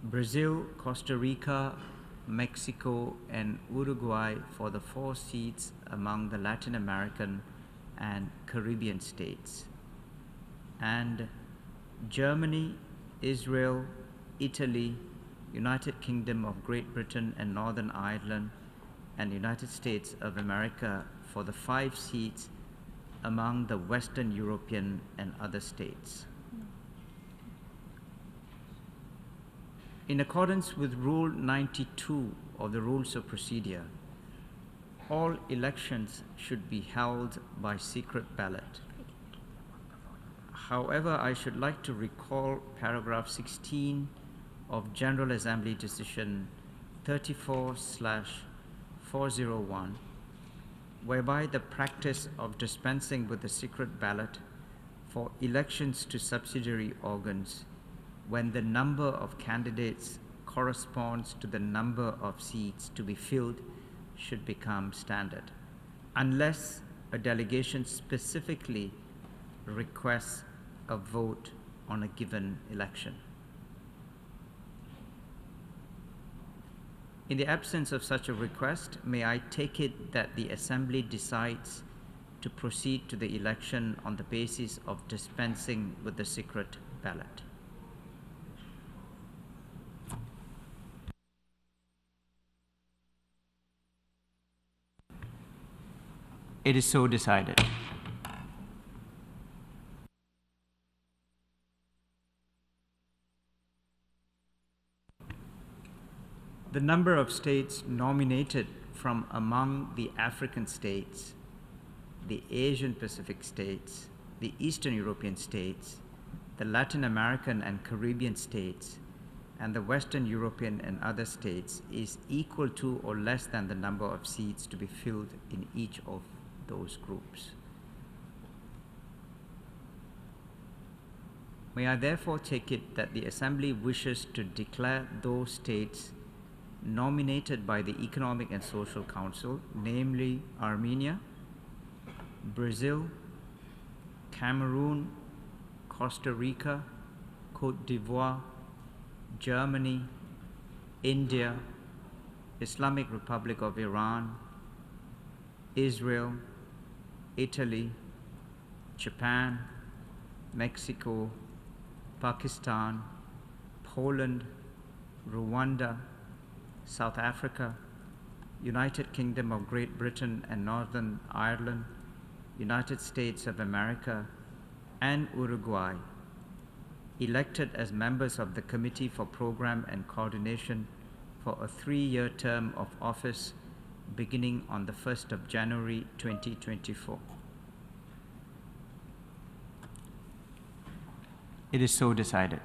Brazil, Costa Rica, Mexico, and Uruguay for the 4 seats among the Latin American and Caribbean states, and Germany, Israel, Italy, United Kingdom of Great Britain and Northern Ireland, and United States of America for the 5 seats among the Western European and other states. In accordance with Rule 92 of the Rules of Procedure, all elections should be held by secret ballot. However, I should like to recall paragraph 16 of General Assembly Decision 34/401, whereby the practice of dispensing with the secret ballot for elections to subsidiary organs when the number of candidates corresponds to the number of seats to be filled should become standard, unless a delegation specifically requests a vote on a given election. In the absence of such a request, may I take it that the Assembly decides to proceed to the election on the basis of dispensing with the secret ballot? It is so decided. The number of states nominated from among the African states, the Asian Pacific states, the Eastern European states, the Latin American and Caribbean states, and the Western European and other states is equal to or less than the number of seats to be filled in each of those groups. May I therefore take it that the Assembly wishes to declare those states nominated by the Economic and Social Council, namely Armenia, Brazil, Cameroon, Costa Rica, Cote d'Ivoire, Germany, India, Islamic Republic of Iran, Israel, Italy, Japan, Mexico, Pakistan, Poland, Rwanda, South Africa, United Kingdom of Great Britain and Northern Ireland, United States of America, and Uruguay, elected as members of the Committee for Program and Coordination for a 3-year term of office beginning on the 1st of January 2024. It is so decided.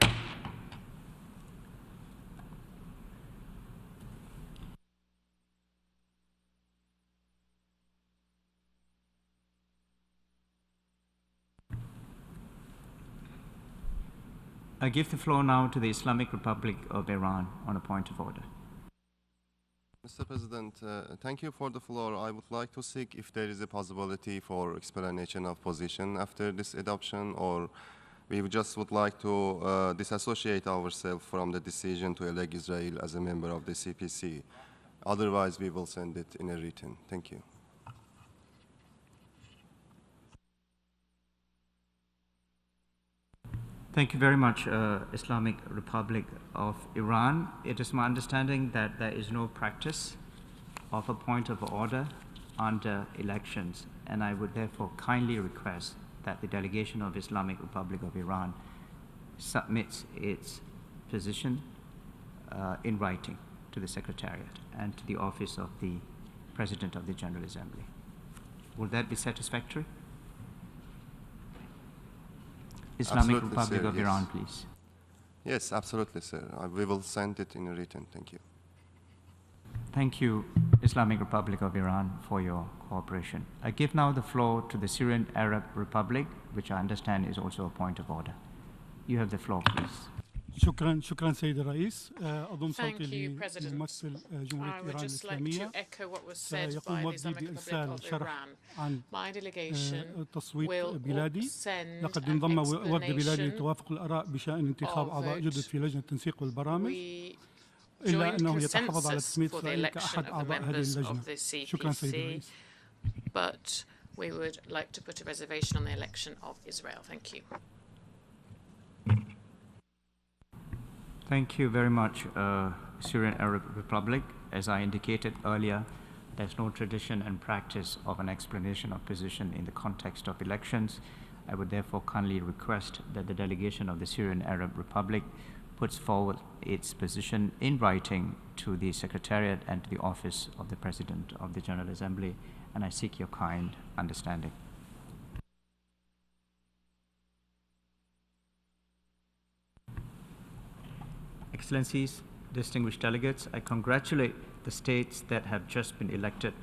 I give the floor now to the Islamic Republic of Iran on a point of order. Mr. President, thank you for the floor. I would like to seek if there is a possibility for explanation of position after this adoption, or we just would like to disassociate ourselves from the decision to elect Israel as a member of the CPC. Otherwise, we will send it in a written. Thank you. Thank you very much, Islamic Republic of Iran. It is my understanding that there is no practice of a point of order under elections, and I would therefore kindly request that the delegation of Islamic Republic of Iran submits its position in writing to the Secretariat and to the office of the President of the General Assembly. Will that be satisfactory? Islamic Absolutely, Republic sir, of yes. Iran, please. Yes, absolutely, sir. We will send it in a written. Thank you. Thank you, Islamic Republic of Iran, for your cooperation. I give now the floor to the Syrian Arab Republic, which I understand is also a point of order. You have the floor, please. شكرا سيد الرئيس. أضم صوتي لممثل جمهورية إيران الإسلامية. سيقوم وفدي بإرسال شرح عن تصويت بلادي. لقد انضم وفد بلادي لتوافق الآراء بشأن انتخاب أعضاء جدد في لجنة التنسيق والبرامج، إلا أنه يتحفظ على تسمية إسرائيل كأحد أعضاء هذه اللجنة. شكرا سيد الرئيس. But we would like to put a reservation on the election of Israel. Thank you. Thank you very much, Syrian Arab Republic. As I indicated earlier, there's no tradition and practice of an explanation of position in the context of elections. I would therefore kindly request that the delegation of the Syrian Arab Republic puts forward its position in writing to the Secretariat and to the Office of the President of the General Assembly, and I seek your kind understanding. Excellencies, distinguished delegates, I congratulate the states that have just been elected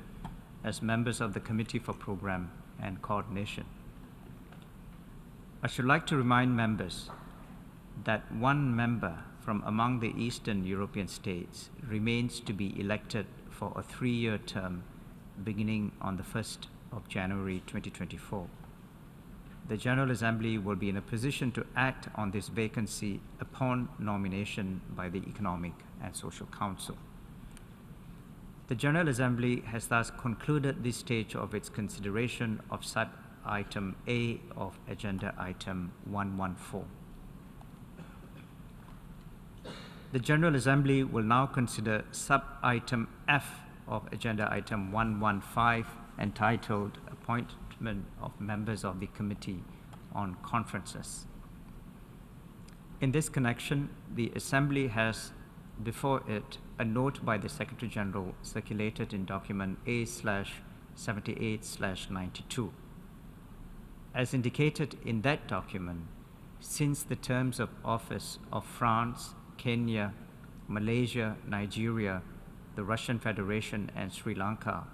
as members of the Committee for Program and Coordination. I should like to remind members that one member from among the Eastern European states remains to be elected for a 3-year term beginning on the 1st of January 2024. The General Assembly will be in a position to act on this vacancy upon nomination by the Economic and Social Council. The General Assembly has thus concluded this stage of its consideration of sub-item A of Agenda Item 114. The General Assembly will now consider sub-item F of Agenda Item 115, entitled Appointment of Members of the Committee on Conferences. In this connection, the Assembly has before it a note by the Secretary General circulated in document A/78/92. As indicated in that document, since the terms of office of France, Kenya, Malaysia, Nigeria, the Russian Federation, and Sri Lanka,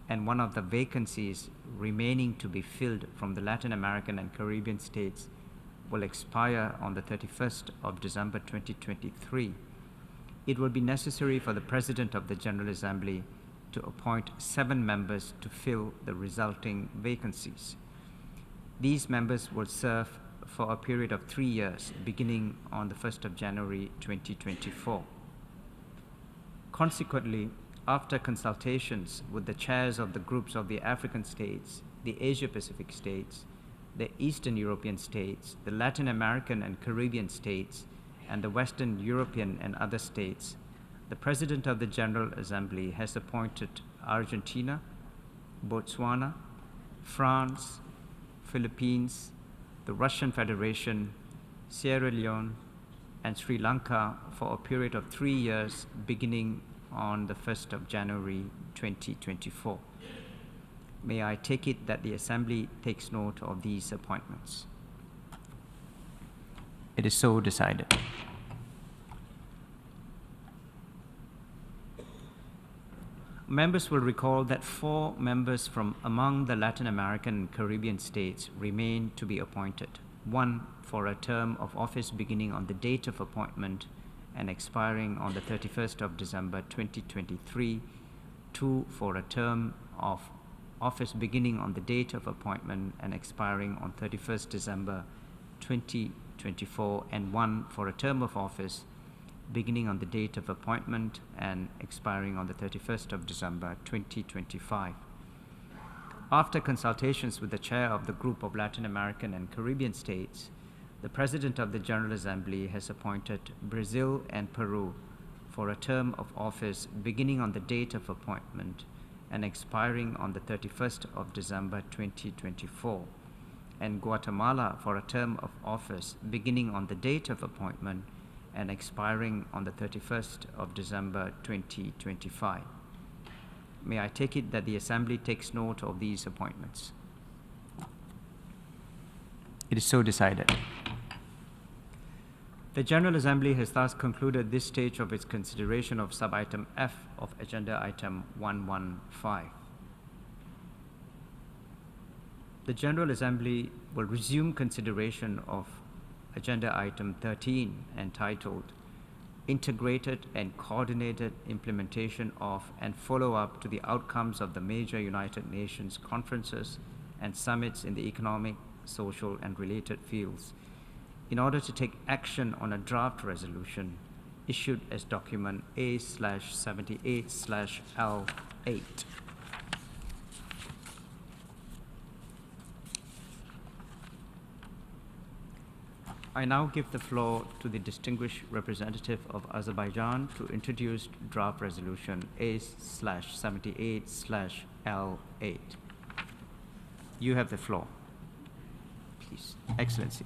and one of the vacancies remaining to be filled from the Latin American and Caribbean states will expire on the 31st of December 2023, it will be necessary for the President of the General Assembly to appoint 7 members to fill the resulting vacancies. These members will serve for a period of 3 years, beginning on the 1st of January 2024. Consequently, after consultations with the chairs of the groups of the African states, the Asia-Pacific states, the Eastern European states, the Latin American and Caribbean states, and the Western European and other states, the President of the General Assembly has appointed Argentina, Botswana, France, Philippines, the Russian Federation, Sierra Leone, and Sri Lanka for a period of 3 years beginning on the 1st of January 2024. May I take it that the Assembly takes note of these appointments? It is so decided. Members will recall that 4 members from among the Latin American and Caribbean states remain to be appointed. 1 for a term of office beginning on the date of appointment and expiring on the 31st of December 2023, 2 for a term of office beginning on the date of appointment and expiring on 31st December 2024, and 1 for a term of office beginning on the date of appointment and expiring on the 31st of December 2025. After consultations with the chair of the group of Latin American and Caribbean states, the President of the General Assembly has appointed Brazil and Peru for a term of office beginning on the date of appointment and expiring on the 31st of December 2024, and Guatemala for a term of office beginning on the date of appointment and expiring on the 31st of December 2025. May I take it that the Assembly takes note of these appointments? It is so decided. The General Assembly has thus concluded this stage of its consideration of sub-item F of Agenda Item 115. The General Assembly will resume consideration of agenda item 13, entitled Integrated and Coordinated Implementation of and Follow-up to the Outcomes of the Major United Nations Conferences and Summits in the Economic, Social, and Related Fields, in order to take action on a draft resolution issued as document A/78/L8. I now give the floor to the distinguished representative of Azerbaijan to introduce draft resolution A/78/L8. You have the floor, please, Excellency.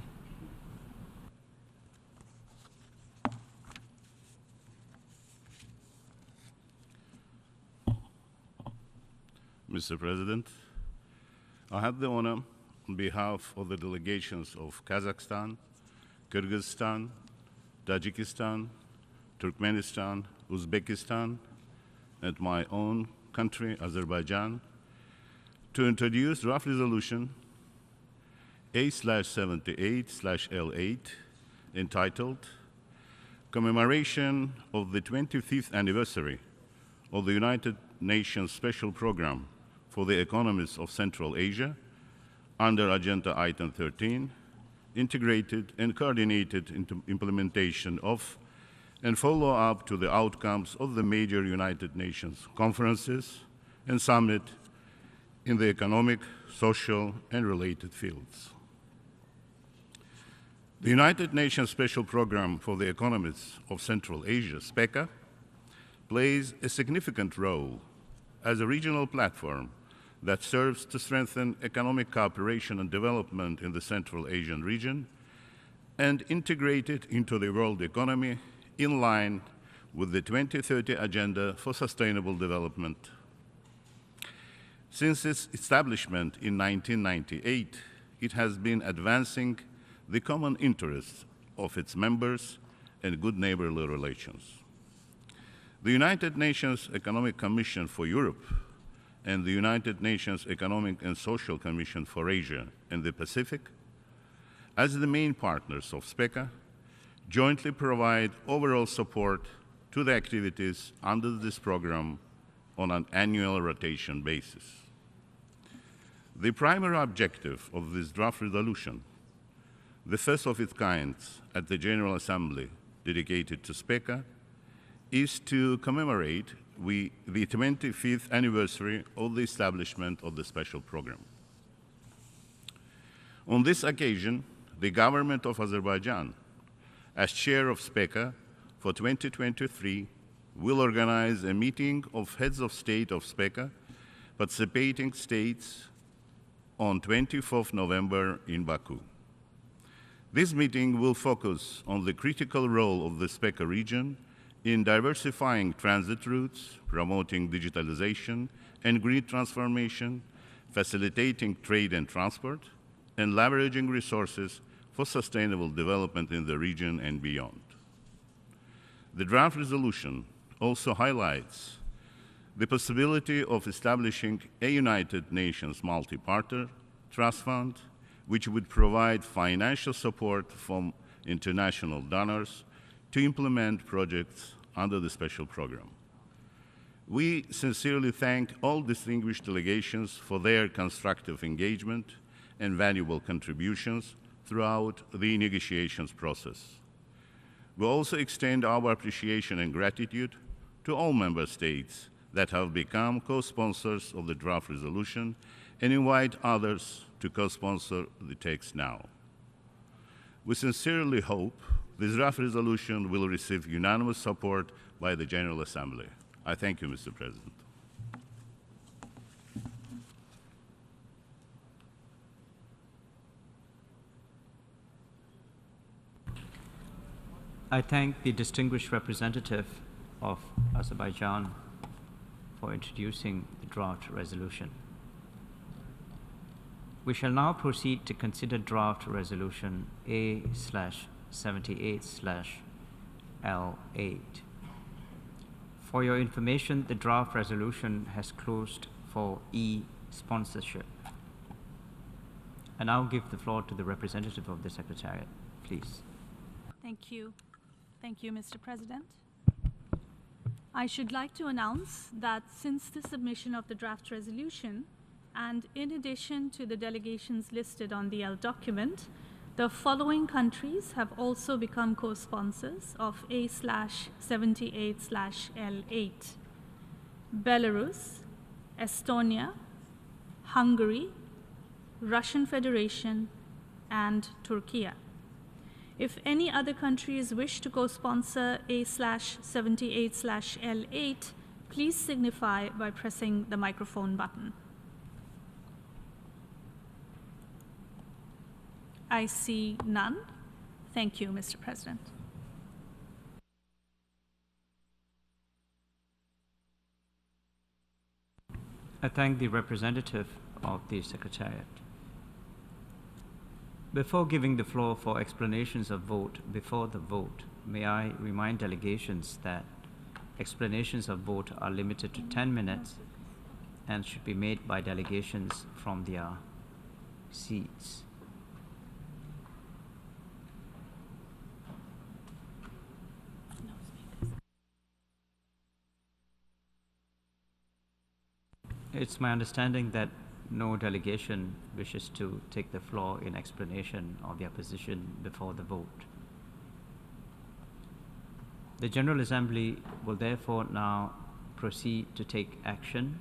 Mr. President, I have the honor on behalf of the delegations of Kazakhstan, Kyrgyzstan, Tajikistan, Turkmenistan, Uzbekistan, and my own country, Azerbaijan, to introduce draft resolution A/78/L8, entitled Commemoration of the 25th Anniversary of the United Nations Special Program for the Economies of Central Asia, under Agenda Item 13, integrated and coordinated implementation of and follow-up to the outcomes of the major United Nations conferences and summit in the economic, social, and related fields. The United Nations Special Program for the Economies of Central Asia, SPECA, plays a significant role as a regional platform that serves to strengthen economic cooperation and development in the Central Asian region and integrate it into the world economy in line with the 2030 Agenda for Sustainable Development. Since its establishment in 1998, it has been advancing the common interests of its members and good neighborly relations. The United Nations Economic Commission for Europe and the United Nations Economic and Social Commission for Asia and the Pacific, as the main partners of SPECA, jointly provide overall support to the activities under this program on an annual rotation basis. The primary objective of this draft resolution, the first of its kind at the General Assembly dedicated to SPECA, is to commemorate the 25th anniversary of the establishment of the special program. On this occasion, the government of Azerbaijan, as chair of SPECA for 2023, will organize a meeting of heads of state of SPECA, participating states, on 24th November in Baku. This meeting will focus on the critical role of the SPECA region in diversifying transit routes, promoting digitalization and green transformation, facilitating trade and transport, and leveraging resources for sustainable development in the region and beyond. The draft resolution also highlights the possibility of establishing a United Nations multi-partner trust fund, which would provide financial support from international donors to implement projects under the special program. We sincerely thank all distinguished delegations for their constructive engagement and valuable contributions throughout the negotiations process. We also extend our appreciation and gratitude to all member states that have become co-sponsors of the draft resolution and invite others to co-sponsor the text now. We sincerely hope this draft resolution will receive unanimous support by the General Assembly. I thank you, Mr. President. I thank the distinguished representative of Azerbaijan for introducing the draft resolution. We shall now proceed to consider draft resolution A/78/L8. For your information, the draft resolution has closed for e-sponsorship. I now give the floor to the representative of the Secretariat please. Thank you. Thank you, Mr. President. I should like to announce that since the submission of the draft resolution, and in addition to the delegations listed on the L document, the following countries have also become co-sponsors of A/78/L8: Belarus, Estonia, Hungary, Russian Federation, and Turkey. If any other countries wish to co-sponsor A/78/L8, please signify by pressing the microphone button. I see none. Thank you, Mr. President. I thank the representative of the Secretariat. Before giving the floor for explanations of vote before the vote, may I remind delegations that explanations of vote are limited to 10 minutes and should be made by delegations from their seats. It's my understanding that no delegation wishes to take the floor in explanation of their position before the vote. The General Assembly will therefore now proceed to take action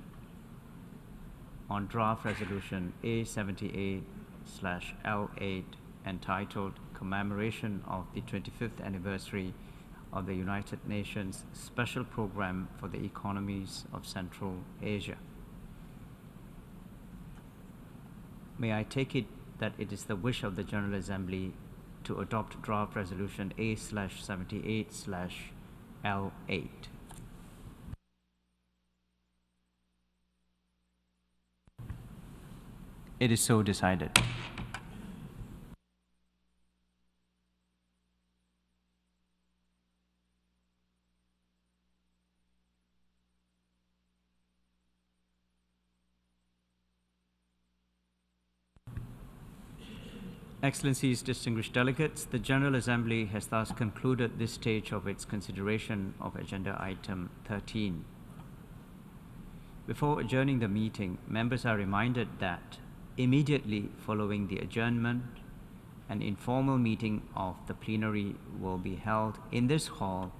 on draft resolution A/78/L8 entitled Commemoration of the 25th Anniversary of the United Nations Special Program for the Economies of Central Asia. May I take it that it is the wish of the General Assembly to adopt draft resolution A/78/L8? It is so decided. Excellencies, distinguished delegates, the General Assembly has thus concluded this stage of its consideration of Agenda Item 13. Before adjourning the meeting, members are reminded that immediately following the adjournment, an informal meeting of the plenary will be held in this hall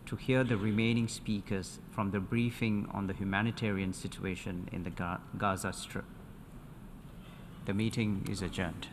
to hear the remaining speakers from the briefing on the humanitarian situation in the Gaza Strip. The meeting is adjourned.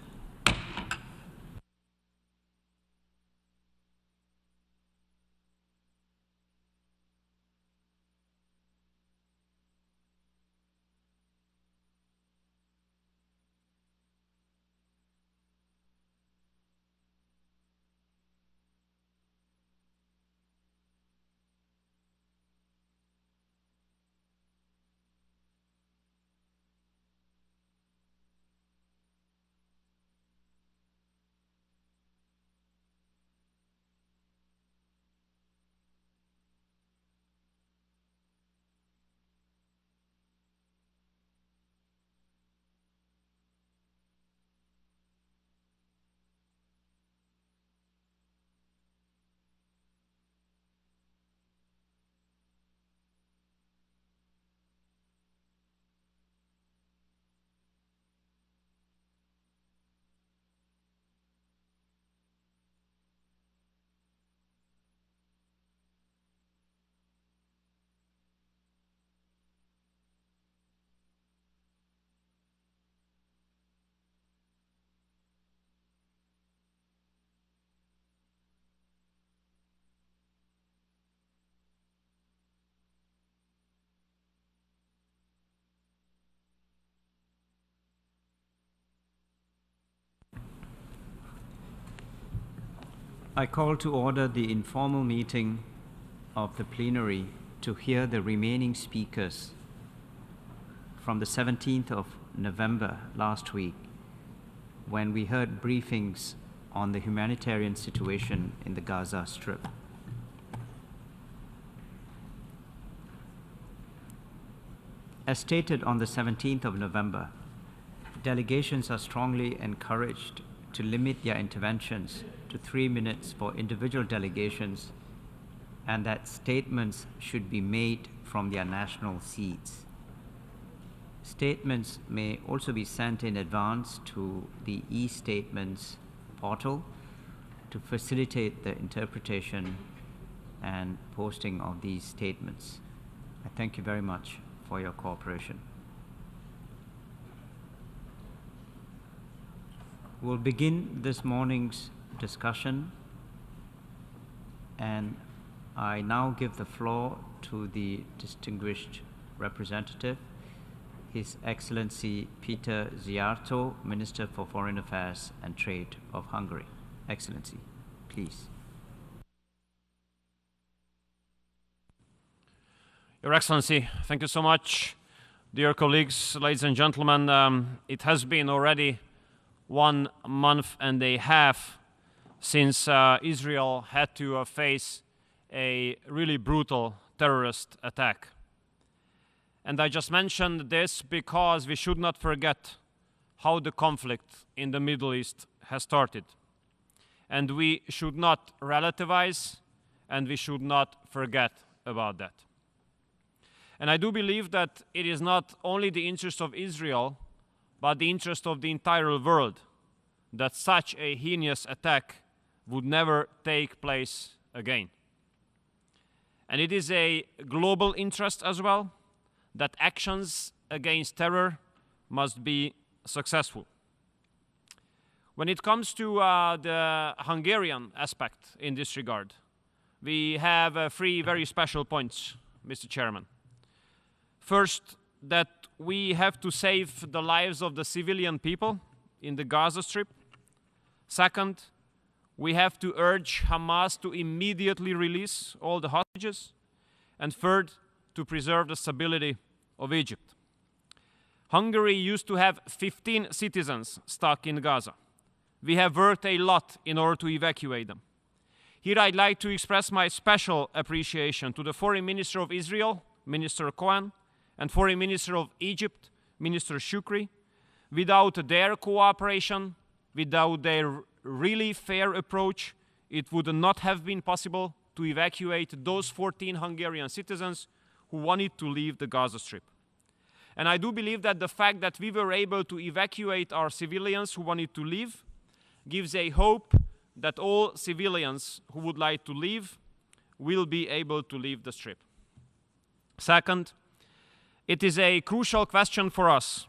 I call to order the informal meeting of the plenary to hear the remaining speakers from the 17th of November last week, when we heard briefings on the humanitarian situation in the Gaza Strip. As stated on the 17th of November, delegations are strongly encouraged to limit their interventions to 3 minutes for individual delegations, and that statements should be made from their national seats. Statements may also be sent in advance to the e-statements portal to facilitate the interpretation and posting of these statements. I thank you very much for your cooperation. We'll begin this morning's discussion, and I now give the floor to the distinguished representative, His Excellency Peter Szijjártó, Minister for Foreign Affairs and Trade of Hungary. Excellency, please. Your Excellency, thank you so much. Dear colleagues, ladies and gentlemen, it has been already 1 month and a half since Israel had to face a really brutal terrorist attack. And I just mentioned this because we should not forget how the conflict in the Middle East has started. And we should not relativize, and we should not forget about that. And I do believe that it is not only the interest of Israel, but the interest of the entire world that such a heinous attack would never take place again. And it is a global interest as well that actions against terror must be successful. When it comes to the Hungarian aspect in this regard, we have 3 very special points, Mr. Chairman. First, that we have to save the lives of the civilian people in the Gaza Strip. Second, we have to urge Hamas to immediately release all the hostages. And third, to preserve the stability of Egypt. Hungary used to have 15 citizens stuck in Gaza. We have worked a lot in order to evacuate them. Here I'd like to express my special appreciation to the Foreign Minister of Israel, Minister Cohen, and Foreign Minister of Egypt, Minister Shukri. Without their cooperation, without their really fair approach, it would not have been possible to evacuate those 14 Hungarian citizens who wanted to leave the Gaza Strip. And I do believe that the fact that we were able to evacuate our civilians who wanted to leave gives a hope that all civilians who would like to leave will be able to leave the Strip. Second, it is a crucial question for us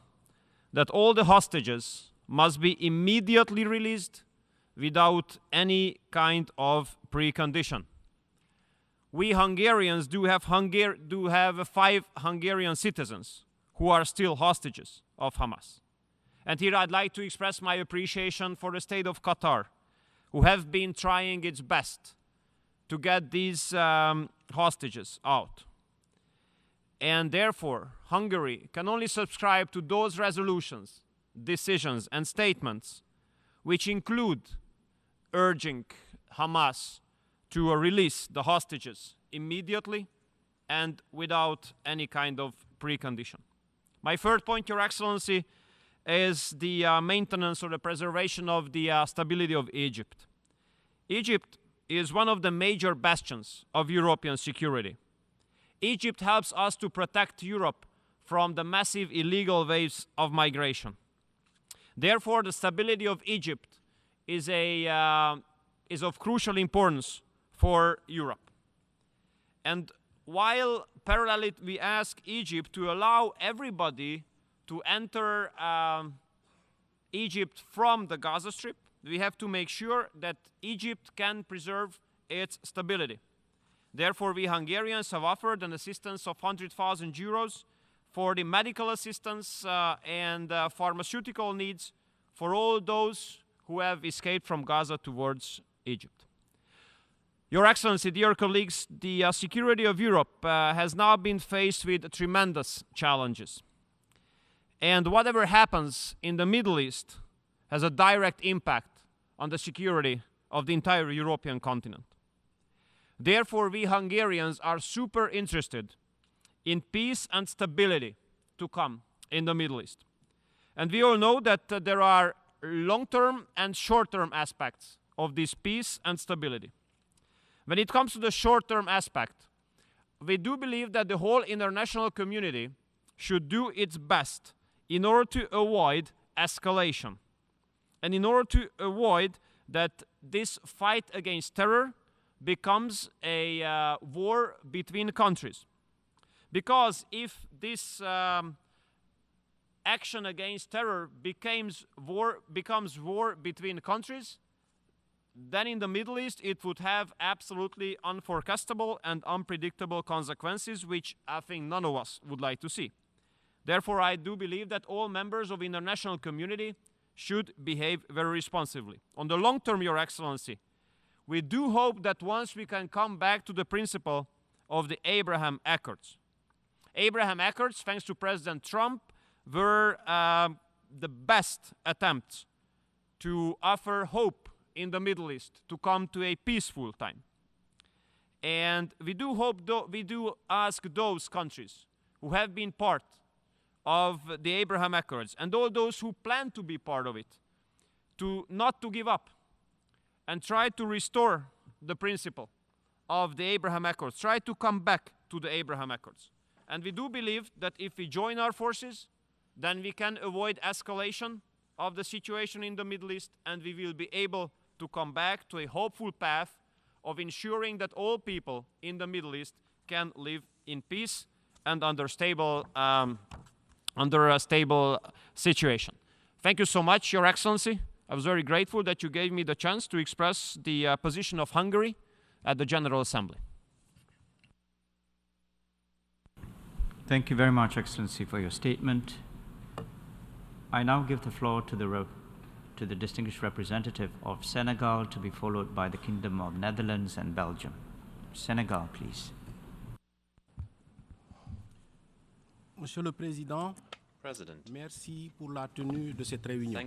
that all the hostages must be immediately released without any kind of precondition. We Hungarians do have 5 Hungarian citizens who are still hostages of Hamas. And here I'd like to express my appreciation for the state of Qatar, who have been trying its best to get these hostages out. And therefore, Hungary can only subscribe to those resolutions, decisions, and statements which include urging Hamas to release the hostages immediately and without any kind of precondition. My third point, Your Excellency, is the maintenance or the preservation of the stability of Egypt. Egypt is one of the major bastions of European security. Egypt helps us to protect Europe from the massive illegal waves of migration. Therefore, the stability of Egypt is of crucial importance for Europe. And while parallelly we ask Egypt to allow everybody to enter Egypt from the Gaza Strip, we have to make sure that Egypt can preserve its stability. Therefore, we Hungarians have offered an assistance of 100,000 euros for the medical assistance and pharmaceutical needs for all those who have escaped from Gaza towards Egypt. Your Excellency, dear colleagues, the security of Europe has now been faced with tremendous challenges. And whatever happens in the Middle East has a direct impact on the security of the entire European continent. Therefore, we Hungarians are super interested in peace and stability to come in the Middle East. And we all know that there are long-term and short-term aspects of this peace and stability. When it comes to the short-term aspect, we do believe that the whole international community should do its best in order to avoid escalation and in order to avoid that this fight against terror becomes a war between countries. Because if this action against terror becomes war between countries, then in the Middle East it would have absolutely unforecastable and unpredictable consequences, which I think none of us would like to see. Therefore, I do believe that all members of the international community should behave very responsibly. On the long term, Your Excellency, we do hope that once we can come back to the principle of the Abraham Accords. Abraham Accords, thanks to President Trump, were the best attempts to offer hope in the Middle East to come to a peaceful time. And we do hope, we do ask those countries who have been part of the Abraham Accords and all those who plan to be part of it to not to give up and try to restore the principle of the Abraham Accords, try to come back to the Abraham Accords. And we do believe that if we join our forces, then we can avoid escalation of the situation in the Middle East, and we will be able to come back to a hopeful path of ensuring that all people in the Middle East can live in peace and under a stable situation. Thank you so much, Your Excellency. I was very grateful that you gave me the chance to express the position of Hungary at the General Assembly. Thank you very much, Excellency, for your statement. I now give the floor to the distinguished representative of Senegal, to be followed by the Kingdom of Netherlands and Belgium. Senegal, please. Monsieur le Président, merci pour la tenue de cette réunion.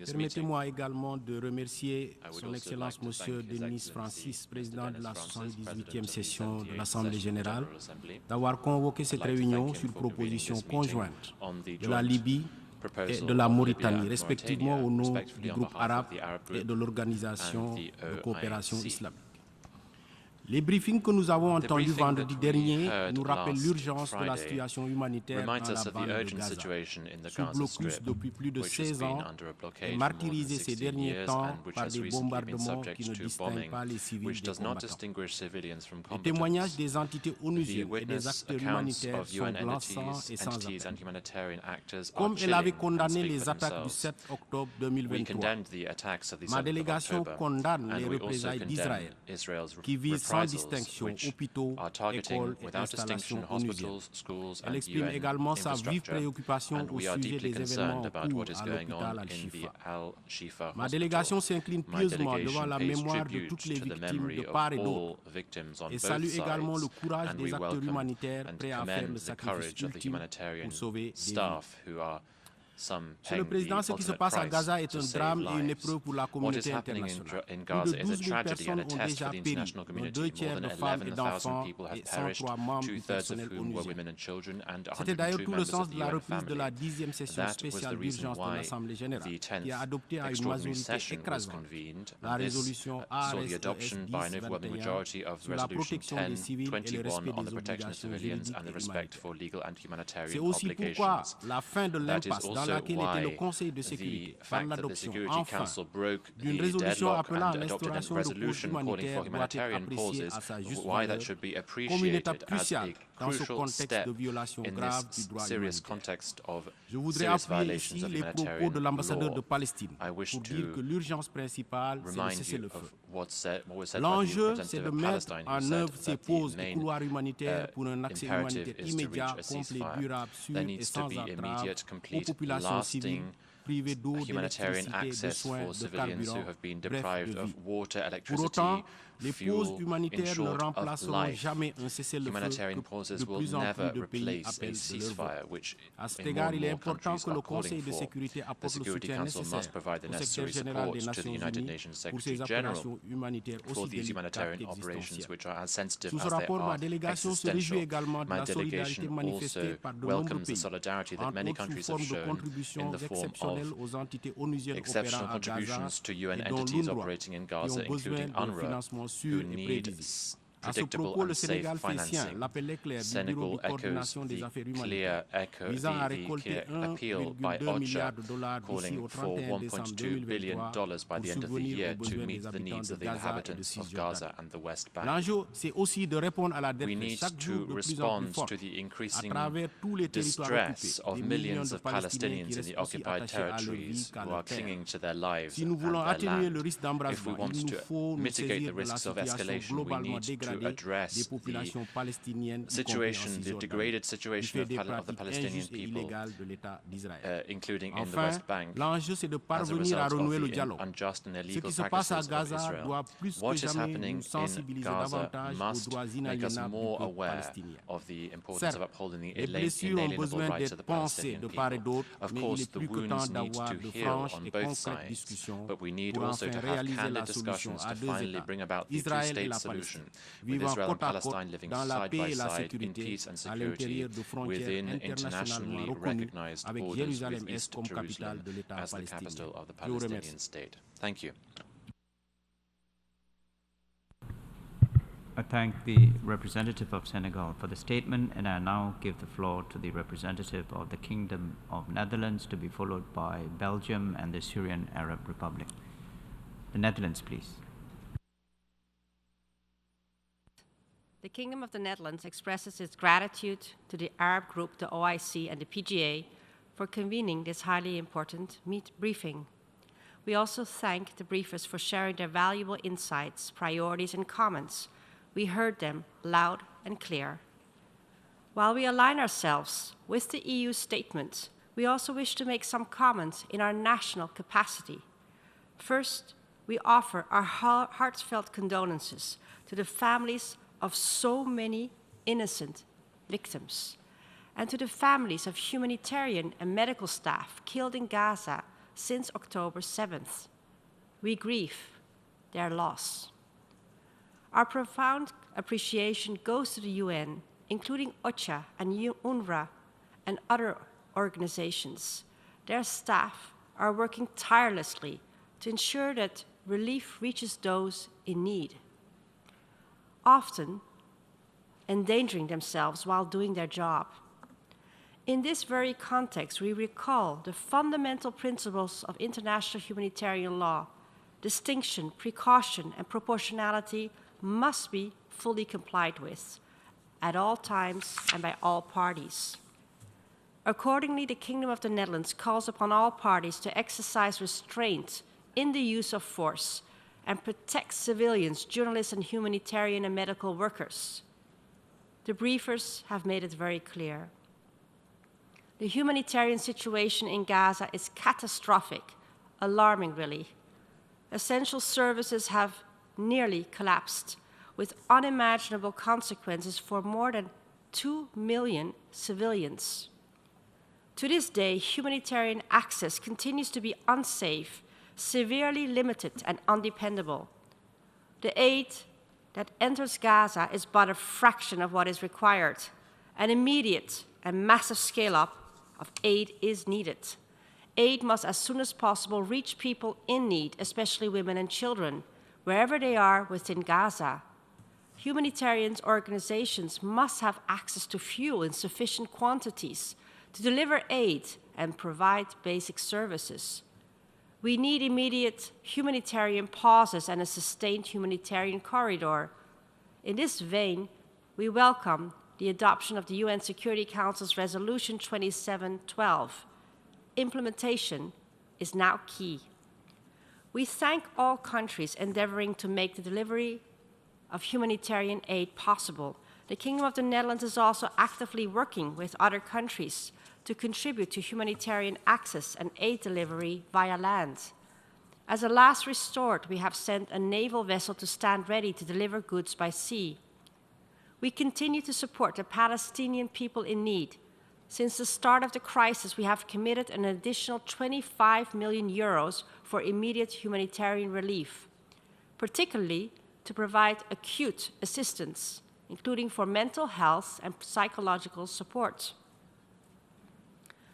Permettez-moi également de remercier Son Excellence Monsieur Denis Francis, président de la 78e session de l'Assemblée Générale, d'avoir convoqué cette réunion sur proposition conjointe de la Libye et de la Mauritanie, respectivement au nom du groupe arabe et de l'Organisation de coopération islamique. Les briefings que nous avons entendus vendredi dernier nous rappellent l'urgence de la situation humanitaire dans la bande de Gaza, sous blocus depuis plus de 16 ans et martyrisée ces derniers temps par des bombardements qui ne distinguent pas les civils des combattants. Les témoignages des entités onusiennes et des acteurs humanitaires sont glaçants et sans appel. Comme elle avait condamné les attaques du 7 octobre 2023, ma délégation condamne les représailles d'Israël qui visent sans distinction hôpitaux, écoles et installations onusiennes. Elle exprime également sa vive préoccupation au sujet des événements en cours à l'hôpital Al-Shifa. Ma délégation s'incline pieusement devant la mémoire de toutes les victimes de part et d'autre et salue également le courage des acteurs humanitaires prêts à faire le sacrifice ultime pour sauver des vies. Monsieur le Président, ce qui se passe à Gaza est un drame et une épreuve pour la communauté internationale. Plus de 12 000 personnes ont déjà péri, dont 2 tiers de femmes et d'enfants et 103 membres du personnel onusien. C'était d'ailleurs tout le sens de la reprise de la 10e session spéciale d'urgence de l'Assemblée Générale, qui a adopté à une majorité écrasante la résolution ARS-ES 1021 sur la protection des civils et le respect des obligations juridiques et humanitaires. C'est aussi pourquoi la fin de l'impasse dans laquelle était le Conseil de sécurité par l'adoption, enfin, d'une résolution appelant à l'instauration de clauses humanitaires doit être appréciée à sa juste valeur comme une étape cruciale dans ce contexte de violation grave du droit humanitaire. Je voudrais appuyer ici les propos de l'ambassadeur de Palestine pour dire que l'urgence principale, c'est le cessez-le-feu. L'enjeu, c'est de mettre en œuvre ces pauses et couloirs humanitaires pour un accès humanitaire immédiat, complet, durable, sûr et sans entrave aux populations civiles privées d'eau, d'électricité, de soins, de carburant, bref, de vie. Pour autant, Les fuel, pauses humanitaires ne in short, of remplaceront life. jamais un cessez-le-feu Humanitarian que pauses de will plus en never plus de pays replace a appellent de leur ceasefire, vœu. which À cet in more égard, and il est more important countries que le are calling Conseil de for. sécurité The apporte le Security soutien Council must nécessaire provide the au secrétaire necessary général support des to the Nations United Unies Nations pour Secretary ces General opérations humanitaires for aussi these délicates humanitarian operations, qu'existentielles. which are as sensitive Sous ce as they rapport, ma are délégation se réjouit existential. également de My la solidarité delegation manifestée also par de nombreux welcomes the pays, solidarity that entre many autres sous countries have forme de shown in contributions the form exceptionnelles of aux entités onusiennes exceptional opérant à Gaza contributions to UN et dont entities l'UNRWA, operating in qui ont Gaza, besoin including de UNRWA, financement who sûr et need prévisible. À ce predictable propos, le and safe Sénégal fait sien financing. l'appel éclair du Senegal Bureau de echoes coordination des the affaires clear humanitaires echo, visant à the récolter clear appeal by 1,2 milliard de OCHA, dollars d'ici calling au for 31 décembre $1.2 billion 2023 by the pour end of the subvenir year aux to besoins meet des the habitants needs de of the Gaza et de inhabitants of Cisjordanie. Gaza and the West Bank. L'enjeu, c'est aussi de répondre à la We détresse need chaque jour to de plus en plus respond forte to the à increasing travers tous les territoires occupés, distress of des millions millions de of Palestiniens Palestinians qui in restent the aussi occupied attachés à leur vie territories qu'à who leur are terre. clinging to their lives Si nous and voulons their atténuer land. le risque If we d'embrasement, want il nous to faut nous mitigate saisir the de la risks of situation escalation, we globalement need to dégradée des address populations palestiniennes, y compris en situation, the Cisjordanie, degraded du situation fait des of the pratiques Palestinian injustes et people, illégales de l'État d'Israël. including in the Enfin, West Bank, l'enjeu, c'est de as a parvenir à result renouer of le the dialogue. unjust and Ce illegal qui se passe à practices of Gaza Israel. doit plus que What is jamais happening nous in sensibiliser Gaza davantage aux must droits make us inaliénables du more peuple aware palestinien. of the importance Certes, of upholding the les blessures ont inalienable besoin rights d'être of the pensées Palestinian de part et people. d'autre, Of mais il course, est the plus que wounds temps need d'avoir to de heal franches on et both concrètes sides, discussions but we need pour also enfin to have réaliser candid la solution discussions à to deux finally États, bring about the Israël et two-state la solution, Palestine, with vivant Israel and côte à côte Palestine living dans la side paix by et la side in sécurité peace and à security l'intérieur de frontières within internationalement internationally reconnues recognized avec borders Jérusalem with Est East comme capitale Jerusalem de l'État as the palestinien. capital of the Je vous Palestinian remercie. state. Thank you. I thank the representative of Senegal for the statement, and I now give the floor to the representative of the Kingdom of Netherlands, to be followed by Belgium and the Syrian Arab Republic. The Netherlands, please. The Kingdom of the Netherlands expresses its gratitude to the Arab Group, the OIC, and the PGA for convening this highly important briefing. We also thank the briefers for sharing their valuable insights, priorities, and comments. We heard them loud and clear. While we align ourselves with the EU statement, we also wish to make some comments in our national capacity. First, we offer our heartfelt condolences to the families of so many innocent victims, and to the families of humanitarian and medical staff killed in Gaza since October 7th. We grieve their loss. Our profound appreciation goes to the UN, including OCHA and UNRWA and other organizations. Their staff are working tirelessly to ensure that relief reaches those in need, often endangering themselves while doing their job. In this very context, we recall the fundamental principles of international humanitarian law. Distinction, precaution, and proportionality must be fully complied with at all times and by all parties. Accordingly, the Kingdom of the Netherlands calls upon all parties to exercise restraint in the use of force and protect civilians, journalists, and humanitarian and medical workers. The briefers have made it very clear. The humanitarian situation in Gaza is catastrophic, alarming really. Essential services have nearly collapsed, with unimaginable consequences for more than 2 million civilians. To this day, humanitarian access continues to be unsafe, severely limited, and undependable. The aid that enters Gaza is but a fraction of what is required. An immediate and massive scale-up of aid is needed. Aid must, as soon as possible, reach people in need, especially women and children, wherever they are within Gaza. Humanitarian organizations must have access to fuel in sufficient quantities to deliver aid and provide basic services. We need immediate humanitarian pauses and a sustained humanitarian corridor. In this vein, we welcome the adoption of the UN Security Council's Resolution 2712. Implementation is now key. We thank all countries endeavoring to make the delivery of humanitarian aid possible. The Kingdom of the Netherlands is also actively working with other countries to contribute to humanitarian access and aid delivery via land. As a last resort, we have sent a naval vessel to stand ready to deliver goods by sea. We continue to support the Palestinian people in need. Since the start of the crisis, we have committed an additional 25 million euros for immediate humanitarian relief, particularly to provide acute assistance, including for mental health and psychological support.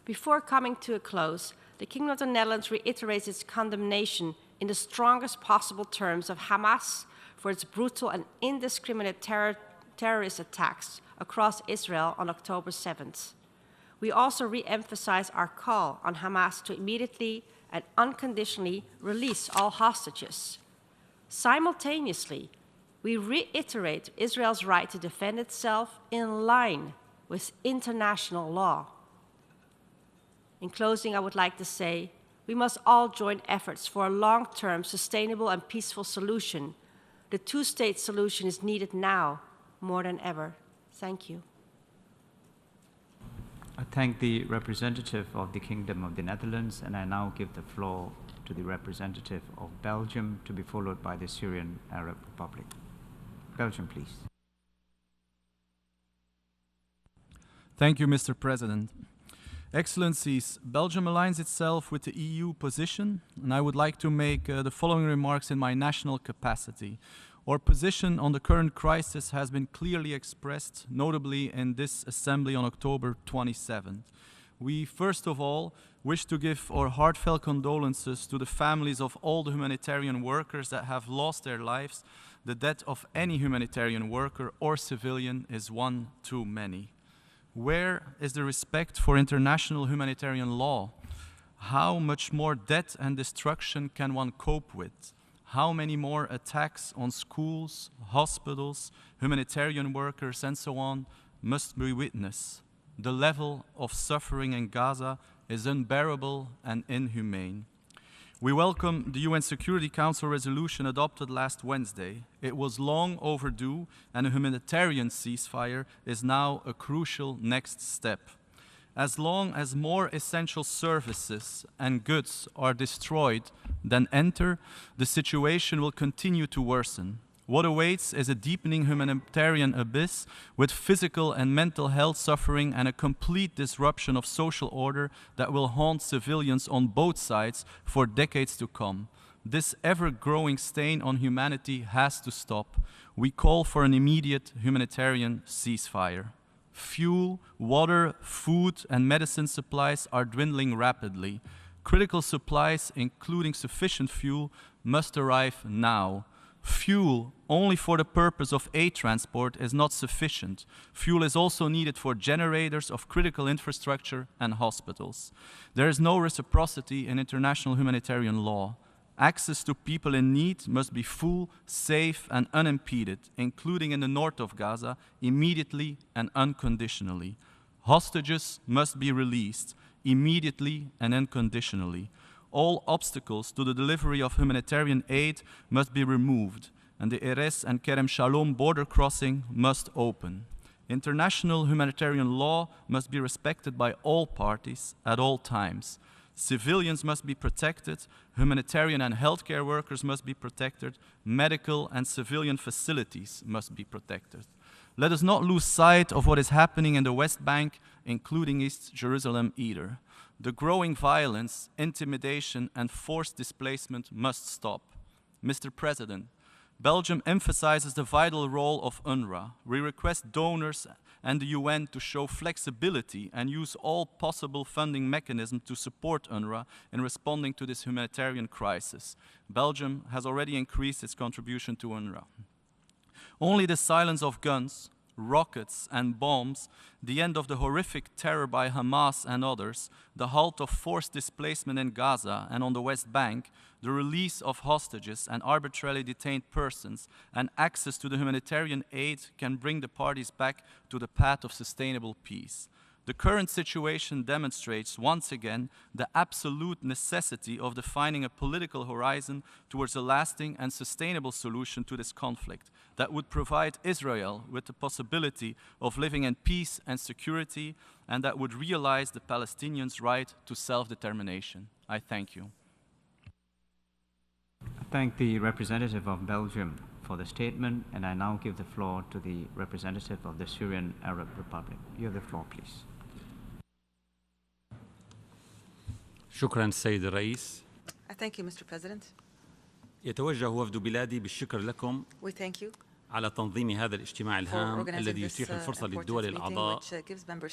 Before coming to a close, the Kingdom of the Netherlands reiterates its condemnation in the strongest possible terms of Hamas for its brutal and indiscriminate terrorist attacks across Israel on October 7th. We also re-emphasize our call on Hamas to immediately and unconditionally release all hostages. Simultaneously, we reiterate Israel's right to defend itself in line with international law. In closing, I would like to say, we must all join efforts for a long-term, sustainable and peaceful solution. The two-state solution is needed now more than ever. Thank you. I thank the representative of the Kingdom of the Netherlands, and I now give the floor to the representative of Belgium, to be followed by the Syrian Arab Republic. Belgium, please. Thank you, Mr. President. Excellencies, Belgium aligns itself with the EU position, and I would like to make the following remarks in my national capacity. Our position on the current crisis has been clearly expressed, notably in this Assembly on October 27th. We, first of all, wish to give our heartfelt condolences to the families of all the humanitarian workers that have lost their lives. The death of any humanitarian worker or civilian is one too many. Where is the respect for international humanitarian law? How much more death and destruction can one cope with? How many more attacks on schools, hospitals, humanitarian workers, and so on must we witness? The level of suffering in Gaza is unbearable and inhumane. We welcome the UN Security Council resolution adopted last Wednesday. It was long overdue, and a humanitarian ceasefire is now a crucial next step. As long as more essential services and goods are destroyed than enter, the situation will continue to worsen. What awaits is a deepening humanitarian abyss with physical and mental health suffering and a complete disruption of social order that will haunt civilians on both sides for decades to come. This ever-growing stain on humanity has to stop. We call for an immediate humanitarian ceasefire. Fuel, water, food, and medicine supplies are dwindling rapidly. Critical supplies, including sufficient fuel, must arrive now. Fuel only for the purpose of aid transport is not sufficient. Fuel is also needed for generators of critical infrastructure and hospitals. There is no reciprocity in international humanitarian law. Access to people in need must be full, safe, and unimpeded, including in the north of Gaza, immediately and unconditionally. Hostages must be released immediately and unconditionally. All obstacles to the delivery of humanitarian aid must be removed, and the Erez and Kerem Shalom border crossing must open. International humanitarian law must be respected by all parties at all times. Civilians must be protected, humanitarian and healthcare workers must be protected, medical and civilian facilities must be protected. Let us not lose sight of what is happening in the West Bank, including East Jerusalem either. The growing violence, intimidation, and forced displacement must stop. Mr. President, Belgium emphasizes the vital role of UNRWA. We request donors and the UN to show flexibility and use all possible funding mechanisms to support UNRWA in responding to this humanitarian crisis. Belgium has already increased its contribution to UNRWA. Only the silence of guns, rockets and bombs, the end of the horrific terror by Hamas and others, the halt of forced displacement in Gaza and on the West Bank, the release of hostages and arbitrarily detained persons, and access to the humanitarian aid can bring the parties back to the path of sustainable peace. The current situation demonstrates once again the absolute necessity of defining a political horizon towards a lasting and sustainable solution to this conflict that would provide Israel with the possibility of living in peace and security, and that would realize the Palestinians' right to self-determination. I thank you. thank the representative of Belgium for the statement, and I now give the floor to the representative of the Syrian Arab Republic. You have the floor, please. شكرا السيد الرئيس. Thank you, Mr. President. يتوجه وفد بلادي بالشكر لكم We thank you على تنظيم هذا الاجتماع الهام الذي يتيح الفرصة للدول الأعضاء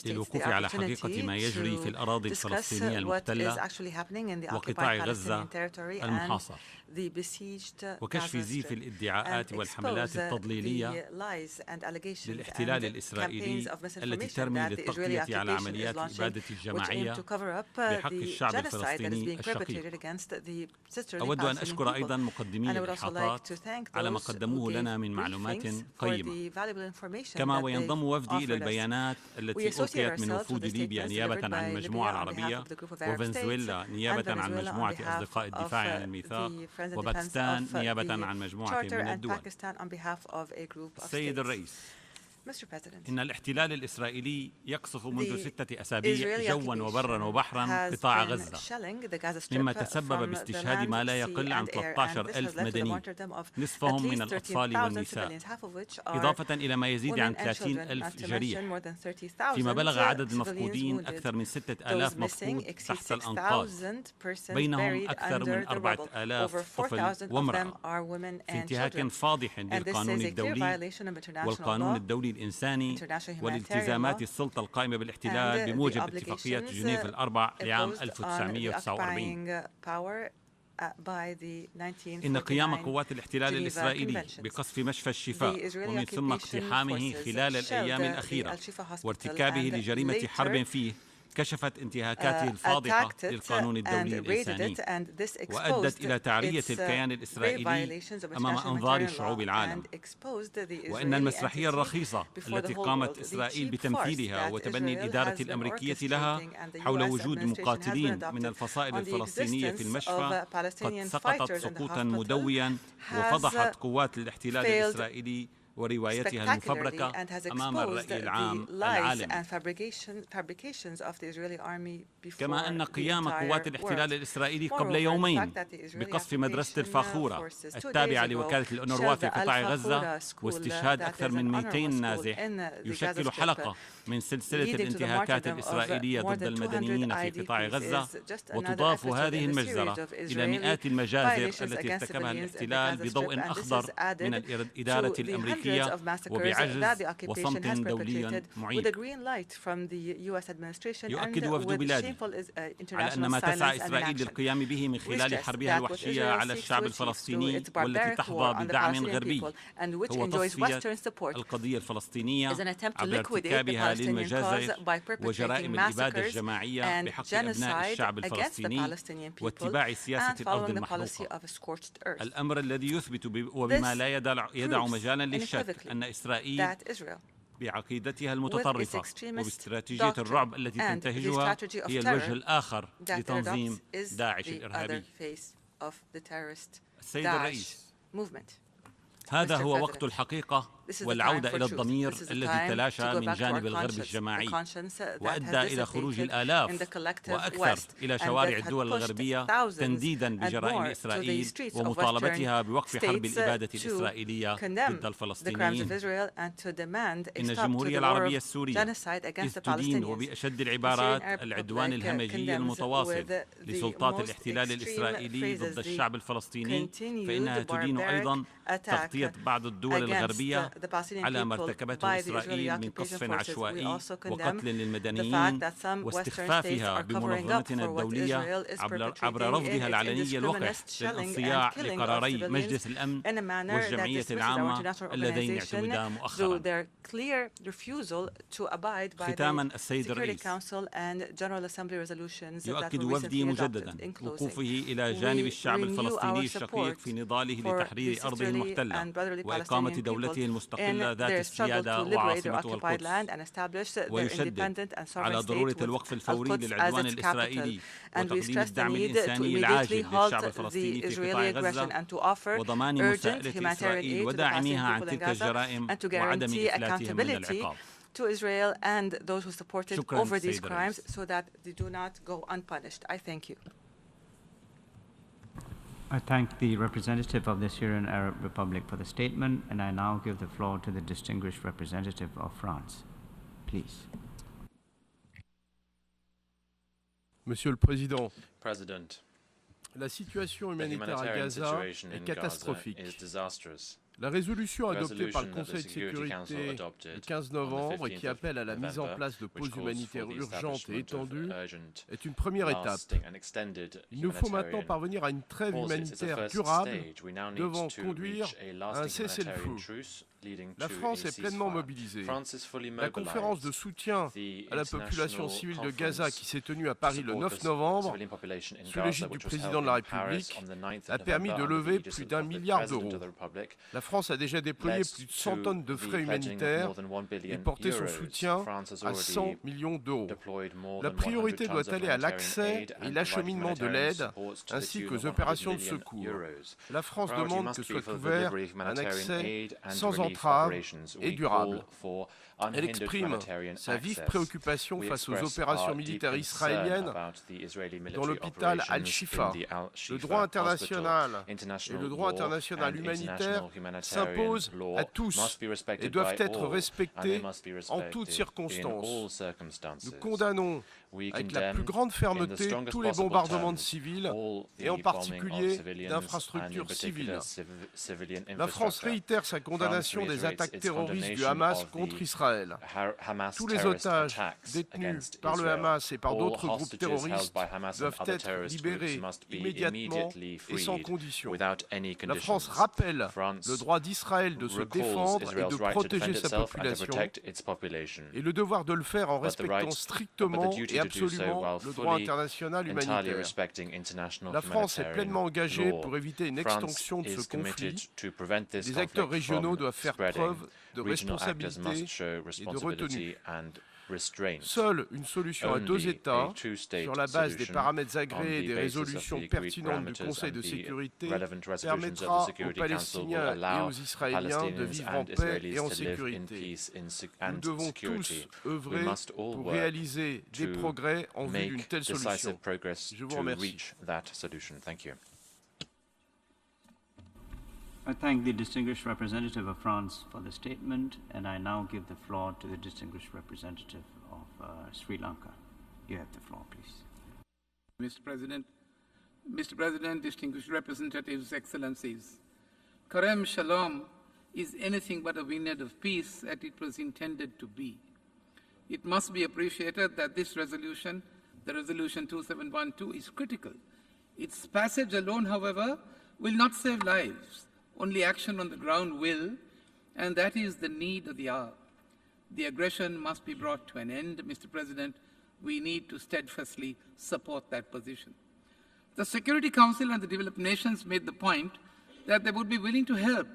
للوقوف على حقيقة ما يجري في الأراضي الفلسطينية المحتلة وقطاع غزة المحاصر، وكشف زيف الادعاءات والحملات التضليلية للاحتلال الإسرائيلي التي ترمي للتغطية على عمليات الإبادة الجماعية بحق الشعب الفلسطيني الشقيق. أود أن أشكر أيضا مقدمي الإحاطات على ما قدموه لنا من معلومات قيمة، كما وينضم وفدي إلى البيانات التي ألقيت من وفود ليبيا نيابة عن المجموعة العربية، وفنزويلا نيابة عن مجموعة أصدقاء الدفاع عن الميثاق، وباكستان نيابة عن مجموعة من الدول. السيد الرئيس، إن الاحتلال الإسرائيلي يقصف منذ 6 أسابيع جوا وبرا وبحرا قطاع غزة، مما تسبب باستشهاد ما لا يقل عن 13,000 مدني، نصفهم من الأطفال والنساء، إضافة إلى ما يزيد عن 30,000 جريح، فيما بلغ عدد المفقودين أكثر من 6,000 مفقود تحت الأنقاض، بينهم أكثر من 4,000 طفل وامرأة، في انتهاك فاضح للقانون الدولي والقانون الدولي الإنساني والالتزامات السلطة القائمة بالاحتلال بموجب اتفاقية جنيف الأربع لعام 1949. إن قيام قوات الاحتلال الإسرائيلي بقصف مشفى الشفاء ومن ثم اقتحامه خلال الأيام الأخيرة وارتكابه لجريمة حرب فيه كشفت انتهاكاته الفاضحة للقانون الدولي الإنساني، وأدت إلى تعرية الكيان الإسرائيلي أمام أنظار الشعوب العالم، وإن المسرحية الرخيصة التي قامت إسرائيل بتمثيلها وتبني الإدارة الأمريكية لها حول وجود مقاتلين من الفصائل الفلسطينية في المشفى قد سقطت سقوطا مدويا وفضحت قوات الاحتلال الإسرائيلي وروايتها المفبركة أمام الرأي العام العالمي. كما أن قيام قوات الاحتلال الإسرائيلي قبل يومين بقصف مدرسة الفاخورة التابعة لوكالة الأونروا في قطاع غزة واستشهاد أكثر من 200 نازح يشكل حلقة من سلسلة الانتهاكات الإسرائيلية ضد المدنيين في قطاع غزة، وتضاف هذه المجزرة إلى مئات المجازر التي ارتكبها الاحتلال بضوء أخضر من الإدارة الأمريكية وبعجز وصمت دولي معين. يؤكد وفد بلادي على أن ما تسعى إسرائيل للقيام به من خلال حربها الوحشية على الشعب الفلسطيني والتي تحظى بدعم غربي هو تصفية القضية الفلسطينية عبر ارتكابها للمجازر وجرائم الإبادة الجماعية بحق أبناء الشعب الفلسطيني واتباع سياسة الأرض المحروقة، الأمر الذي يثبت وبما لا يدع مجالا للشك أن إسرائيل بعقيدتها المتطرفة وباستراتيجية الرعب التي تنتهجها هي الوجه الآخر لتنظيم داعش الإرهابي. السيد الرئيس، هذا هو وقت الحقيقة والعودة إلى الضمير الذي تلاشى من جانب الغرب الجماعي وأدى إلى خروج الآلاف وأكثر إلى شوارع الدول الغربية تنديدا بجرائم إسرائيل ومطالبتها بوقف حرب الإبادة الإسرائيلية ضد الفلسطينيين. إن الجمهورية العربية السورية إذ تدين وبأشد العبارات العدوان الهمجي المتواصل لسلطات الاحتلال الإسرائيلي ضد الشعب الفلسطيني، فإنها تدين أيضا تغطية بعض الدول الغربية على ما ارتكبته إسرائيل من قصف عشوائي وقتل للمدنيين واستخفافها بمنظمتنا الدولية عبر رفضها العلني الوقح للانصياع لقراري مجلس الأمن والجمعية العامة اللذين اعتمدا مؤخرا. ختاما السيد الرئيس، يؤكد وفدي مجددا وقوفه إلى جانب الشعب الفلسطيني الشقيق في نضاله لتحرير أرضه المحتلة وإقامة دولته المستقلة ذات السيادة وعاصمتها القدس، ويشدد على ضرورة الوقف الفوري للعدوان الإسرائيلي وتقديم الدعم الإنساني العاجل للشعب الفلسطيني في قطاع غزة وضمان مساءلة إسرائيل وداعميها عن تلك الجرائم وعدم إفلاتهم من العقاب. To Israel and those who supported over these crimes so that they do not go unpunished. I thank you. I thank the representative of the Syrian Arab Republic for the statement, and I now give the floor to the distinguished representative of France. Please. Monsieur le Président, President, la situation humanitaire à Gaza est catastrophique. La résolution adoptée par le Conseil de sécurité le 15 novembre et qui appelle à la mise en place de pauses humanitaires urgentes et étendues est une première étape. Il nous faut maintenant parvenir à une trêve humanitaire durable devant conduire à un cessez-le-feu. La France est pleinement mobilisée. La conférence de soutien à la population civile de Gaza qui s'est tenue à Paris le 9 novembre, sous l'égide du président de la République, a permis de lever plus d'1 milliard d'euros. La France a déjà déployé plus de 100 tonnes de frais humanitaires et porté son soutien à 100 millions d'euros. La priorité doit aller à l'accès et l'acheminement de l'aide, ainsi qu'aux opérations de secours. La France demande que soit ouvert un accès sans entrave et durable. Elle exprime sa vive préoccupation face aux opérations militaires israéliennes dans l'hôpital Al-Shifa. Le droit international et le droit international humanitaire s'imposent à tous et doivent être respectés en toutes circonstances. Nous condamnons avec la plus grande fermeté tous les bombardements de civils et en particulier d'infrastructures civiles. La France réitère sa condamnation des attaques terroristes du Hamas contre Israël. Tous les otages détenus par le Hamas et par d'autres groupes terroristes doivent être libérés immédiatement et sans condition. La France rappelle le droit d'Israël de se défendre et de protéger sa population et le devoir de le faire en respectant strictement et absolument le droit international humanitaire. La France est pleinement engagée pour éviter une extension de ce conflit. Les acteurs régionaux doivent faire preuve de responsabilité et de retenue. Seule une solution à deux États, sur la base des paramètres agréés et des résolutions pertinentes du Conseil de sécurité, permettra aux Palestiniens et aux Israéliens de vivre en paix et en sécurité. Nous devons tous œuvrer pour réaliser des progrès en vue d'une telle solution. Je vous remercie. I thank the distinguished representative of France for the statement, and I now give the floor to the distinguished representative of Sri Lanka. You have the floor, please. Mr. President, distinguished representatives, excellencies, Kerem Shalom is anything but a vineyard of peace that it was intended to be. It must be appreciated that this resolution, the resolution 2712, is critical. Its passage alone, however, will not save lives. Only action on the ground will, and that is the need of the hour. The aggression must be brought to an end, Mr. President. We need to steadfastly support that position. The Security Council and the developed nations made the point that they would be willing to help,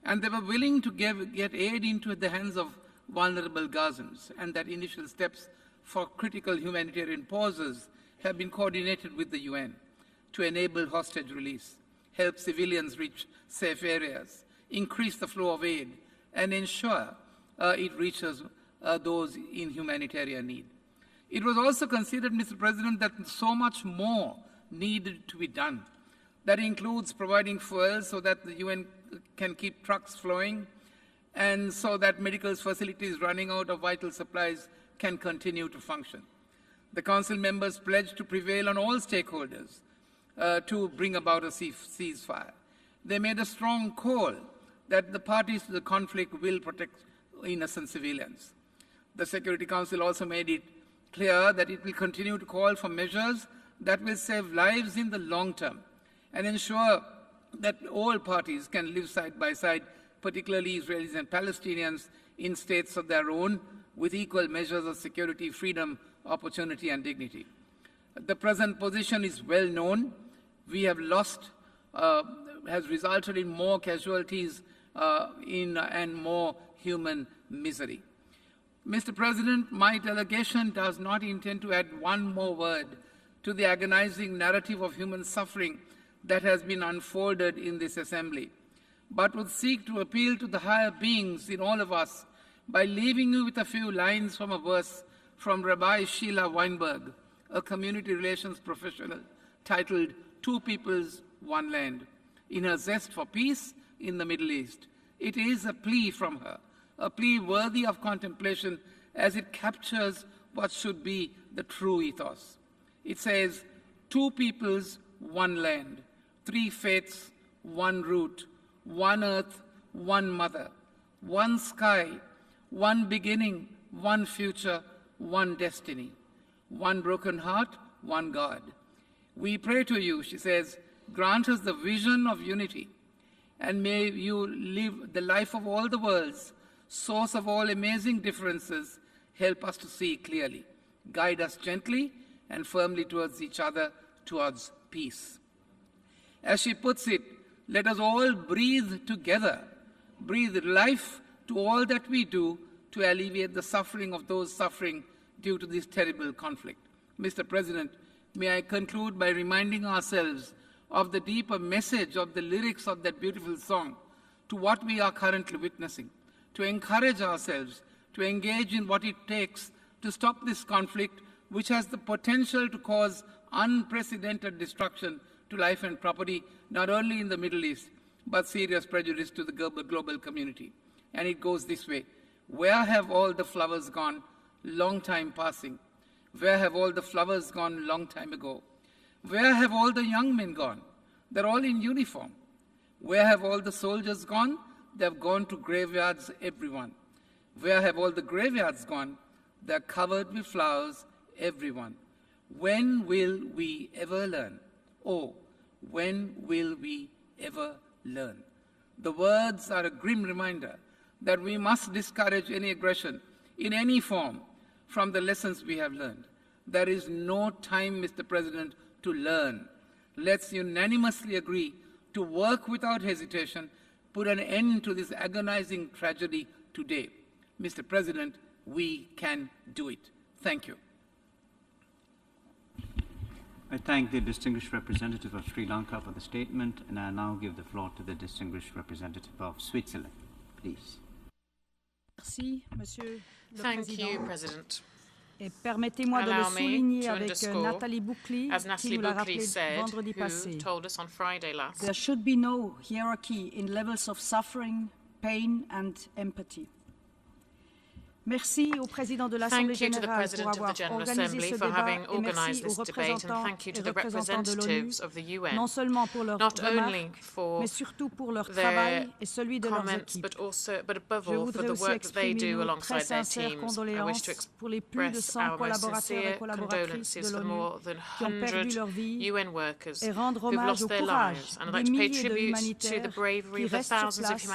and they were willing to get aid into the hands of vulnerable Gazans, and that initial steps for critical humanitarian pauses have been coordinated with the UN to enable hostage release, help civilians reach safe areas, increase the flow of aid, and ensure it reaches those in humanitarian need. It was also considered, Mr. President, that so much more needed to be done. That includes providing fuel so that the UN can keep trucks flowing, and so that medical facilities running out of vital supplies can continue to function. The Council members pledged to prevail on all stakeholders to bring about a ceasefire. They made a strong call that the parties to the conflict will protect innocent civilians. The Security Council also made it clear that it will continue to call for measures that will save lives in the long term and ensure that all parties can live side by side, particularly Israelis and Palestinians, in states of their own with equal measures of security, freedom, opportunity, and dignity. The present position is well known. We have lost, has resulted in more casualties and more human misery. Mr. President, my delegation does not intend to add one more word to the agonizing narrative of human suffering that has been unfolded in this assembly, but would seek to appeal to the higher beings in all of us by leaving you with a few lines from a verse from Rabbi Sheila Weinberg, a community relations professional, titled Two Peoples, one land. In her zest for peace in the Middle East, it is a plea from her, a plea worthy of contemplation as it captures what should be the true ethos. It says, 2 peoples, 1 land, 3 faiths, 1 root, 1 earth, 1 mother, 1 sky, 1 beginning, 1 future, 1 destiny, 1 broken heart, 1 God. We pray to you, she says, grant us the vision of unity, and may you live the life of all the worlds, source of all amazing differences, help us to see clearly. Guide us gently and firmly towards each other, towards peace. As she puts it, let us all breathe together, breathe life to all that we do to alleviate the suffering of those suffering due to this terrible conflict. Mr. President, may I conclude by reminding ourselves of the deeper message of the lyrics of that beautiful song to what we are currently witnessing, to encourage ourselves to engage in what it takes to stop this conflict, which has the potential to cause unprecedented destruction to life and property, not only in the Middle East, but serious prejudice to the global community. And it goes this way. Where have all the flowers gone? Long time passing. Where have all the flowers gone? Long time ago. Where have all the young men gone? They're all in uniform. Where have all the soldiers gone? They've gone to graveyards, everyone. Where have all the graveyards gone? They're covered with flowers, everyone. When will we ever learn? Oh, when will we ever learn? The words are a grim reminder that we must discourage any aggression in any form from the lessons we have learned. There is no time, Mr. President, to learn. Let's unanimously agree to work without hesitation, put an end to this agonizing tragedy today. Mr. President, we can do it. Thank you. I thank the distinguished representative of Sri Lanka for the statement, and I now give the floor to the distinguished representative of Switzerland, please. Merci, Monsieur le Thank Président. you, President. Et permettez-moi de le Allow me souligner to avec underscore, Nathalie Bouclé, as qui Nathalie nous l'a Bouclé rappelé said, vendredi who passé. told us on Friday last. There should be no hierarchy in levels of suffering, pain and empathy. Merci au président de l'Assemblée Générale pour avoir organisé ce débat et merci aux représentants et représentants de l'ONU, non seulement pour leurs remarques, mais surtout pour leur travail et celui de leurs équipes. Je voudrais aussi exprimer nos très sincères condoléances pour les plus de 100 collaborateurs et collaboratrices de l'ONU qui ont perdu leur vie et rendre hommage au courage des milliers de humanitaires qui restent sur place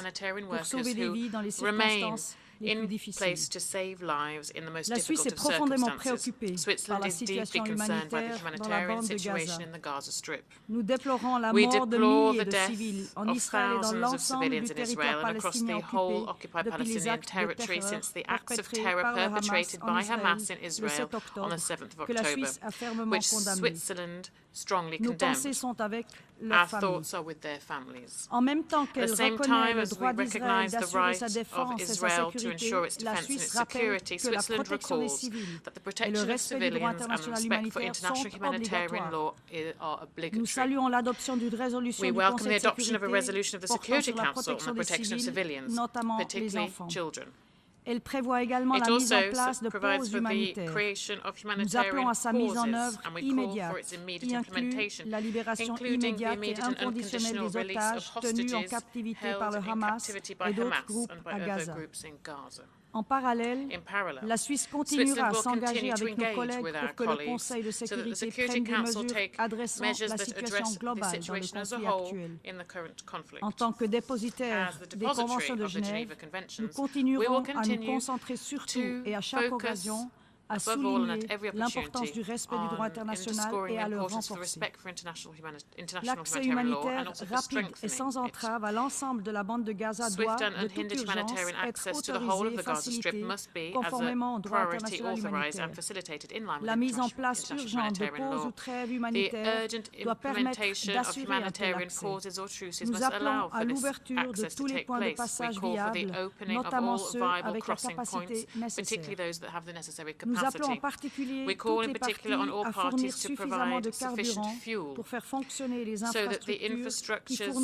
pour sauver des vies dans les circonstances in place to save lives in the most La Suisse difficult est of profondément circumstances. préoccupée par Switzerland la is deeply situation concerned by the humanitaire dans la humanitarian bande de situation Gaza. in the Gaza Strip. Nous déplorons la We mort de deplore milliers the de death civils en of Israël et dans thousands of l'ensemble civilians du in territoire Israel and across palestinien the whole occupé occupied depuis les Palestinian actes de territory terreur since the acts of perpétrés terror par le Hamas perpetrated en by Israël Hamas in le Israel 7 octobre on the 7th of que la October, Suisse a fermement which condamné. Switzerland strongly Nos condemned. pensées sont avec Our leurs familles. thoughts are with their families. En même temps At qu'elle the same reconnaît time le as we droit d'Israël recognize the d'assurer right sa of défense et sa Israel to sécurité, ensure its la defense and Suisse its rappelle security, que la Switzerland protection des recalls civils that the et le protection of respect du droit civilians and international respect for humanitaire international sont humanitarian obligatoires. law are Nous obligatory. saluons l'adoption d'une résolution We du welcome Conseil the de adoption of a sécurité resolution of the portant Security sur la Council on protection the des protection of civils, civilians, notamment les particularly enfants. children. Elle prévoit également It la mise en also place de provides pauses for the humanitaires. creation of Nous appelons humanitarian à sa mise en pauses, œuvre and we call immédiate, for its immediate qui inclut implementation, la libération including the immédiate et immediate and inconditionnelle unconditional des release otages of tenus en hostages captivité par le held in Hamas captivity by et d'autres Hamas groupes and by à other Gaza. groups in Gaza. En parallèle, In parallel, la Suisse continuera Switzerland à will s'engager continue to avec nos engage collègues with our pour que le colleagues Conseil de so that the sécurité Security prenne des Council mesures take adressant measures la that situation address the globale dans le situation as a conflit whole actuel. in the current conflict. En tant que dépositaire As the des conventions depository de of the Genève, Geneva nous Conventions, we continuerons will à nous continue concentrer surtout to et à chaque focus occasion à above all and souligner at every l'importance opportunity du respect du droit in international underscoring et the à le importance of renforcer. respect for international L'accès humanitarian law and humanitaire also for rapide et sans strengthening it. entrave à l'ensemble de la bande de Gaza doit, Swift and de toute unhindered urgence, humanitarian être access to the whole of autorisé et the Gaza Strip facilité must be, as conformément a au droit priority, international authorized humanitaire. and facilitated in line with La mise en place international urgente de humanitarian pauses law. ou trêves The humanitaires urgent doit permettre implementation of d'assurer un tel humanitarian accès. pauses or truces Nous must appelons allow à for this l'ouverture de access tous to les take points de place. We passage call for the viables, opening of notamment all ceux viable avec la crossing points, capacité particularly nécessaire. those that have the necessary Nous capacity. We call in particular on all parties to provide sufficient fuel so that the infrastructures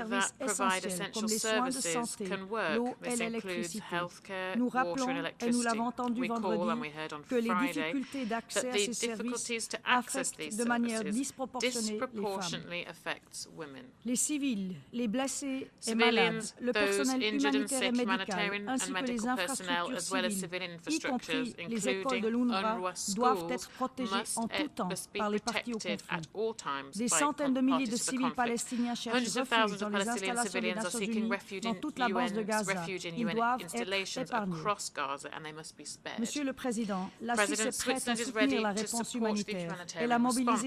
that provide essential services can work. This includes healthcare, water and electricity. We call, and we heard on Friday, that the difficulties to access these services disproportionately affects women. Civilians, those injured and sick, humanitarian and medical personnel, as well as civilian infrastructures, including UNRWA schools, must be protected at all times by parties to the conflict. Hundreds of thousands of Palestinian civilians are seeking refuge in UN installations across Gaza, and they must be spared. President, Switzerland is ready to support the humanitarian response.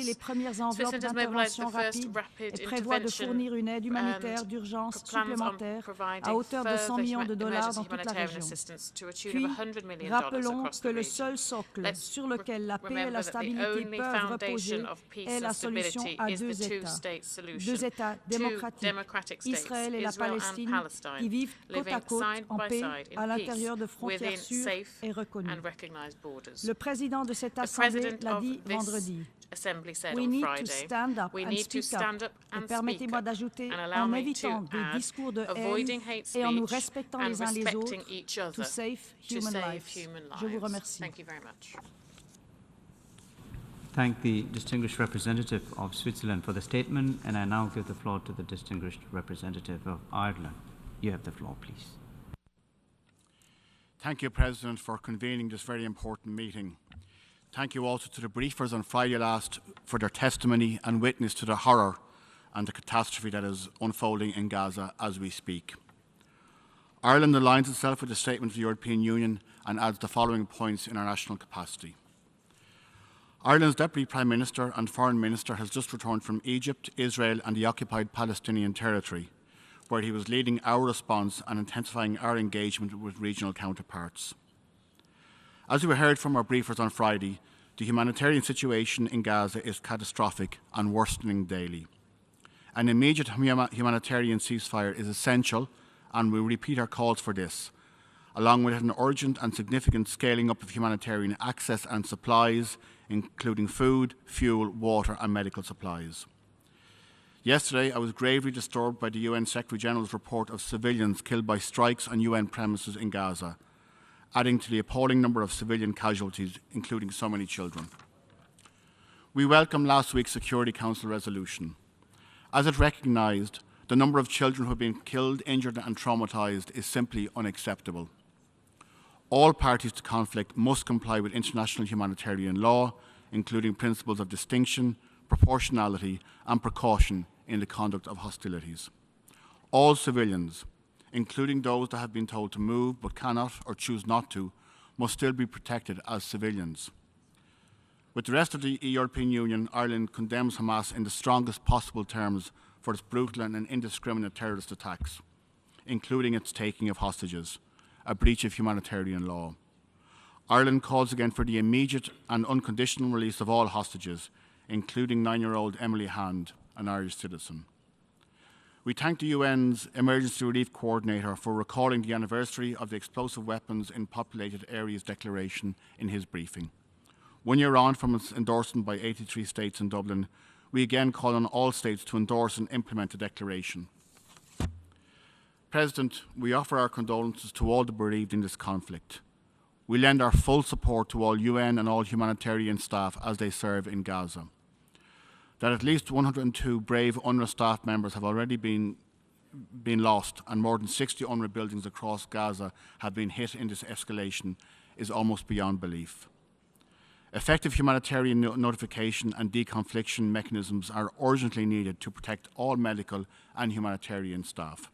Switzerland has mobilized the first rapid intervention plans on providing further emergency humanitarian assistance to a tune of $100 million across the region. Let's remember that the only foundation of peace and stability is the two-state solution. Two democratic states, Israel and Palestine, living side by side in peace within safe and recognized borders. The president of this Assembly said on Friday, we need to stand up and speak up, and allow me to add, avoiding hate speech and respecting each other to save human lives. Thank you very much. Thank the distinguished representative of Switzerland for the statement, and I now give the floor to the distinguished representative of Ireland. You have the floor, please. Thank you, President, for convening this very important meeting. Thank you also to the briefers on Friday last for their testimony and witness to the horror and the catastrophe that is unfolding in Gaza as we speak. Ireland aligns itself with the statement of the European Union and adds the following points in our national capacity. Ireland's Deputy Prime Minister and Foreign Minister has just returned from Egypt, Israel and the occupied Palestinian territory, where he was leading our response and intensifying our engagement with regional counterparts. As we heard from our briefers on Friday, the humanitarian situation in Gaza is catastrophic and worsening daily. An immediate humanitarian ceasefire is essential, and we repeat our calls for this, along with an urgent and significant scaling up of humanitarian access and supplies, including food, fuel, water and medical supplies. Yesterday, I was gravely disturbed by the UN Secretary General's report of civilians killed by strikes on UN premises in Gaza, adding to the appalling number of civilian casualties, including so many children. We welcome last week's Security Council resolution, as it recognised the number of children who have been killed, injured and traumatised is simply unacceptable. All parties to conflict must comply with international humanitarian law, including principles of distinction, proportionality and precaution in the conduct of hostilities. All civilians, including those that have been told to move but cannot or choose not to, must still be protected as civilians. With the rest of the European Union, Ireland condemns Hamas in the strongest possible terms for its brutal and indiscriminate terrorist attacks, including its taking of hostages, a breach of humanitarian law. Ireland calls again for the immediate and unconditional release of all hostages, including 9-year-old Emily Hand, an Irish citizen. We thank the UN's Emergency Relief Coordinator for recalling the anniversary of the Explosive Weapons in Populated Areas Declaration in his briefing. 1 year on from its endorsement by 83 states in Dublin, we again call on all states to endorse and implement the declaration. President, we offer our condolences to all the bereaved in this conflict. We lend our full support to all UN and all humanitarian staff as they serve in Gaza. That at least 102 brave UNRWA staff members have already been lost and more than 60 UNRWA buildings across Gaza have been hit in this escalation is almost beyond belief. Effective humanitarian notification and deconfliction mechanisms are urgently needed to protect all medical and humanitarian staff.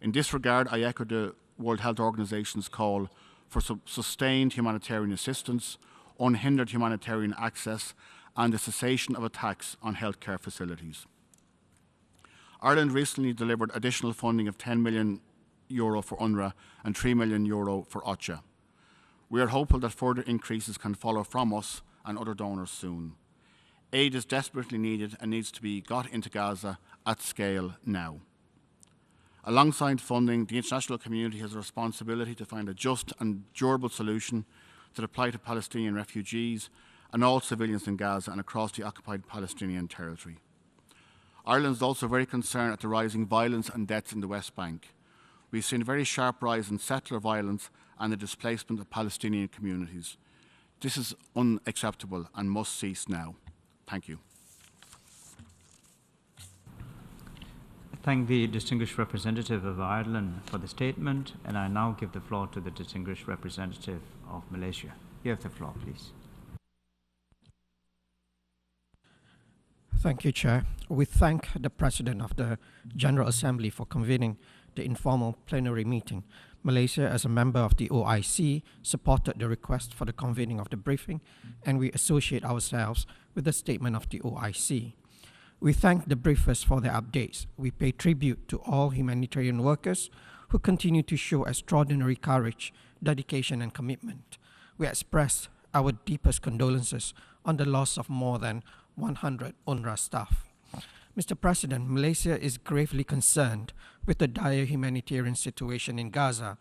In this regard, I echo the World Health Organization's call for sustained humanitarian assistance, unhindered humanitarian access, and the cessation of attacks on healthcare facilities. Ireland recently delivered additional funding of €10 million for UNRWA and €3 million for OCHA. We are hopeful that further increases can follow from us and other donors soon. Aid is desperately needed and needs to be got into Gaza at scale now. Alongside funding, the international community has a responsibility to find a just and durable solution to the plight of Palestinian refugees and all civilians in Gaza and across the occupied Palestinian territory. Ireland is also very concerned at the rising violence and deaths in the West Bank. We've seen a very sharp rise in settler violence and the displacement of Palestinian communities. This is unacceptable and must cease now. Thank you. I thank the distinguished representative of Ireland for the statement, and I now give the floor to the distinguished representative of Malaysia. You have the floor, please. Thank you, Chair. We thank the President of the General Assembly for convening the informal plenary meeting. Malaysia, as a member of the OIC, supported the request for the convening of the briefing, and we associate ourselves with the statement of the OIC. We thank the briefers for their updates. We pay tribute to all humanitarian workers who continue to show extraordinary courage, dedication, and commitment. We express our deepest condolences on the loss of more than 100 UNRWA staff. Mr. President, Malaysia is gravely concerned with the dire humanitarian situation in Gaza,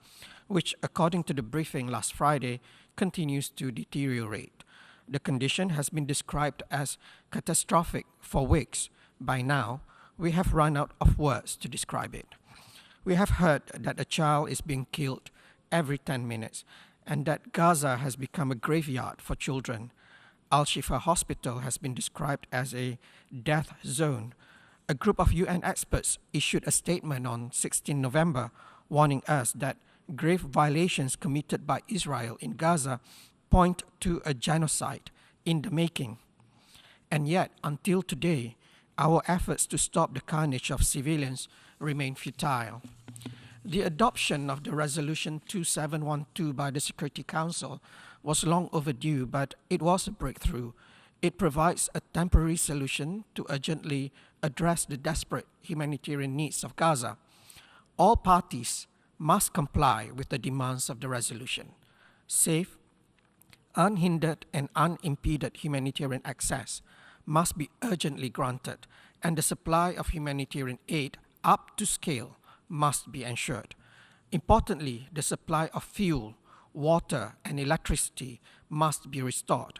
which, according to the briefing last Friday, continues to deteriorate. The condition has been described as catastrophic for weeks. By now, we have run out of words to describe it. We have heard that a child is being killed every 10 minutes and that Gaza has become a graveyard for children. Al-Shifa Hospital has been described as a death zone. A group of UN experts issued a statement on 16 November warning us that grave violations committed by Israel in Gaza point to a genocide in the making. And yet, until today, our efforts to stop the carnage of civilians remain futile. The adoption of the Resolution 2712 by the Security Council was long overdue, but it was a breakthrough. It provides a temporary solution to urgently address the desperate humanitarian needs of Gaza. All parties must comply with the demands of the resolution. Safe, unhindered, and unimpeded humanitarian access must be urgently granted, and the supply of humanitarian aid up to scale must be ensured. Importantly, the supply of fuel, water, and electricity must be restored.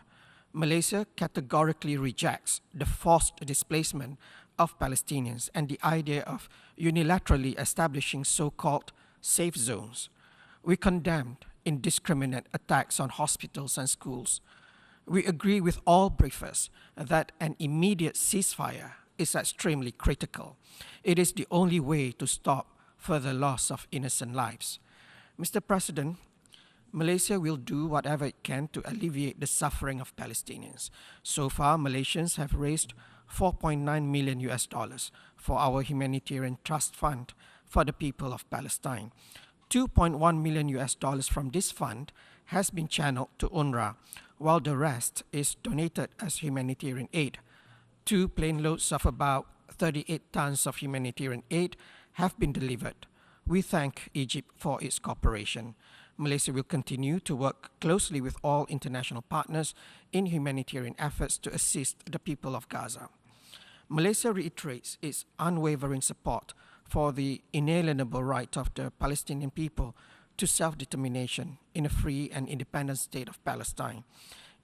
Malaysia categorically rejects the forced displacement of Palestinians and the idea of unilaterally establishing so-called safe zones. We condemned indiscriminate attacks on hospitals and schools. We agree with all briefers that an immediate ceasefire is extremely critical. It is the only way to stop further loss of innocent lives. Mr. President, Malaysia will do whatever it can to alleviate the suffering of Palestinians. So far, Malaysians have raised $4.9 million for our humanitarian trust fund for the people of Palestine. $2.1 million from this fund has been channeled to UNRWA, while the rest is donated as humanitarian aid. 2 plane loads of about 38 tons of humanitarian aid have been delivered. We thank Egypt for its cooperation. Malaysia will continue to work closely with all international partners in humanitarian efforts to assist the people of Gaza. Malaysia reiterates its unwavering support for the inalienable right of the Palestinian people to self-determination in a free and independent state of Palestine.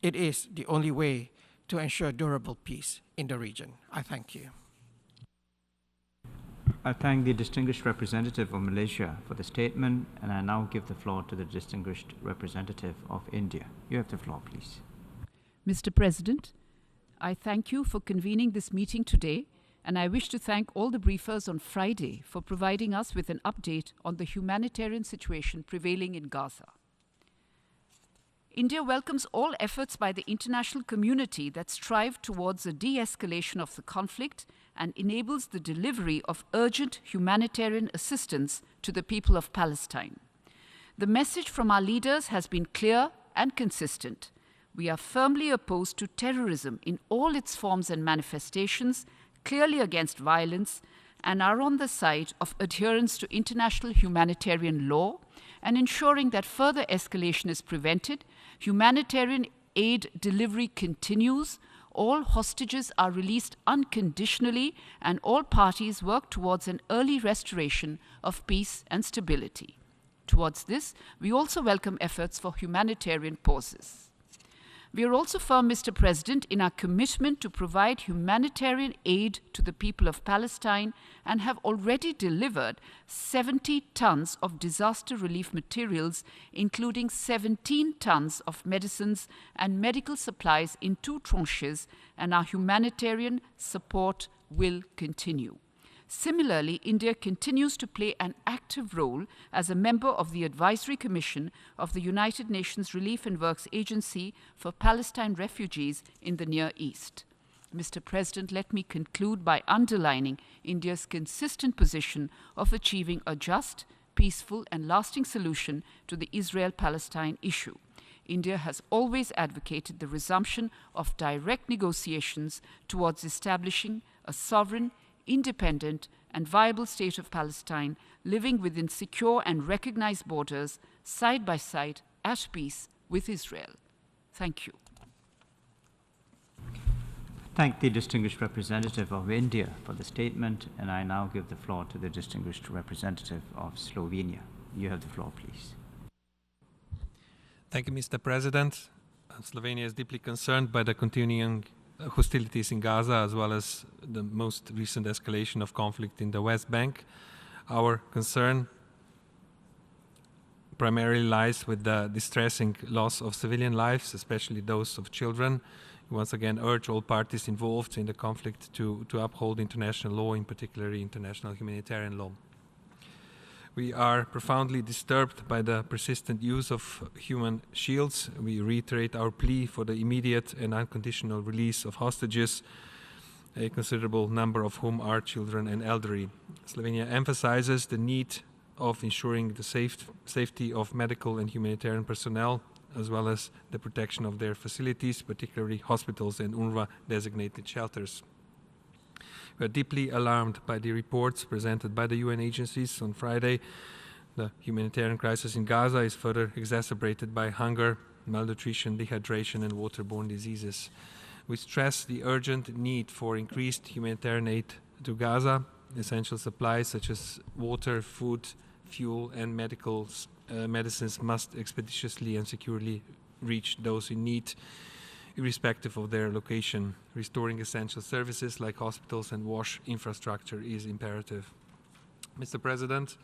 It is the only way to ensure durable peace in the region. I thank you. I thank the distinguished representative of Malaysia for the statement, and I now give the floor to the distinguished representative of India. You have the floor, please. Mr. President, I thank you for convening this meeting today, and I wish to thank all the briefers on Friday for providing us with an update on the humanitarian situation prevailing in Gaza. India welcomes all efforts by the international community that strive towards a de-escalation of the conflict and enables the delivery of urgent humanitarian assistance to the people of Palestine. The message from our leaders has been clear and consistent. We are firmly opposed to terrorism in all its forms and manifestations, clearly against violence, and are on the side of adherence to international humanitarian law and ensuring that further escalation is prevented, humanitarian aid delivery continues, all hostages are released unconditionally, and all parties work towards an early restoration of peace and stability. Towards this, we also welcome efforts for humanitarian pauses. We are also firm, Mr. President, in our commitment to provide humanitarian aid to the people of Palestine and have already delivered 70 tons of disaster relief materials, including 17 tons of medicines and medical supplies in 2 tranches, and our humanitarian support will continue. Similarly, India continues to play an active role as a member of the Advisory Commission of the United Nations Relief and Works Agency for Palestine refugees in the Near East. Mr. President, let me conclude by underlining India's consistent position of achieving a just, peaceful, and lasting solution to the Israel-Palestine issue. India has always advocated the resumption of direct negotiations towards establishing a sovereign, independent and viable state of Palestine, living within secure and recognized borders, side by side, at peace with Israel. Thank you. Thank the distinguished representative of India for the statement, and I now give the floor to the distinguished representative of Slovenia. You have the floor, please. Thank you, Mr. President. Slovenia is deeply concerned by the continuing hostilities in Gaza, as well as the most recent escalation of conflict in the West Bank. Our concern primarily lies with the distressing loss of civilian lives, especially those of children. We once again urge all parties involved in the conflict to uphold international law, in particular international humanitarian law. We are profoundly disturbed by the persistent use of human shields. We reiterate our plea for the immediate and unconditional release of hostages, a considerable number of whom are children and elderly. Slovenia emphasizes the need of ensuring the safety of medical and humanitarian personnel, as well as the protection of their facilities, particularly hospitals and UNRWA-designated shelters. We are deeply alarmed by the reports presented by the UN agencies on Friday. The humanitarian crisis in Gaza is further exacerbated by hunger, malnutrition, dehydration, and waterborne diseases. We stress the urgent need for increased humanitarian aid to Gaza. Essential supplies such as water, food, fuel, and medicines must expeditiously and securely reach those in need, irrespective of their location. Restoring essential services like hospitals and WASH infrastructure is imperative. Mr. President,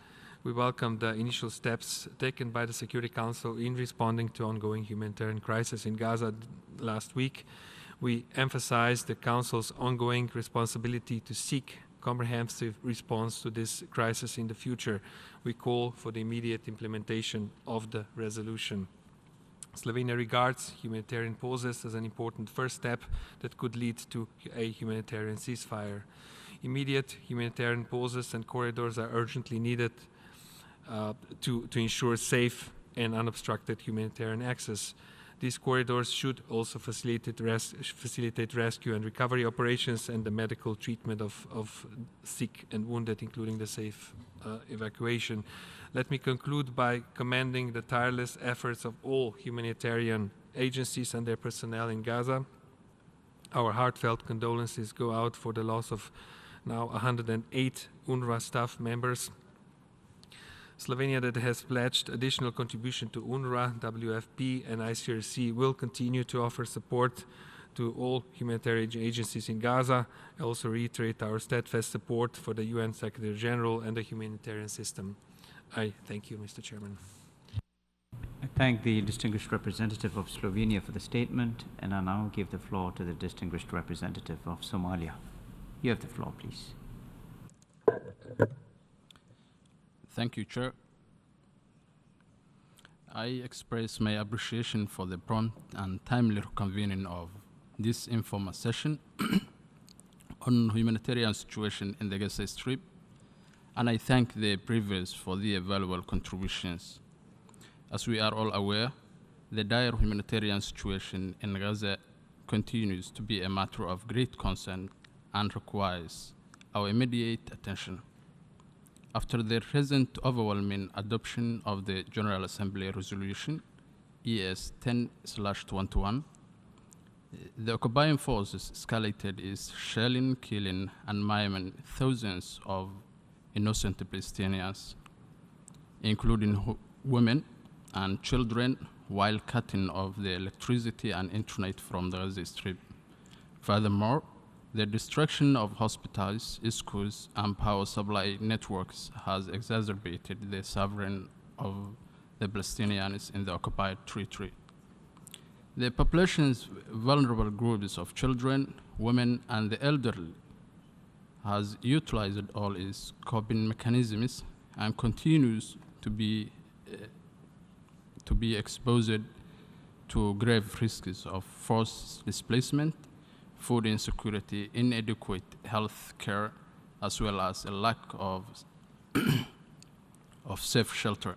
we welcome the initial steps taken by the Security Council in responding to ongoing humanitarian crisis in Gaza last week. We emphasize the Council's ongoing responsibility to seek comprehensive response to this crisis in the future. We call for the immediate implementation of the resolution. Slovenia regards humanitarian pauses as an important first step that could lead to a humanitarian ceasefire. Immediate humanitarian pauses and corridors are urgently needed to ensure safe and unobstructed humanitarian access. These corridors should also facilitate rescue and recovery operations and the medical treatment of sick and wounded, including the safe evacuation. Let me conclude by commending the tireless efforts of all humanitarian agencies and their personnel in Gaza. Our heartfelt condolences go out for the loss of now 108 UNRWA staff members. Slovenia, that has pledged additional contribution to UNRWA, WFP, and ICRC, will continue to offer support to all humanitarian agencies in Gaza. I also reiterate our steadfast support for the UN Secretary General and the humanitarian system. I thank you, Mr. Chairman. I thank the distinguished representative of Slovenia for the statement, and I now give the floor to the distinguished representative of Somalia. You have the floor, please. Thank you, Chair. I express my appreciation for the prompt and timely convening of this informal session on humanitarian situation in the Gaza Strip, and I thank the previous for the valuable contributions. As we are all aware, the dire humanitarian situation in Gaza continues to be a matter of great concern and requires our immediate attention. After the recent overwhelming adoption of the General Assembly Resolution ES 10/21, the occupying forces escalated its shelling, killing, and maiming thousands of innocent Palestinians, including women and children while cutting off the electricity and internet from the Gaza Strip. Furthermore, the destruction of hospitals, schools, and power supply networks has exacerbated the suffering of the Palestinians in the occupied territory. The population's vulnerable groups of children, women, and the elderly has utilized all its coping mechanisms and continues to be exposed to grave risks of forced displacement, food insecurity, inadequate health care, as well as a lack of safe shelter.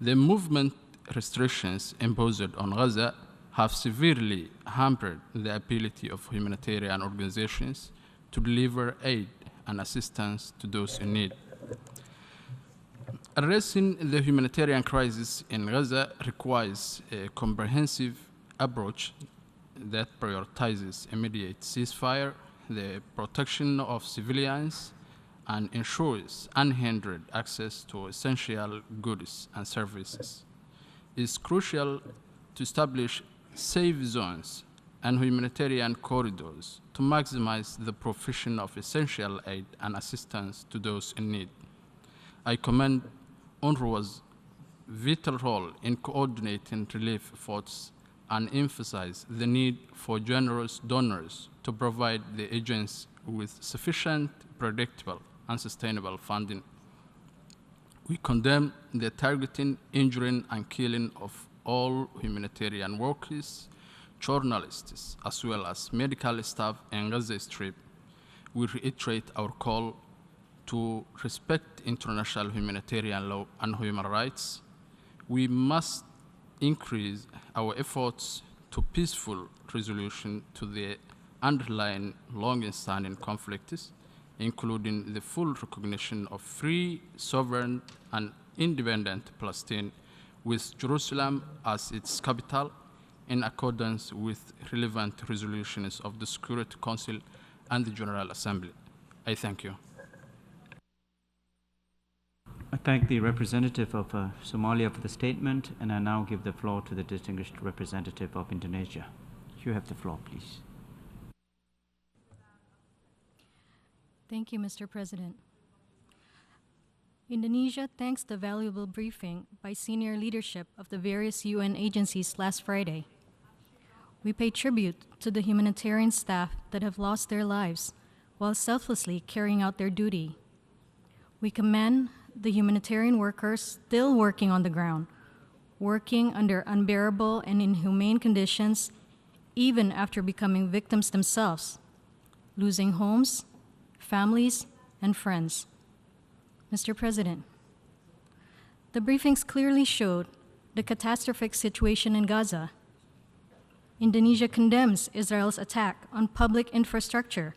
The movement restrictions imposed on Gaza have severely hampered the ability of humanitarian organizations to deliver aid and assistance to those in need. Addressing the humanitarian crisis in Gaza requires a comprehensive approach that prioritizes immediate ceasefire, the protection of civilians, and ensures unhindered access to essential goods and services. It is crucial to establish safe zones and humanitarian corridors to maximize the provision of essential aid and assistance to those in need. I commend UNRWA's vital role in coordinating relief efforts and emphasize the need for generous donors to provide the agency with sufficient, predictable, and sustainable funding. We condemn the targeting, injuring, and killing of all humanitarian workers, journalists, as well as medical staff in Gaza Strip. We reiterate our call to respect international humanitarian law and human rights. We must increase our efforts to peaceful resolution to the underlying long-standing conflicts, including the full recognition of free, sovereign, and independent Palestine, with Jerusalem as its capital, in accordance with relevant resolutions of the Security Council and the General Assembly. I thank you. I thank the representative of Somalia for the statement, and I now give the floor to the distinguished representative of Indonesia. You have the floor, please. Thank you, Mr. President. Indonesia thanks the valuable briefing by senior leadership of the various UN agencies last Friday. We pay tribute to the humanitarian staff that have lost their lives while selflessly carrying out their duty. We commend the humanitarian workers still working on the ground, working under unbearable and inhumane conditions, even after becoming victims themselves, losing homes, families, and friends. Mr. President, the briefings clearly showed the catastrophic situation in Gaza. Indonesia condemns Israel's attack on public infrastructure,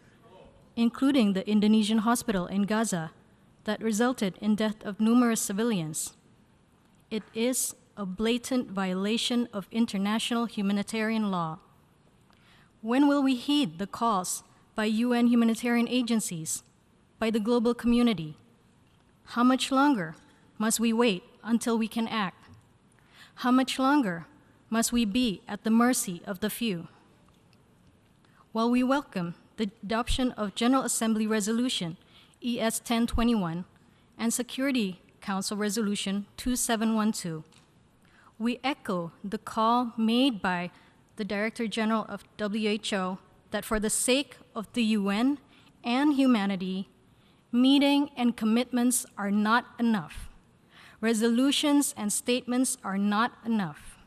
including the Indonesian hospital in Gaza that resulted in death of numerous civilians. It is a blatant violation of international humanitarian law. When will we heed the calls by UN humanitarian agencies, by the global community? How much longer must we wait until we can act? How much longer must we be at the mercy of the few? While we welcome the adoption of General Assembly Resolution ES 1021 and Security Council Resolution 2712, we echo the call made by the Director General of WHO that for the sake of the UN and humanity, meeting and commitments are not enough. Resolutions and statements are not enough.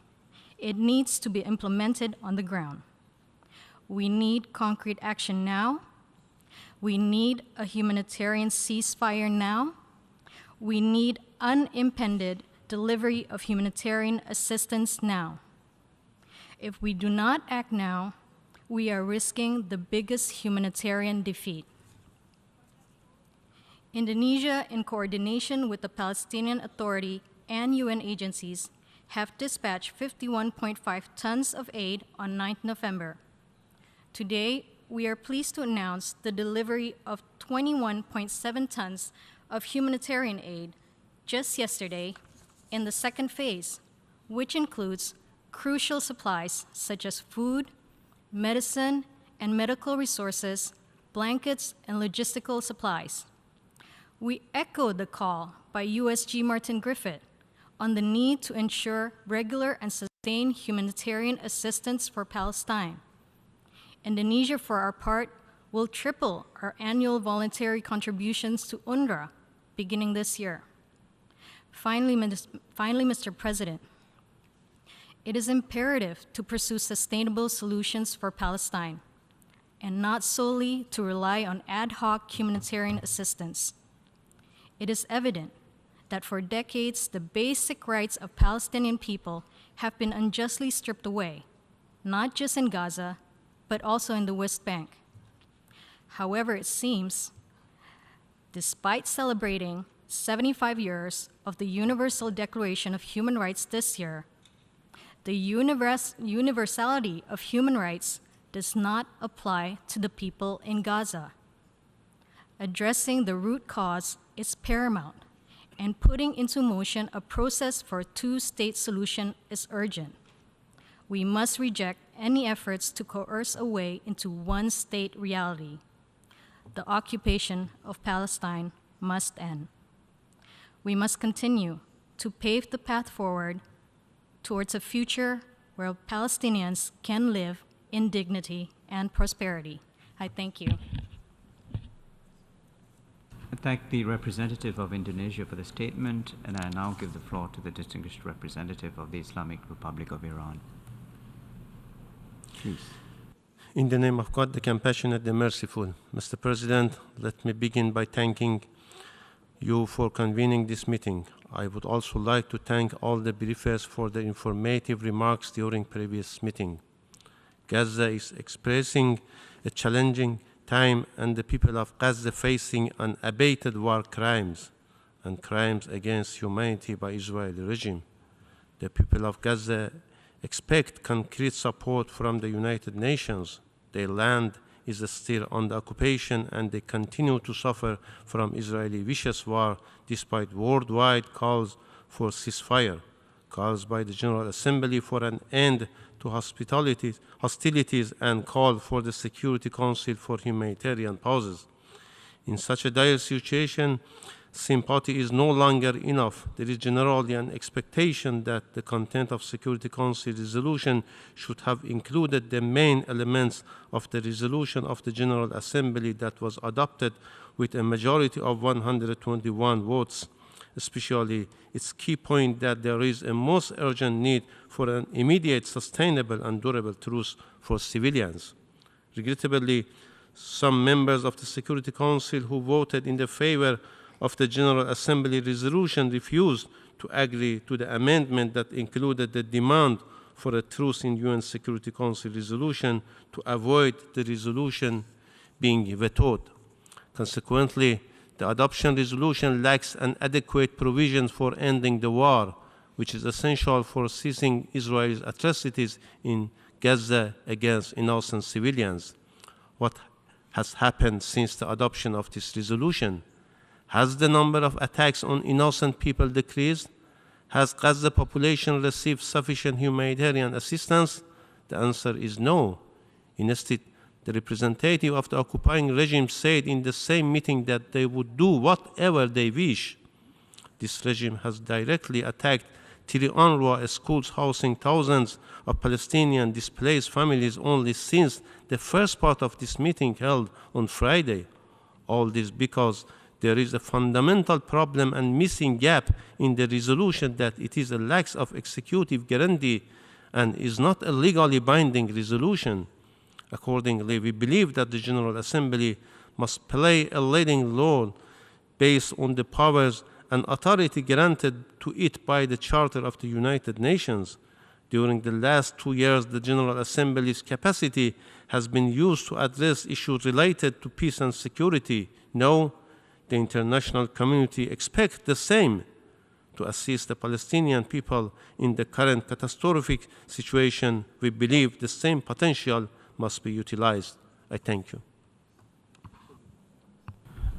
It needs to be implemented on the ground. We need concrete action now. We need a humanitarian ceasefire now. We need unimpeded delivery of humanitarian assistance now. If we do not act now, we are risking the biggest humanitarian defeat. Indonesia, in coordination with the Palestinian Authority and UN agencies, have dispatched 51.5 tons of aid on 9th November. Today, we are pleased to announce the delivery of 21.7 tons of humanitarian aid just yesterday in the second phase, which includes crucial supplies such as food, medicine, and medical resources, blankets, and logistical supplies. We echoed the call by USG Martin Griffith on the need to ensure regular and sustained humanitarian assistance for Palestine. Indonesia, for our part, will triple our annual voluntary contributions to UNRWA beginning this year. Finally, Mr. President, it is imperative to pursue sustainable solutions for Palestine and not solely to rely on ad hoc humanitarian assistance. It is evident that for decades, the basic rights of Palestinian people have been unjustly stripped away, not just in Gaza, but also in the West Bank. However, it seems, despite celebrating 75 years of the Universal Declaration of Human Rights this year, the universality of human rights does not apply to the people in Gaza. Addressing the root cause is paramount, and putting into motion a process for a two-state solution is urgent. We must reject any efforts to coerce a way into one-state reality. The occupation of Palestine must end. We must continue to pave the path forward towards a future where Palestinians can live in dignity and prosperity. I thank you. I thank the representative of Indonesia for the statement, and I now give the floor to the distinguished representative of the Islamic Republic of Iran. Please. In the name of God, the compassionate, the merciful. Mr. President, let me begin by thanking you for convening this meeting. I would also like to thank all the briefers for their informative remarks during previous meeting. Gaza is expressing a challenging time, and the people of Gaza facing unabated war crimes and crimes against humanity by Israeli regime. The people of Gaza expect concrete support from the United Nations. Their land is still under occupation, and they continue to suffer from Israeli vicious war despite worldwide calls for ceasefire, calls by the General Assembly for an end to hostilities, and call for the Security Council for humanitarian pauses. In such a dire situation, sympathy is no longer enough. There is generally an expectation that the content of Security Council resolution should have included the main elements of the resolution of the General Assembly that was adopted with a majority of 121 votes, especially its key point that there is a most urgent need for an immediate, sustainable, and durable truce for civilians. Regrettably, some members of the Security Council who voted in the favor of the General Assembly resolution refused to agree to the amendment that included the demand for a truce in UN Security Council resolution to avoid the resolution being vetoed. Consequently, the adoption resolution lacks an adequate provision for ending the war, which is essential for ceasing Israel's atrocities in Gaza against innocent civilians. What has happened since the adoption of this resolution? Has the number of attacks on innocent people decreased? Has Gaza population received sufficient humanitarian assistance? The answer is no. Instead, the representative of the occupying regime said in the same meeting that they would do whatever they wish. This regime has directly attacked 3 UNRWA schools housing thousands of Palestinian displaced families only since the first part of this meeting held on Friday. All this because there is a fundamental problem and missing gap in the resolution that it is a lack of executive guarantee and is not a legally binding resolution. Accordingly, we believe that the General Assembly must play a leading role based on the powers and authority granted to it by the Charter of the United Nations. During the last 2 years, the General Assembly's capacity has been used to address issues related to peace and security. Now, the international community expects the same to assist the Palestinian people in the current catastrophic situation. We believe the same potential must be utilized. I thank you.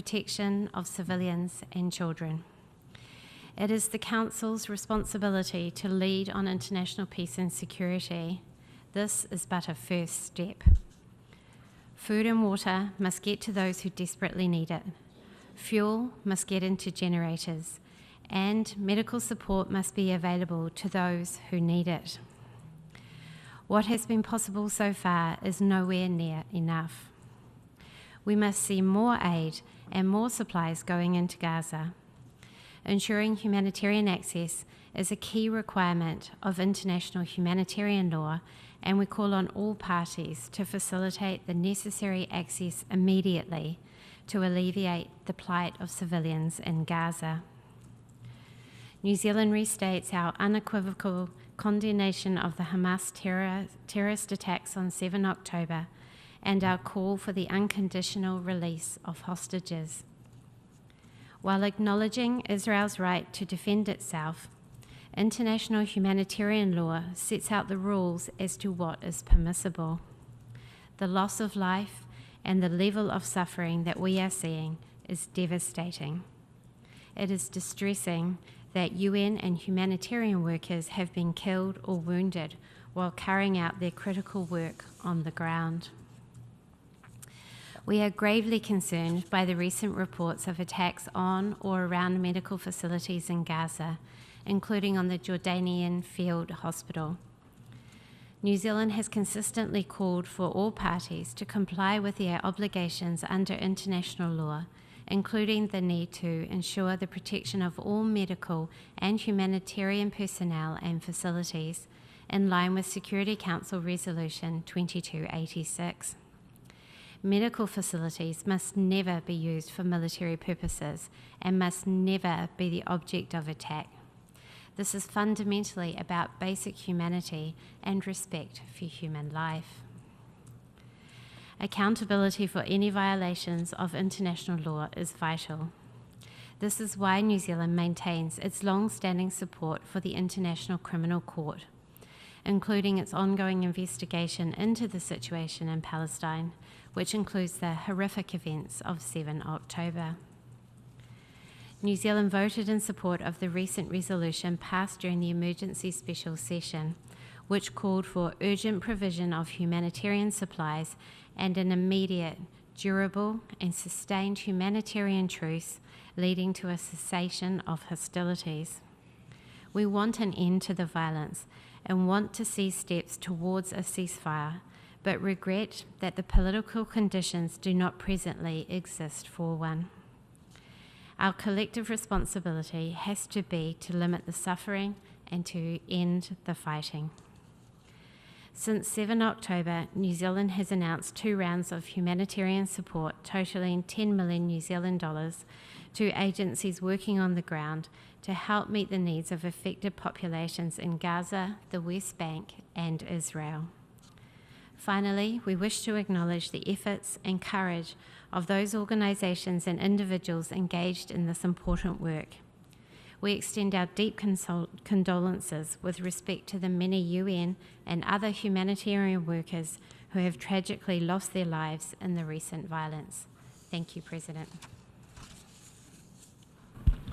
protection of civilians and children. It is the Council's responsibility to lead on international peace and security. This is but a first step. Food and water must get to those who desperately need it. fuel must get into generators, and medical support must be available to those who need it. What has been possible so far is nowhere near enough. We must see more aid and more supplies going into Gaza. Ensuring humanitarian access is a key requirement of international humanitarian law, and we call on all parties to facilitate the necessary access immediately to alleviate the plight of civilians in Gaza. New Zealand restates our unequivocal condemnation of the Hamas terrorist attacks on 7 October and our call for the unconditional release of hostages. While acknowledging Israel's right to defend itself, international humanitarian law sets out the rules as to what is permissible. The loss of life and the level of suffering that we are seeing is devastating. It is distressing that UN and humanitarian workers have been killed or wounded while carrying out their critical work on the ground. We are gravely concerned by the recent reports of attacks on or around medical facilities in Gaza, including on the Jordanian Field Hospital. New Zealand has consistently called for all parties to comply with their obligations under international law, including the need to ensure the protection of all medical and humanitarian personnel and facilities, in line with Security Council Resolution 2286. Medical facilities must never be used for military purposes and must never be the object of attack. This is fundamentally about basic humanity and respect for human life. Accountability for any violations of international law is vital. This is why New Zealand maintains its long-standing support for the International Criminal Court, including its ongoing investigation into the situation in Palestine, which includes the horrific events of 7 October. New Zealand voted in support of the recent resolution passed during the emergency special session, which called for urgent provision of humanitarian supplies and an immediate, durable and sustained humanitarian truce leading to a cessation of hostilities. We want an end to the violence and want to see steps towards a ceasefire, but regret that the political conditions do not presently exist for one. Our collective responsibility has to be to limit the suffering and to end the fighting. Since 7 October, New Zealand has announced 2 rounds of humanitarian support totaling 10 million New Zealand dollars to agencies working on the ground to help meet the needs of affected populations in Gaza, the West Bank, and Israel. Finally, we wish to acknowledge the efforts and courage of those organisations and individuals engaged in this important work. We extend our deep condolences with respect to the many UN and other humanitarian workers who have tragically lost their lives in the recent violence. Thank you, President.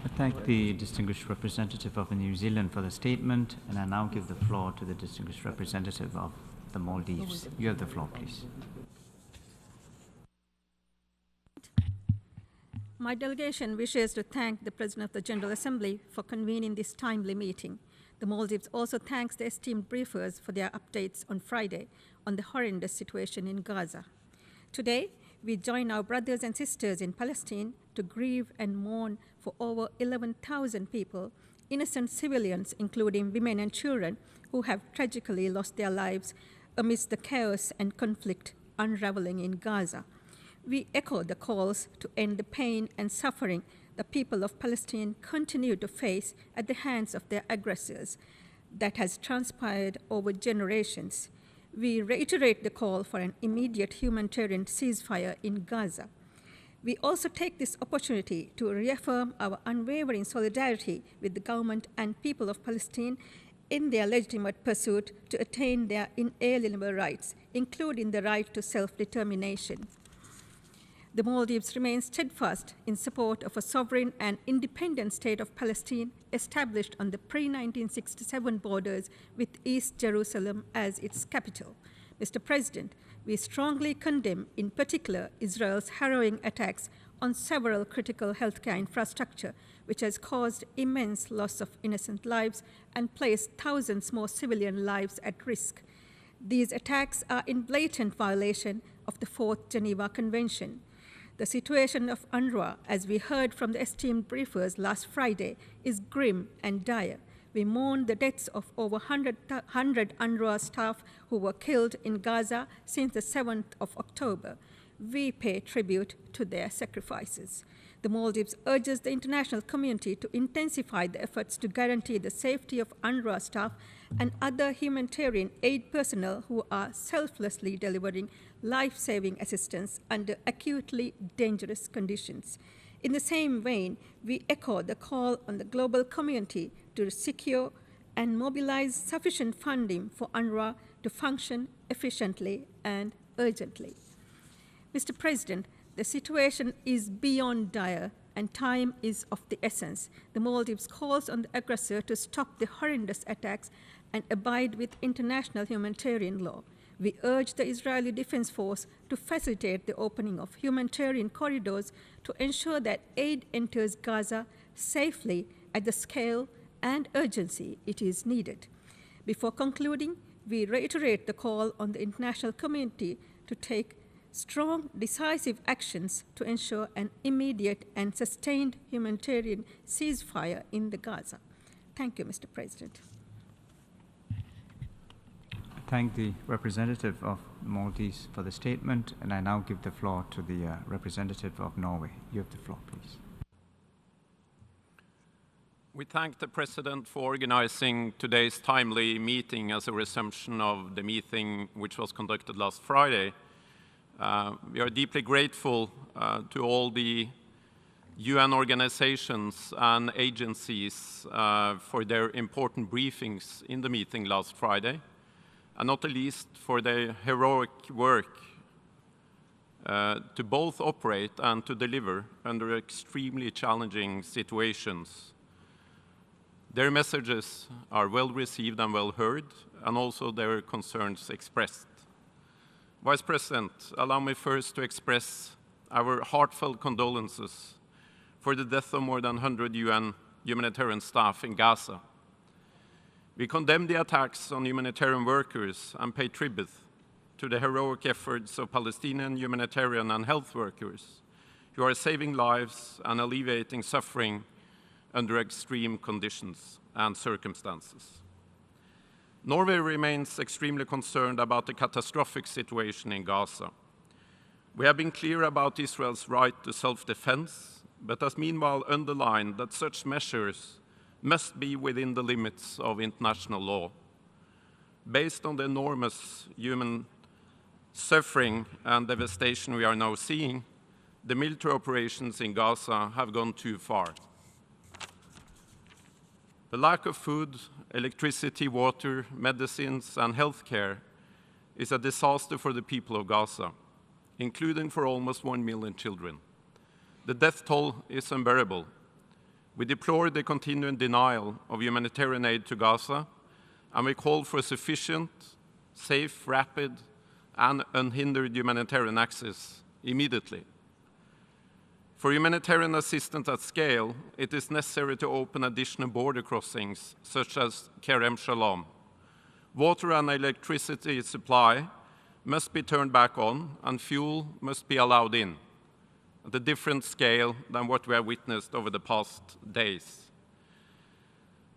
I thank the distinguished representative of New Zealand for the statement, and I now give the floor to the distinguished representative of the Maldives. You have the floor, please. My delegation wishes to thank the President of the General Assembly for convening this timely meeting. The Maldives also thanks the esteemed briefers for their updates on Friday on the horrendous situation in Gaza. Today, we join our brothers and sisters in Palestine to grieve and mourn for over 11,000 people, innocent civilians, including women and children, who have tragically lost their lives amidst the chaos and conflict unraveling in Gaza. We echo the calls to end the pain and suffering the people of Palestine continue to face at the hands of their aggressors that has transpired over generations. We reiterate the call for an immediate humanitarian ceasefire in Gaza. We also take this opportunity to reaffirm our unwavering solidarity with the government and people of Palestine in their legitimate pursuit to attain their inalienable rights, including the right to self-determination. The Maldives remain steadfast in support of a sovereign and independent state of Palestine established on the pre-1967 borders with East Jerusalem as its capital. Mr. President, We strongly condemn, in particular, Israel's harrowing attacks on several critical healthcare infrastructure, which has caused immense loss of innocent lives and placed thousands more civilian lives at risk. These attacks are in blatant violation of the Fourth Geneva Convention. The situation of UNRWA, as we heard from the esteemed briefers last Friday, is grim and dire. We mourn the deaths of over 100 UNRWA staff who were killed in Gaza since the 7th of October. We pay tribute to their sacrifices. The Maldives urges the international community to intensify the efforts to guarantee the safety of UNRWA staff and other humanitarian aid personnel who are selflessly delivering life-saving assistance under acutely dangerous conditions. In the same vein, we echo the call on the global community to secure and mobilize sufficient funding for UNRWA to function efficiently and urgently. Mr. President, the situation is beyond dire and time is of the essence. The Maldives calls on the aggressor to stop the horrendous attacks and abide with international humanitarian law. We urge the Israeli Defense Force to facilitate the opening of humanitarian corridors to ensure that aid enters Gaza safely at the scale and urgency it is needed. Before concluding, we reiterate the call on the international community to take strong, decisive actions to ensure an immediate and sustained humanitarian ceasefire in the Gaza. Thank you, Mr. President. Thank the representative of Maldives for the statement, and I now give the floor to the representative of Norway. You have the floor, please. We thank the President for organizing today's timely meeting as a resumption of the meeting which was conducted last Friday. We are deeply grateful to all the UN organizations and agencies for their important briefings in the meeting last Friday, and not the least for their heroic work to both operate and to deliver under extremely challenging situations. Their messages are well received and well heard, and also their concerns expressed. Vice President, allow me first to express our heartfelt condolences for the death of more than 100 UN humanitarian staff in Gaza. We condemn the attacks on humanitarian workers and pay tribute to the heroic efforts of Palestinian humanitarian and health workers who are saving lives and alleviating suffering under extreme conditions and circumstances. Norway remains extremely concerned about the catastrophic situation in Gaza. We have been clear about Israel's right to self-defense, but has meanwhile underlined that such measures must be within the limits of international law. Based on the enormous human suffering and devastation we are now seeing, the military operations in Gaza have gone too far. The lack of food, electricity, water, medicines, and healthcare is a disaster for the people of Gaza, including for almost 1 million children. The death toll is unbearable. We deplore the continuing denial of humanitarian aid to Gaza, and we call for sufficient, safe, rapid, and unhindered humanitarian access immediately. For humanitarian assistance at scale, it is necessary to open additional border crossings, such as Kerem Shalom. Water and electricity supply must be turned back on, and fuel must be allowed in, at a different scale than what we have witnessed over the past days.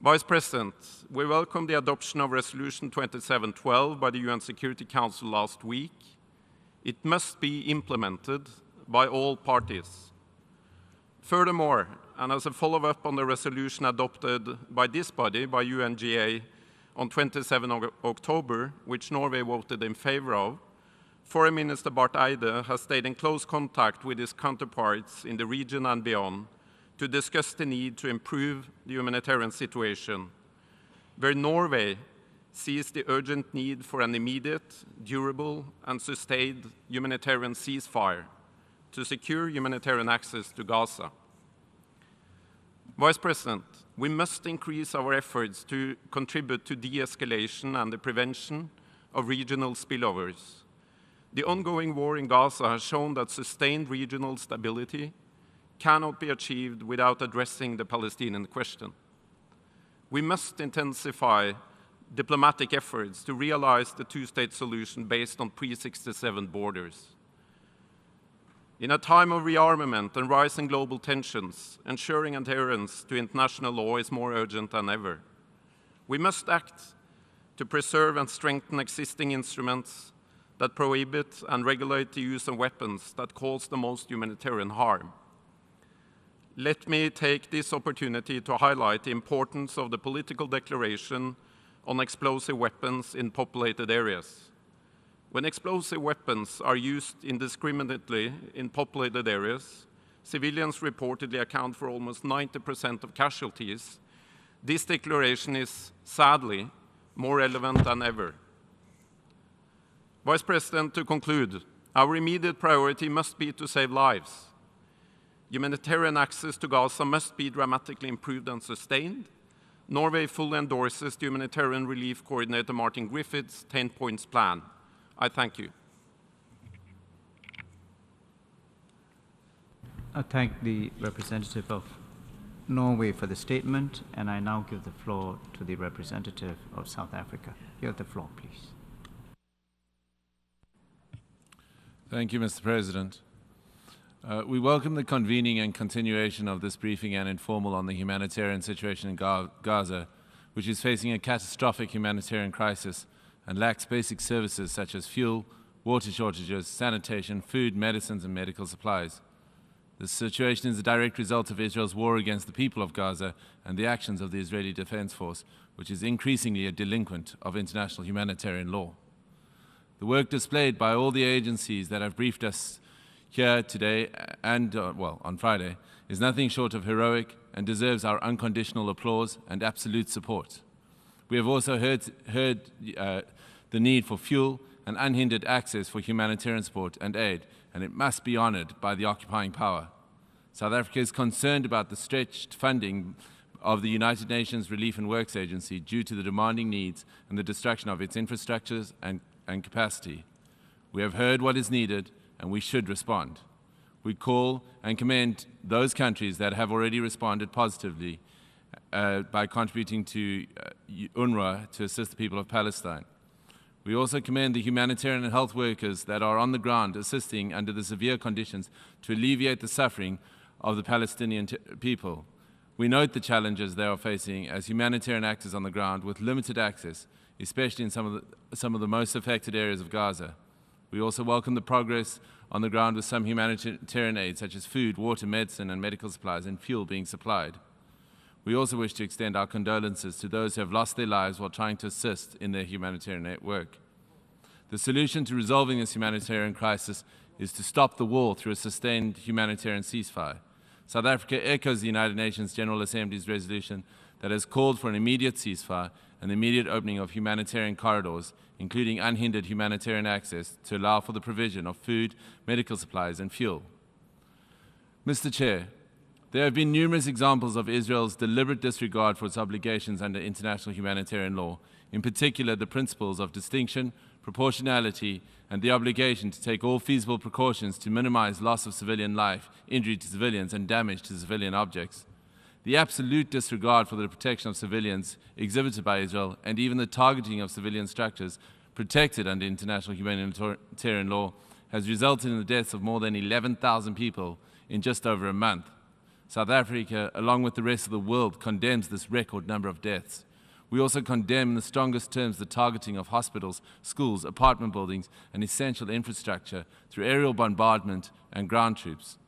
Vice President, we welcome the adoption of Resolution 2712 by the UN Security Council last week. It must be implemented by all parties. Furthermore, and as a follow-up on the resolution adopted by this body, by UNGA, on 27 October, which Norway voted in favor of, Foreign Minister Barth Eide has stayed in close contact with his counterparts in the region and beyond to discuss the need to improve the humanitarian situation, where Norway sees the urgent need for an immediate, durable, and sustained humanitarian ceasefire to secure humanitarian access to Gaza. Vice President, we must increase our efforts to contribute to de-escalation and the prevention of regional spillovers. The ongoing war in Gaza has shown that sustained regional stability cannot be achieved without addressing the Palestinian question. We must intensify diplomatic efforts to realize the two-state solution based on pre-67 borders. In a time of rearmament and rising global tensions, ensuring adherence to international law is more urgent than ever. We must act to preserve and strengthen existing instruments that prohibit and regulate the use of weapons that cause the most humanitarian harm. Let me take this opportunity to highlight the importance of the political declaration on explosive weapons in populated areas. When explosive weapons are used indiscriminately in populated areas, civilians reportedly account for almost 90% of casualties. This declaration is, sadly, more relevant than ever. Vice President, to conclude, our immediate priority must be to save lives. Humanitarian access to Gaza must be dramatically improved and sustained. Norway fully endorses the Humanitarian Relief Coordinator Martin Griffiths' 10-points plan. I thank you. I thank the representative of Norway for the statement, and I now give the floor to the representative of South Africa. You have the floor, please. Thank you, Mr. President. We welcome the convening and continuation of this briefing and informal on the humanitarian situation in Gaza, which is facing a catastrophic humanitarian crisis and lacks basic services such as fuel, water shortages, sanitation, food, medicines, and medical supplies. This situation is a direct result of Israel's war against the people of Gaza and the actions of the Israeli Defense Force, which is increasingly a delinquent of international humanitarian law. The work displayed by all the agencies that have briefed us here today and, on Friday, is nothing short of heroic and deserves our unconditional applause and absolute support. We have also heard the need for fuel and unhindered access for humanitarian support and aid, and it must be honored by the occupying power. South Africa is concerned about the stretched funding of the United Nations Relief and Works Agency due to the demanding needs and the destruction of its infrastructures and capacity. We have heard what is needed, and we should respond. We call and commend those countries that have already responded positively by contributing to UNRWA to assist the people of Palestine. We also commend the humanitarian and health workers that are on the ground assisting under the severe conditions to alleviate the suffering of the Palestinian people. We note the challenges they are facing as humanitarian actors on the ground with limited access, especially in some of the most affected areas of Gaza. We also welcome the progress on the ground with some humanitarian aid, such as food, water, medicine, and medical supplies, and fuel being supplied. We also wish to extend our condolences to those who have lost their lives while trying to assist in their humanitarian work. The solution to resolving this humanitarian crisis is to stop the war through a sustained humanitarian ceasefire. South Africa echoes the United Nations General Assembly's resolution that has called for an immediate ceasefire and the immediate opening of humanitarian corridors, including unhindered humanitarian access to allow for the provision of food, medical supplies, and fuel. Mr. Chair, there have been numerous examples of Israel's deliberate disregard for its obligations under international humanitarian law, in particular the principles of distinction, proportionality, and the obligation to take all feasible precautions to minimize loss of civilian life, injury to civilians, and damage to civilian objects. The absolute disregard for the protection of civilians exhibited by Israel, and even the targeting of civilian structures protected under international humanitarian law, has resulted in the deaths of more than 11,000 people in just over a month. South Africa, along with the rest of the world, condemns this record number of deaths. We also condemn in the strongest terms the targeting of hospitals, schools, apartment buildings, and essential infrastructure through aerial bombardment and ground troops.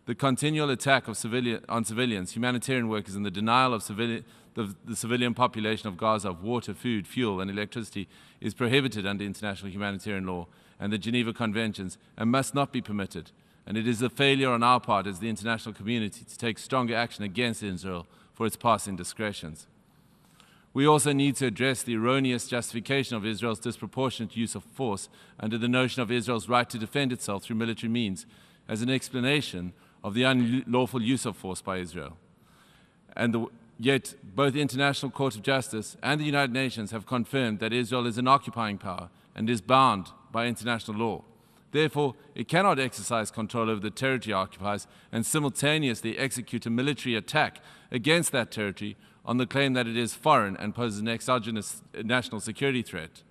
The continual attack on civilians, humanitarian workers, and the denial of the civilian population of Gaza of water, food, fuel, and electricity is prohibited under international humanitarian law and the Geneva Conventions and must not be permitted. And it is a failure on our part as the international community to take stronger action against Israel for its past indiscretions. We also need to address the erroneous justification of Israel's disproportionate use of force under the notion of Israel's right to defend itself through military means as an explanation of the unlawful use of force by Israel. Yet both the International Court of Justice and the United Nations have confirmed that Israel is an occupying power and is bound by international law. Therefore, it cannot exercise control over the territory it occupies and simultaneously execute a military attack against that territory on the claim that it is foreign and poses an exogenous national security threat.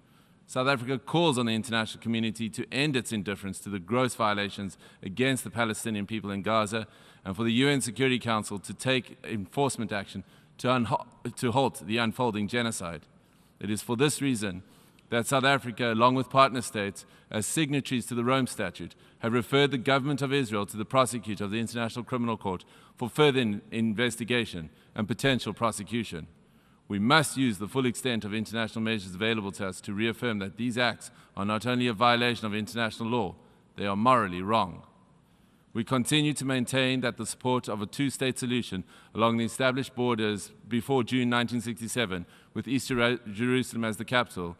South Africa calls on the international community to end its indifference to the gross violations against the Palestinian people in Gaza and for the UN Security Council to take enforcement action to halt the unfolding genocide. It is for this reason that South Africa, along with partner states, as signatories to the Rome Statute, have referred the government of Israel to the prosecutor of the International Criminal Court for further investigation and potential prosecution. We must use the full extent of international measures available to us to reaffirm that these acts are not only a violation of international law, they are morally wrong. We continue to maintain that the support of a two-state solution along the established borders before June 1967, with East Jerusalem as the capital,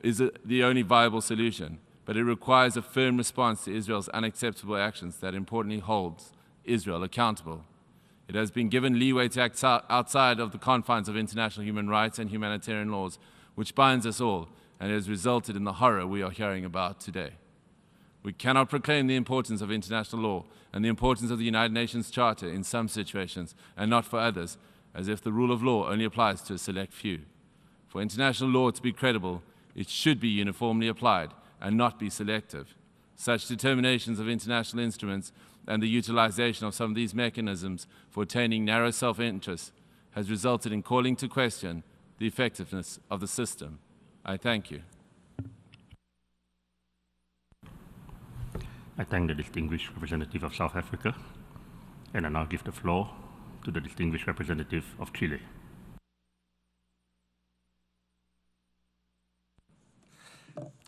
is the only viable solution, but it requires a firm response to Israel's unacceptable actions that importantly holds Israel accountable. It has been given leeway to act outside of the confines of international human rights and humanitarian laws, which binds us all, and has resulted in the horror we are hearing about today. We cannot proclaim the importance of international law and the importance of the United Nations Charter in some situations and not for others, as if the rule of law only applies to a select few. For international law to be credible, it should be uniformly applied and not be selective. Such determinations of international instruments and the utilization of some of these mechanisms for attaining narrow self-interest has resulted in calling to question the effectiveness of the system. I thank you. I thank the distinguished representative of South Africa, and I now give the floor to the distinguished representative of Chile.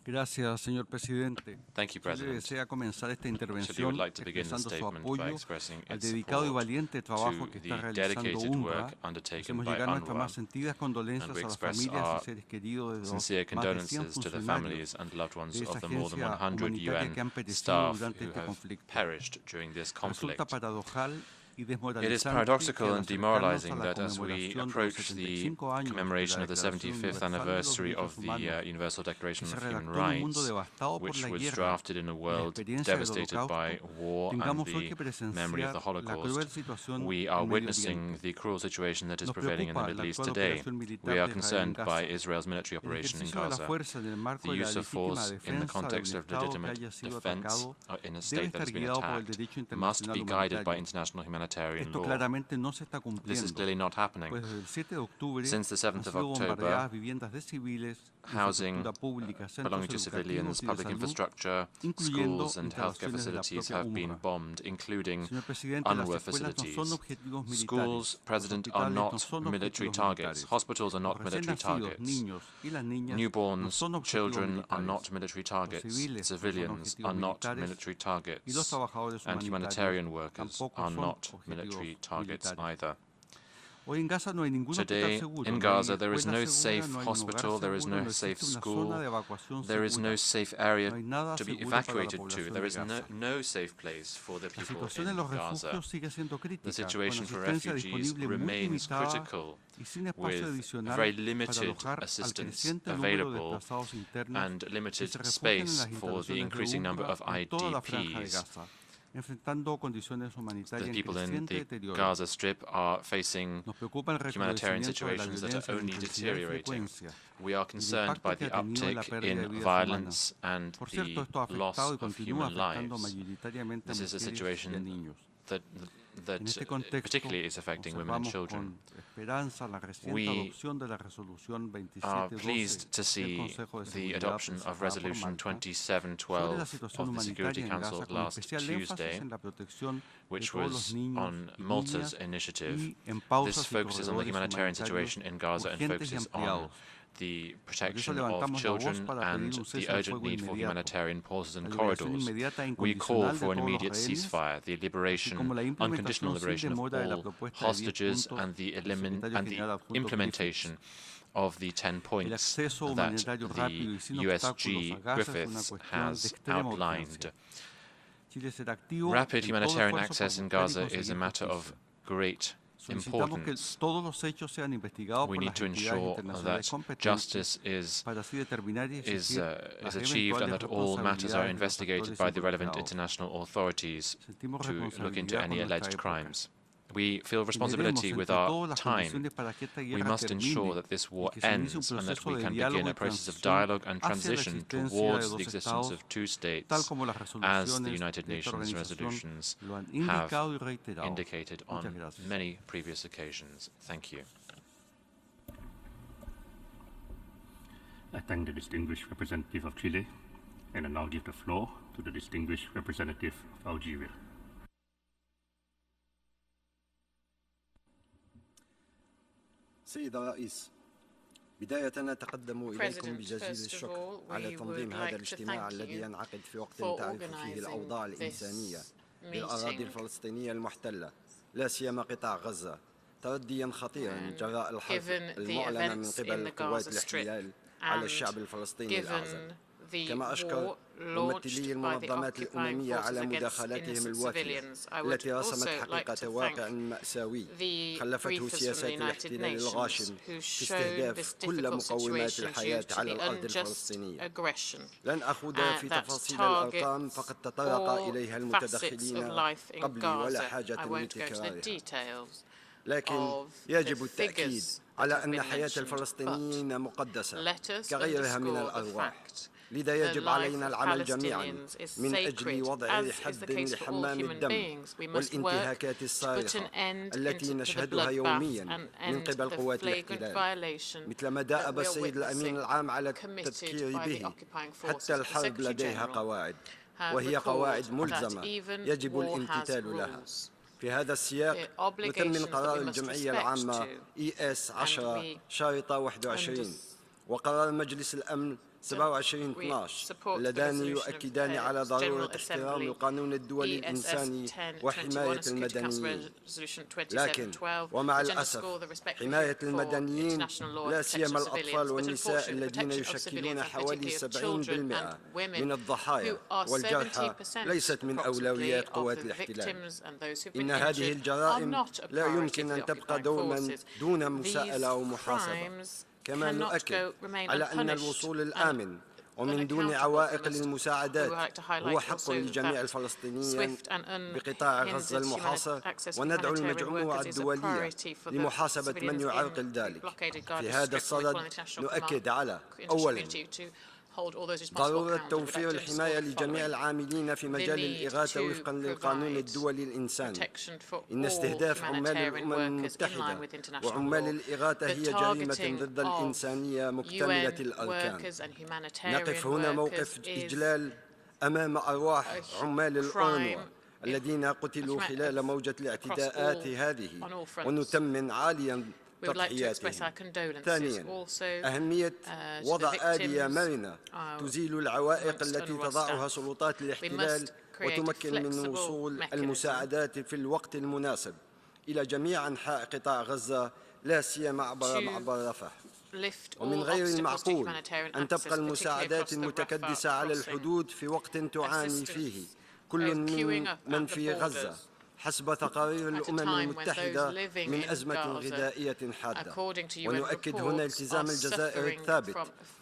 Gracias, señor presidente. Thank you, President. Chile desea comenzar esta Chile intervención would like to begin the expresando su statement by apoyo expressing al its dedicado y support valiente trabajo que to está the realizando dedicated UNRWA. work undertaken Hacemos by llegar nuestras UNRWA, más sentidas condolencias and we a las express familias y our seres queridos de los sincere más de 100 condolences to the funcionarios families and loved ones de esa of the more than agencia 100 humanitaria que han UN perecido staff durante who este have conflicto. perished during this conflict. Resulta paradojal y It is desmoralizante paradoxical que al and acercarnos a demoralizing la that as we conmemoración de los approach the 75 años de commemoration la of the Declaración 75th Universal de los anniversary Derechos of the Humanos, Universal Declaration que se of Human redactó en un mundo Rights, devastado por which la was guerra drafted in a y la world experiencia del devastated by Holocausto, war and tengamos hoy the que memory of the presenciar la cruel Holocaust. situación We are en Medio witnessing Oriente. the cruel situation that is Nos prevailing in the preocupa Middle la East actual today. operación militar We are de Israel en concerned by Gaza. Israel's military El operation in ejercicio de la Gaza. fuerza en el marco The de la use of legítima force in the defensa de context un of Estado que legitimate haya sido defense atacado in a debe state that estar has been guiado por el attacked derecho must be internacional guided by humanitario. international humanitarian Esto law. claramente no se está This is cumpliendo, clearly not happening. pues desde el 7 de octubre Since the han 7th of sido October, bombardeadas viviendas de civiles, housing infraestructura pública, centros belonging to educativos civilians, y de public salud, infrastructure, incluyendo schools and healthcare instalaciones de la facilities propia have been UNRWA. bombed, including Señor presidente, las UNRWA escuelas no facilities. son objetivos militares. Schools, Los President, are hospitales no not son military objetivos targets. militares. Hospitals are not Los recién military nacidos, targets. niños y las niñas no Newborns, son objetivos children are militares. not military Los targets. civiles no son Civilians objetivos are not militares. military Y los targets. trabajadores And humanitarios humanitarian workers tampoco are son not objetivos military targets militares. either. Hoy en Gaza no hay ningún hospital Today, seguro, in no hay Gaza, there is escuela no segura, safe no hay un hogar hospital, there is seguro, no no safe existe una school, zona de evacuación there is no segura. safe area No hay nada to be seguro para la evacuated to, población there de is Gaza. no safe place for the La people situación en in los Gaza. refugios sigue siendo The crítica, con situation for asistencia refugees disponible muy remains limitada critical, y sin espacio with adicional very para limited alojar al assistance creciente número de available desplazados internos and que limited se refugian en space las for the instalaciones de increasing number UNRWA of en toda la franja de IDPs. Gaza, enfrentando condiciones The humanitarias en people in creciente the deterioro. Gaza Strip are facing Nos preocupa el humanitarian recrudecimiento de la situations that violencia are en only intensidad y deteriorating. frecuencia. We are El concerned by impacto que the ha tenido en la uptick pérdida de in vidas violence humanas. and Por cierto, the esto ha loss afectado y of continúa human afectando lives. mayoritariamente a This is a mujeres y a situation niños. that En este contexto, particularly is affecting women and observamos children. con esperanza la reciente We adopción de la resolución are 2712 pleased to del see Consejo de the Seguridad adoption of presentada por Resolution Malta sobre la 2712 situación of the Security humanitaria en Council Gaza, con last especial Tuesday, énfasis en la protección de which todos los was niños on y Malta's niñas initiative. y en This pausas y focuses on the corredores humanitarian humanitarios situation in Gaza and urgentes y focuses on ampliados. the Por eso protection of levantamos la voz children para and pedir un the cese al urgent fuego need for inmediato, humanitarian pauses la and liberación corridors. inmediata e We call incondicional de for an todos los immediate rehenes, ceasefire, the así liberation, como la unconditional implementación sin liberation of demora de la all propuesta de 10 hostages puntos and the del secretario general adjunto implementation of the 10 El points acceso that humanitario rápido y sin the obstáculos a USG Gaza es una Griffiths cuestión de has extrema outlined. urgencia. Chile será activo Rapid en todo humanitarian esfuerzo access por in buscar y Gaza is a conseguir matter of justicia. great importance. We need to ensure that justice is achieved and that all matters are investigated by the relevant international authorities to look into any alleged crimes. We feel responsibility with our time. We must ensure that this war ends and that we can begin a process of dialogue and transition towards the existence of two states, as the United Nations resolutions have indicated on many previous occasions. Thank you. I thank the distinguished representative of Chile, and I now give the floor to the distinguished representative of Algeria. سيد الرئيس، بداية أتقدم إليكم بجزيل الشكر على تنظيم هذا الاجتماع الذي ينعقد في وقت تعرف فيه الأوضاع الإنسانية بالأراضي الفلسطينية المحتلة، لا سيما قطاع غزة، ترديا خطيرا جراء الحرب المعلنة من قبل قوات الاحتلال على الشعب الفلسطيني الأعزل. كما أشكر ممثلي المنظمات الأممية على مداخلاتهم الوافية التي رسمت حقيقة واقع مأساوي خلفته سياسات الاحتلال الغاشم في استهداف كل مقومات الحياة على الأرض الفلسطينية. لن أخوض في تفاصيل الأرقام فقد تطرق إليها المتدخلين قبلي ولا حاجة لتكرارها، لكن يجب التأكيد على أن حياة الفلسطينيين مقدسة كغيرها من الأرواح. لذا يجب علينا العمل جميعا من أجل وضع حد لحمام الدم والانتهاكات الصارخة التي نشهدها يوميا من قبل قوات الاحتلال، مثل ما دأب السيد الأمين العام على التذكير به. حتى الحرب لديها قواعد، وهي قواعد ملزمة يجب الامتثال لها. في هذا السياق يتم قرار الجمعية العامة ES 10/21 وقرار مجلس الأمن 27/12 اللذان يؤكدان على ضرورة احترام القانون الدولي الإنساني وحماية المدنيين. لكن ومع الأسف حماية المدنيين لا سيما الأطفال والنساء الذين يشكلون حوالي 70% من الضحايا والجرحى ليست من أولويات قوات الاحتلال. إن هذه الجرائم لا يمكن أن تبقى دوما دون مساءلة أو محاسبة. كما نؤكد على أن الوصول الآمن ومن دون عوائق للمساعدات هو حق لجميع الفلسطينيين بقطاع غزة المحاصر، وندعو المجموعة الدولية لمحاسبة من يعرقل ذلك. في هذا الصدد نؤكد على أولا ضرورة توفير الحماية لجميع العاملين في مجال الإغاثة وفقا للقانون الدولي الإنساني. إن استهداف عمال الأمم المتحدة وعمال الإغاثة هي جريمة ضد الإنسانية مكتملة الأركان. نقف هنا موقف إجلال أمام أرواح عمال الأونروا الذين قتلوا خلال موجة الاعتداءات هذه، ونثمن عاليا تضحياتهم. ثانيا أهمية وضع آلية مرنة تزيل العوائق التي تضعها سلطات الاحتلال وتمكن من وصول المساعدات في الوقت المناسب إلى جميع أنحاء قطاع غزة، لا سيما عبر معبر رفح. ومن غير المعقول أن تبقى المساعدات المتكدسة على الحدود في وقت تعاني فيه كل من في غزة حسب تقارير الأمم المتحدة من أزمة غذائية حادة. ونؤكد هنا التزام الجزائر الثابت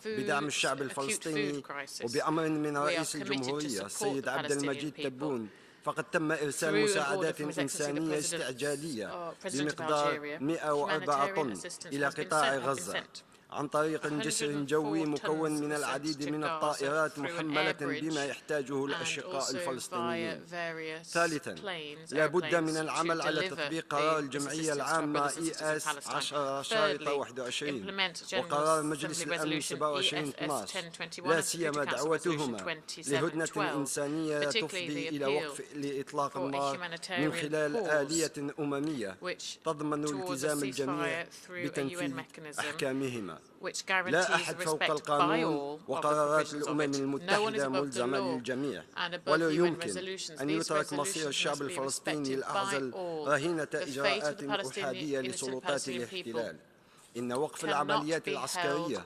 بدعم الشعب الفلسطيني، وبأمر من رئيس الجمهورية السيد عبد المجيد تبون فقد تم إرسال مساعدات إنسانية استعجالية بمقدار 104 طن إلى قطاع غزة عن طريق جسر جوي مكون من العديد من الطائرات محملة بما يحتاجه الأشقاء الفلسطينيين. ثالثا لا بد من العمل على تطبيق قرار الجمعية العامة ES 10/21 وقرار مجلس الأمن 27/12، لا سيما دعوتهما لهدنة إنسانية تفضي إلى وقف لإطلاق النار من خلال آلية أممية تضمن التزام الجميع بتنفيذ أحكامهما. لا أحد فوق القانون، وقرارات الأمم المتحدة ملزمة للجميع، ولا يمكن أن يترك مصير الشعب الفلسطيني الأعزل رهينة إجراءات أحادية لسلطات الاحتلال. إن وقف العمليات العسكرية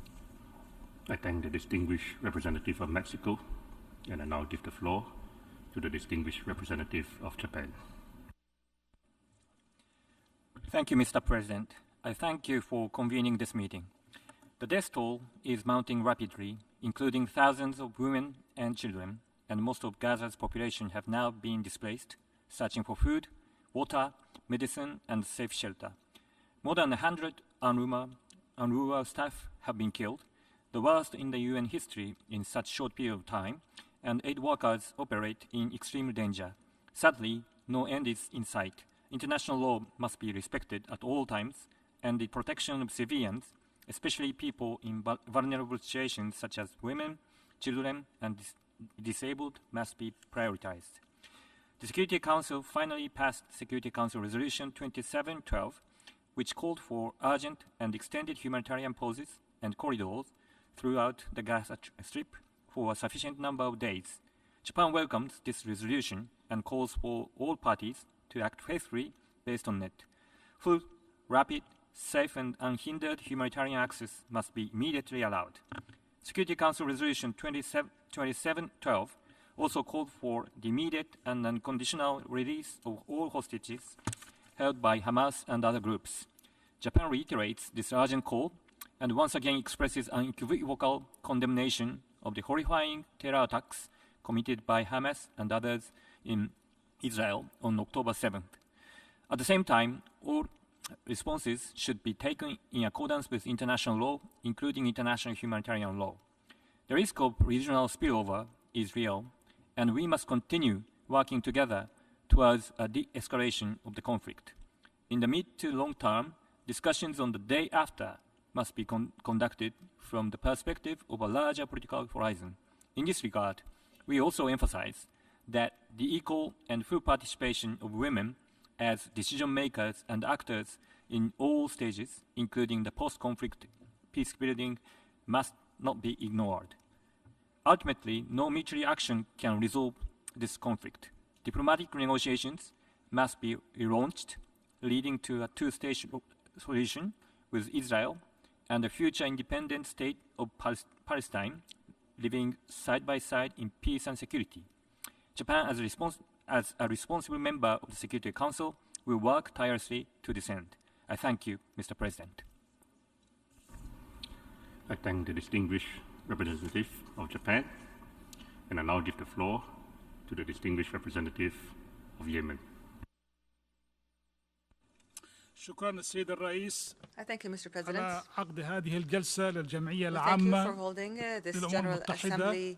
I thank the distinguished representative of Mexico, and I now give the floor to the distinguished representative of Japan. Thank you, Mr. President. I thank you for convening this meeting. The death toll is mounting rapidly, including thousands of women and children, and most of Gaza's population have now been displaced, searching for food, water, medicine, and safe shelter. More than 100 UNRWA staff have been killed, the worst in the UN history in such short period of time, and aid workers operate in extreme danger. Sadly, no end is in sight, international law must be respected at all times, and the protection of civilians, especially people in vulnerable situations such as women, children, and disabled, must be prioritized. The Security Council finally passed Security Council Resolution 2712, which called for urgent and extended humanitarian pauses and corridors throughout the Gaza Strip for a sufficient number of days. Japan welcomes this resolution and calls for all parties to act faithfully based on it. Full, rapid, safe, and unhindered humanitarian access must be immediately allowed. Security Council Resolution 2712 also called for the immediate and unconditional release of all hostages held by Hamas and other groups. Japan reiterates this urgent call and once again expresses unequivocal condemnation of the horrifying terror attacks committed by Hamas and others in Israel on October 7th. At the same time, all responses should be taken in accordance with international law, including international humanitarian law. The risk of regional spillover is real, and we must continue working together towards a de-escalation of the conflict. In the mid to long term, discussions on the day after must be conducted from the perspective of a larger political horizon. In this regard, we also emphasize that the equal and full participation of women as decision makers and actors in all stages, including the post-conflict peace building, must not be ignored. Ultimately, no military action can resolve this conflict. Diplomatic negotiations must be relaunched, leading to a two-stage solution with Israel and a future independent state of Palestine, living side by side in peace and security. Japan, as a responsible member of the Security Council, will work tirelessly to this end. I thank you, Mr. President. I thank the distinguished representative of Japan, and I now give the floor to the distinguished representative of Yemen. شكرا السيد الرئيس I thank you, Mr. President, على عقد هذه الجلسة للجمعية thank you العامة for holding this للأمم General المتحدة Assembly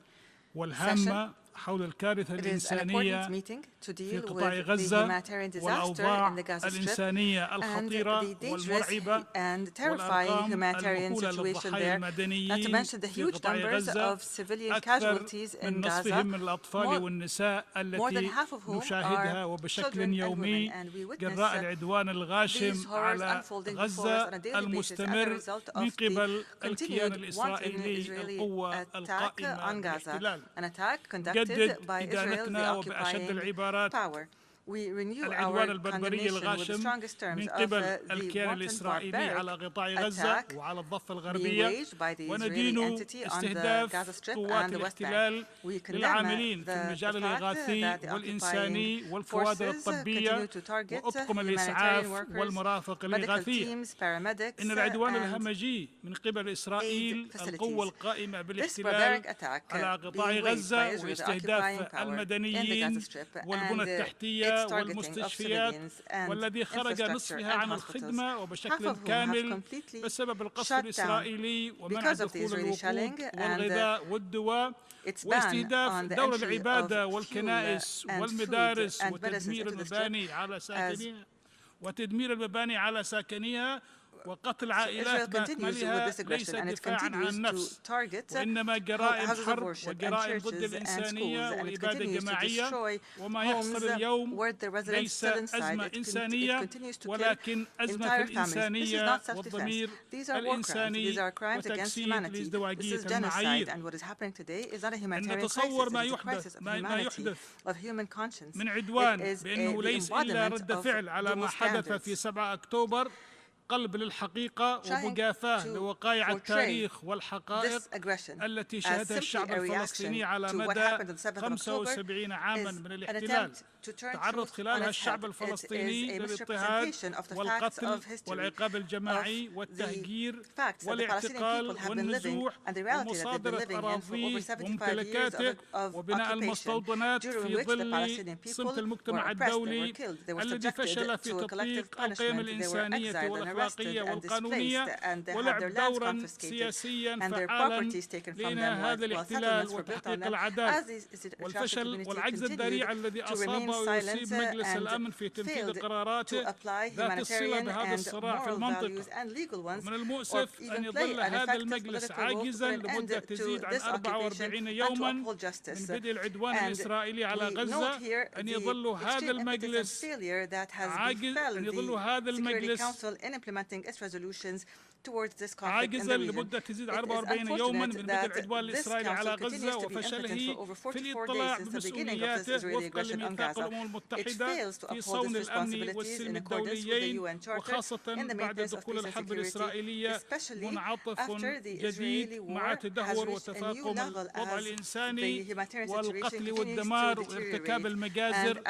والهامة حول الكارثة It is an الإنسانية important meeting to في deal قطاع with the غزة humanitarian disaster والأوضاع in the Gaza Strip الإنسانية and الخطيرة the dangerous والمرعبة and terrifying والأرقام humanitarian المهولة situation للضحايا there, not to المدنيين mention the في huge قطاع numbers غزة of civilian أكثر casualties من in Gaza, نصفهم من الأطفال والنساء more than التي half of whom نشاهدها are وبشكل children and women, يومي and we witness جراء العدوان these الغاشم horrors على unfolding before us غزة on a daily basis as a المستمر result من of قبل the الكيان continued wanton الإسرائيلي Israeli القوة attack القائمة on Gaza, بالاحتلال. an attack conducted جدد by Israel, the إدانتنا وبأشد occupying العبارات power. We renew العدوان our البربري condemnation with the الغاشم strongest terms من of قبل the الكيان wanton الإسرائيلي على barbaric قطاع غزة attack وعلى الضفة being الغربية waged by the Israeli وندين entity on the استهداف Gaza Strip قوات and the West Bank. الاحتلال We condemn للعاملين في the المجال fact الإغاثي that the والإنساني occupying والكوادر forces الطبية continue to target وأطقم humanitarian الإسعاف workers, والمرافق medical الإغاثية. teams, paramedics, إن العدوان and الهمجي من قبل إسرائيل القوة القائمة This بالاحتلال barbaric attack على قطاع being waged by غزة Israel, the واستهداف occupying power in the المدنيين Gaza Strip, والبنى and التحتية its targeting of والمستشفيات civilians and والذي خرج infrastructure نصفها and عن hospitals, الخدمة half وبشكل of whom have كامل completely بسبب القصف shut down الإسرائيلي ومنع because of the دخول Israeli shelling الوقود and والغذاء والدواء its ban واستهداف on the دور entry العبادة of والكنائس fuel and والمدارس food and medicines وتدمير into the strip المباني على ساكنيها وتدمير المباني على ساكنيها وقتل Israel عائلات continues with بأكملها this ليس aggression and it دفاعا عن continues النفس to target وإنما جرائم houses of حرب worship and وجرائم ضد churches and الإنسانية schools, and it وإبادة continues to جماعية destroy وما homes يحصل اليوم where the residents ليس still inside. أزمة It إنسانية continues to kill ولكن أزمة entire families. This is الإنسانية not self-defense. والضمير These are war crimes. These الإنساني are crimes against وتجسيد humanity. This لازدواجية is genocide, المعايير. and what is happening today is not a أن humanitarian crisis. نتصور It ما is a crisis يحدث of ما humanity, يحدث of human conscience. من It عدوان is بأنه the ليس إلا embodiment رد of فعل على ما double حدث في standards. 7 أكتوبر قلب للحقيقة ومجافاة لوقائع التاريخ والحقائق التي شهدها الشعب الفلسطيني على مدى 75 عاما من الاحتلال. تعرض خلالها الشعب الفلسطيني للاضطهاد والقتل والعقاب الجماعي والتهجير والاعتقال والنزوح ومصادرة أراضيه وممتلكاته وبناء المستوطنات في ظل صمت المجتمع الدولي الذي فشل في تطبيق القيم الإنسانية الأخلاقية والقانونية ولعب دورا سياسيا فعالا لإنهاء هذا الاحتلال وتحقيق العدالة. والفشل والعجز الذريع الذي أصاب ويصيب مجلس الأمن في تنفيذ قراراته ذات الصلة بهذا الصراع في المنطقة. ومن المؤسف أن يظل هذا المجلس عاجزا لمدة تزيد عن 44 يوما من بدء العدوان الإسرائيلي على غزة، أن يظل هذا المجلس عاجزا لمدة تزيد عن 44 يوما من بدء العدوان الإسرائيلي على غزة وفشله في الاطلاع بمسؤولياته وفقا لميثاق الأمم المتحدة في صون الأمن والسلم الدوليين، وخاصة بعد دخول الحرب الإسرائيلية منعطف جديد مع تدهور وتفاقم الوضع الإنساني والقتل والدمار وارتكاب المجازر،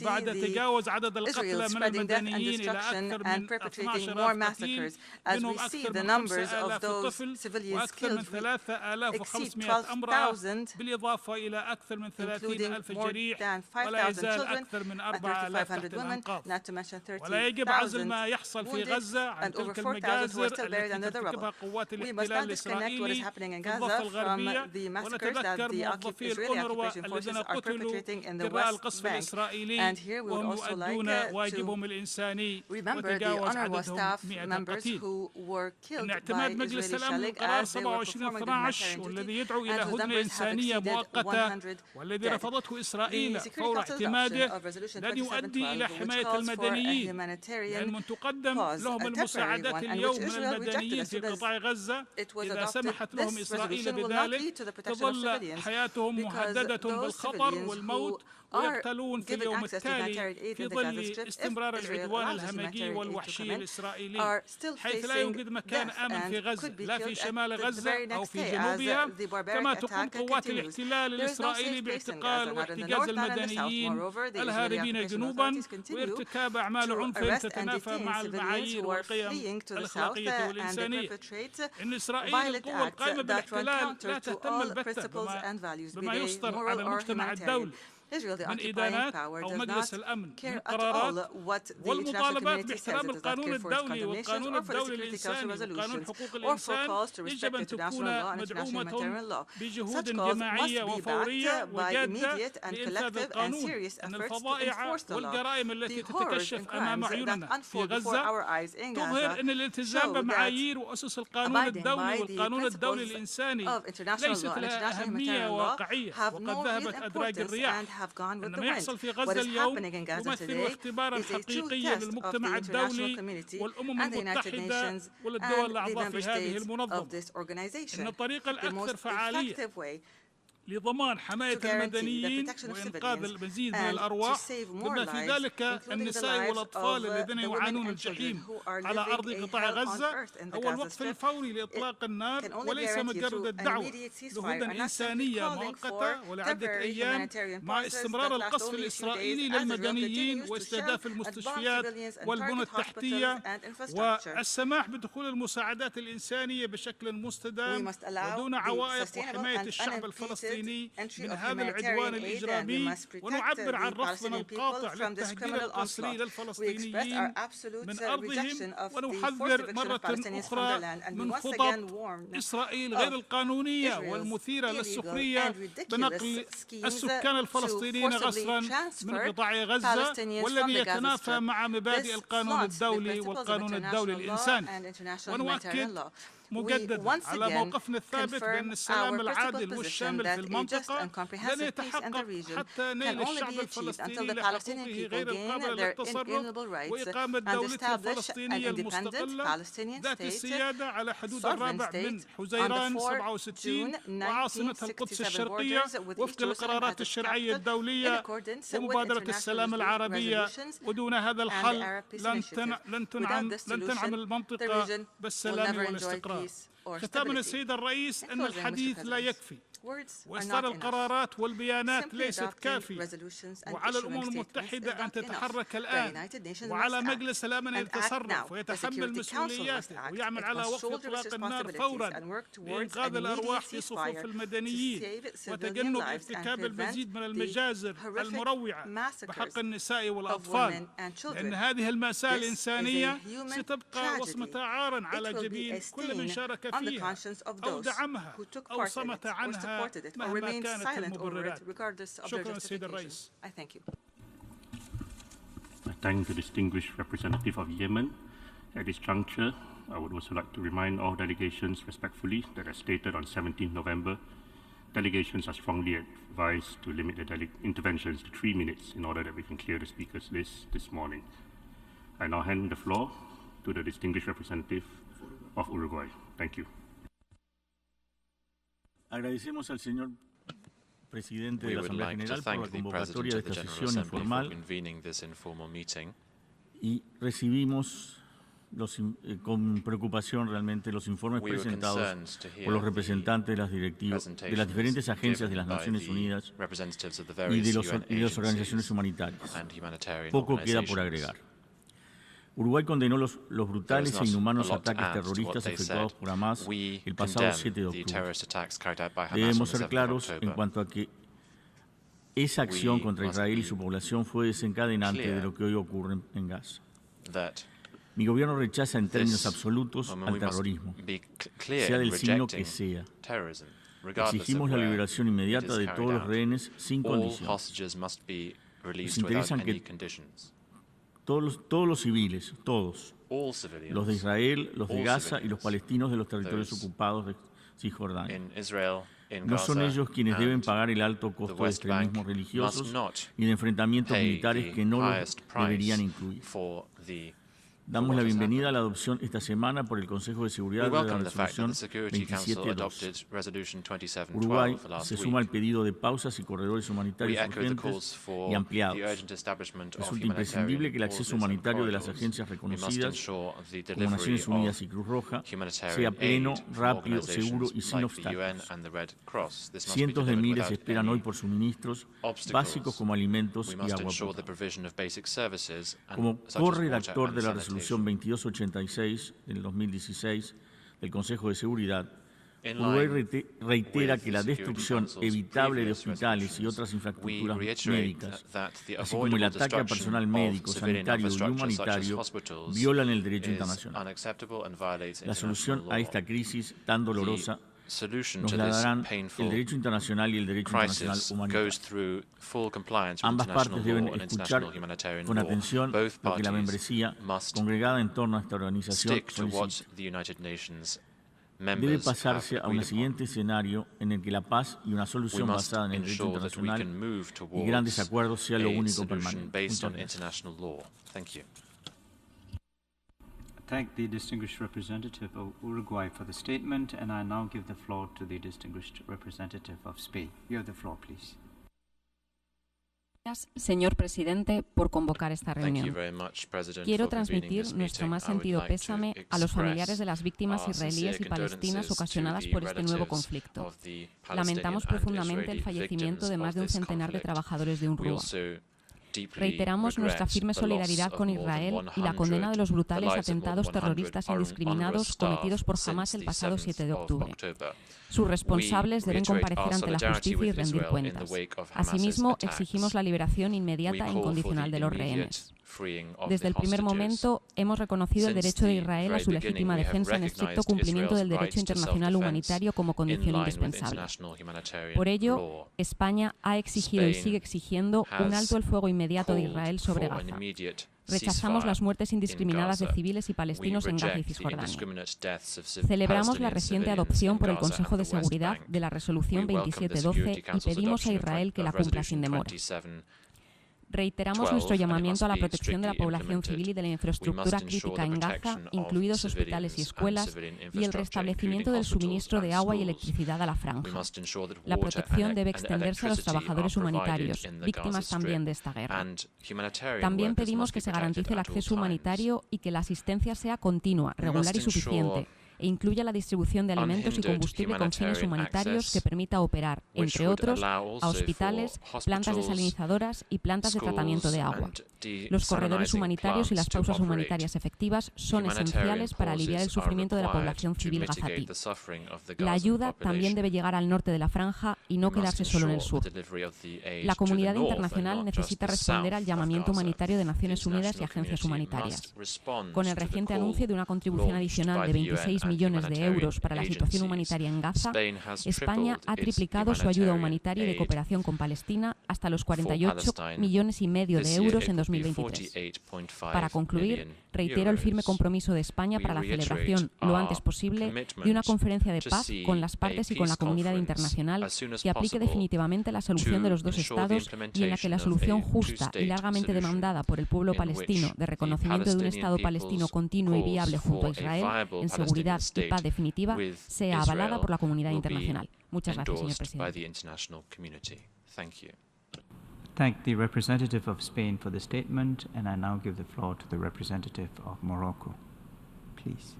وبعد تجاوز عدد القتلى من المدنيين إلى أكثر من 12,000 قتيل، منهم أكثر من 5,000 طفل وأكثر من 3,500 امرأة، بالإضافة إلى أكثر من 30,000 جريح، ولا يزال أكثر من 4,000 تحت الأنقاض. ولا يجب عزل ما يحصل في غزة عن تلك المجازر التي ترتكبها قوات الاحتلال الإسرائيلي في الضفة الغربية، ونتذكر موظفي الأونروا الذين قتلوا جراء القصف الإسرائيلي وهم يؤدون واجبهم الإنساني وتجاوز عددهم 100 قتيل. إن اعتماد مجلس الأمن قرار 27/12 والذي يدعو إلى هدنة إنسانية مؤقتة والذي رفضته إسرائيل فور اعتماده لن يؤدي إلى حماية المدنيين، لأن من تقدم لهم المساعدات اليوم من المدنيين في قطاع غزة إذا سمحت لهم إسرائيل بذلك تظل حياتهم مهددة بالخطر والموت ويقتلون في اليوم التالي في ظل استمرار العدوان الهمجي والوحشي الإسرائيلي، حيث لا يوجد مكان آمن في غزة لا في شمال غزة أو في جنوبها، كما تقوم قوات الاحتلال الإسرائيلي باعتقال واحتجاز المدنيين الهاربين جنوبا وارتكاب أعمال عنف تتنافى مع المعايير والقيم الأخلاقية والإنسانية. إن إسرائيل القوة القائمة بالاحتلال لا تهتم البتة بما يصدر على المجتمع الدولي من إدانات أو مجلس الأمن من قرارات والمطالبات باحترام القانون الدولي والقانون الدولي الإنساني وقانون حقوق الإنسان، يجب أن تكون مدعومة بجهود جماعية وفورية وجادة لإنفاذ القانون. أن الفظائع والجرائم التي تتكشف أمام عيوننا في غزة تظهر أن الالتزام بمعايير وأسس القانون الدولي والقانون الدولي الإنساني ليست لها أهمية واقعية، وقد ذهبت أدراج الرياح. إن ما يحصل في غزة اليوم يمثل اختبارا حقيقيا للمجتمع الدولي والأمم المتحدة والدول الأعضاء في هذه المنظمة. إن الطريقة الأكثر فعالية لضمان حماية المدنيين وإنقاذ المزيد من الأرواح بما في ذلك النساء والأطفال الذين يعانون الجحيم على أرض قطاع غزة هو الوقف الفوري لإطلاق النار، وليس مجرد الدعوة لهدنة إنسانية مؤقتة ولعدة أيام مع استمرار القصف الإسرائيلي للمدنيين واستهداف المستشفيات والبنى التحتية والسماح بدخول المساعدات الإنسانية بشكل مستدام ودون عوائق وحماية الشعب الفلسطيني من هذا العدوان الإجرامي. ونعبر عن رفضنا القاطع للتهجير القسري للفلسطينيين من أرضهم، ونحذر مرة أخرى من خطط إسرائيل غير القانونية والمثيرة للسخرية بنقل السكان الفلسطينيين غصبا من قطاع غزة والذي يتنافى مع مبادئ القانون الدولي والقانون الدولي الإنساني. ونؤكد مجددا على موقفنا الثابت بأن السلام العادل والشامل في المنطقة لن يتحقق حتى نيل الشعب الفلسطيني لحقوقه غير القابلة للتصرف وإقامة دولته الفلسطينية المستقلة ذات السيادة على حدود الرابع من حزيران 67 وعاصمتها القدس الشرقية وفق القرارات الشرعية الدولية ومبادرة السلام العربية. ودون هذا الحل لن تنعم المنطقة بالسلام والاستقرار. ختاما السيد الرئيس، أن الحديث لا يكفي، وإصدار القرارات والبيانات ليست كافية، وعلى الأمم المتحدة أن تتحرك الآن، وعلى مجلس الأمن أن يتصرف ويتحمل مسؤولياته ويعمل على وقف إطلاق النار فورا لإنقاذ الأرواح في صفوف المدنيين وتجنب ارتكاب المزيد من المجازر المروعة بحق النساء والأطفال، لأن هذه المأساة الإنسانية ستبقى وصمة عار على جبين كل من شارك فيها أو دعمها أو صمت عنها مهما كانت المبررات. شكرا سيد الرئيس. I thank the distinguished representative of Yemen. At this juncture, I would also like to remind all delegations respectfully that as stated on 17 November, delegations are strongly advised to limit their interventions to 3 minutes in order that we can clear the speakers list this morning. I now hand the floor to the distinguished representative of Uruguay. Thank you. Agradecemos al señor presidente de la Asamblea General por la convocatoria de esta sesión informal y recibimos con preocupación realmente los informes presentados por los representantes de las directivas de las diferentes agencias de las Naciones Unidas y de las organizaciones humanitarias. Poco queda por agregar. Uruguay condenó los brutales e inhumanos ataques terroristas efectuados por Hamas el pasado 7 de octubre. Debemos ser claros en cuanto a que esa acción contra Israel y su población fue desencadenante de lo que hoy ocurre en Gaza. Mi gobierno rechaza en términos absolutos al terrorismo, sea del signo que sea. Exigimos la liberación inmediata de todos los rehenes sin condiciones. Nos interesan que todos los civiles, todos, los de Israel, los de Gaza y los palestinos de los territorios ocupados de Cisjordania. No son ellos quienes deben pagar el alto costo de extremismos religiosos y de enfrentamientos militares que no los deberían incluir. Damos la bienvenida a la adopción esta semana por el Consejo de Seguridad de la Resolución 27.2. Uruguay se suma al pedido de pausas y corredores humanitarios urgentes y ampliados. Resulta imprescindible que el acceso humanitario de las agencias reconocidas como Naciones Unidas y Cruz Roja sea pleno, rápido, seguro y sin obstáculos. Cientos de miles esperan hoy por suministros básicos como alimentos y agua potable. Como corredactor de la Resolución 2286 del 2016 del Consejo de Seguridad, Uruguay reitera que la destrucción evitable de hospitales y otras infraestructuras médicas, así como el ataque a personal médico, sanitario y humanitario, violan el derecho internacional. La solución a esta crisis tan dolorosa nos la darán el derecho internacional y el derecho internacional humanitario. Ambas partes deben escuchar con atención lo que la membresía, congregada en torno a esta organización, solicita. Debe pasarse a un siguiente escenario en el que la paz y una solución basada en el derecho internacional y grandes acuerdos sea lo único permanente. Thank the distinguished representative of Uruguay for the statement, and I now give the floor to the distinguished representative of Spain. You have the floor, please. Gracias, señor presidente, por convocar esta reunión. Quiero transmitir nuestro más sentido pésame a los familiares de las víctimas israelíes y palestinas ocasionadas por este nuevo conflicto. Lamentamos profundamente el fallecimiento de más de un centenar de trabajadores de UNRWA. Reiteramos nuestra firme solidaridad con Israel y la condena de los brutales atentados terroristas indiscriminados cometidos por Hamas el pasado 7 de octubre. Sus responsables deben comparecer ante la justicia y rendir cuentas. Asimismo, exigimos la liberación inmediata e incondicional de los rehenes. Desde el primer momento hemos reconocido el derecho de Israel a su legítima defensa en estricto cumplimiento del derecho internacional humanitario como condición indispensable. Por ello, España ha exigido y sigue exigiendo un alto el fuego inmediato de Israel sobre Gaza. Rechazamos las muertes indiscriminadas de civiles y palestinos en Gaza y Cisjordania. Celebramos la reciente adopción por el Consejo de Seguridad de la Resolución 2712 y pedimos a Israel que la cumpla sin demora. Reiteramos nuestro llamamiento a la protección de la población civil y de la infraestructura crítica en Gaza, incluidos hospitales y escuelas, y el restablecimiento del suministro de agua y electricidad a la franja. La protección debe extenderse a los trabajadores humanitarios, víctimas también de esta guerra. También pedimos que se garantice el acceso humanitario y que la asistencia sea continua, regular y suficiente, e incluya la distribución de alimentos y combustible con fines humanitarios que permita operar, entre otros, a hospitales, plantas desalinizadoras y plantas de tratamiento de agua. Los corredores humanitarios y las pausas humanitarias efectivas son esenciales para aliviar el sufrimiento de la población civil gazatí. La ayuda también debe llegar al norte de la franja y no quedarse solo en el sur. La comunidad internacional necesita responder al llamamiento humanitario de Naciones Unidas y agencias humanitarias. Con el reciente anuncio de una contribución adicional de 26 millones de euros para la situación humanitaria en Gaza, España ha triplicado su ayuda humanitaria y de cooperación con Palestina hasta los 48,5 millones de euros en 2023. Para concluir, reitero el firme compromiso de España para la celebración, lo antes posible, de una conferencia de paz con las partes y con la comunidad internacional que aplique definitivamente la solución de los dos estados y en la que la solución justa y largamente demandada por el pueblo palestino de reconocimiento de un Estado palestino continuo y viable junto a Israel, en seguridad y paz definitiva, sea avalada por la comunidad internacional. Muchas gracias, señor presidente. Thank the representative of Spain for the statement, and I now give the floor to the representative of Morocco. Please.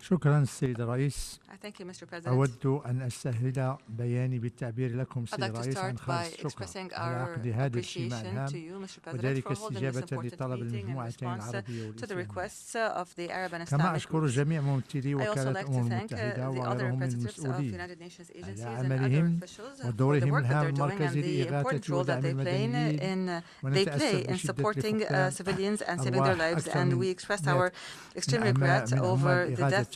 شكرا السيد الرئيس. Thank you, Mr. President. أود أن أستهل بياني بالتعبير لكم I'd سيد like to الرئيس عن start خالص by الشكر expressing على our عقد هذا الاجتماع appreciation الهام to you, Mr. President, وذلك for holding this استجابة important لطلب meeting in المجموعتين response العربية to the والإسلامية. requests of the Arab and كما Islamic أشكر groups. جميع ممثلي I also وكالة like to الأمم thank المتحدة the other وغيرهم من representatives of المسؤولين United Nations agencies على and other عملهم officials for the ودورهم work that الهام they're doing and المركزي the لإغاثة important role that ودعم المدنيين they play in بشدة supporting فقدان civilians and saving their أرواح lives, أكثر and من we express our extreme regret over the death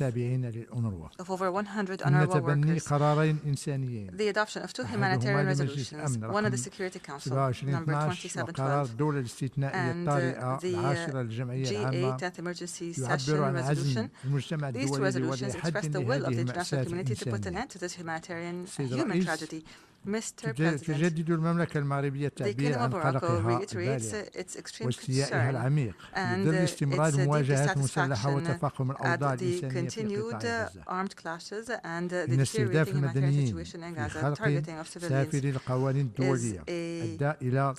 of over 100 UNRWA workers. قرارين إنسانيين. The adoption of 2 humanitarian resolutions, one of the Security Council, number 2712, and the G8 10th Emergency Session resolution. These 2 resolutions express the will of the international community to put an end to this humanitarian and human tragedy. Mr. President, تجدد المملكة المغربية the التعبير Kingdom عن of Morocco قلقها reiterates البالغ its extreme واستيائها concern العميق and بظل its استمرار deep مواجهات مسلحة dissatisfaction وتفاقم الأوضاع at the الإنسانية في continued قطاع غزة. armed clashes and the إن استهداف deteriorating humanitarian المدنيين situation in في Gaza, خلق targeting of civilians, سافري القوانين الدولية أدى إلى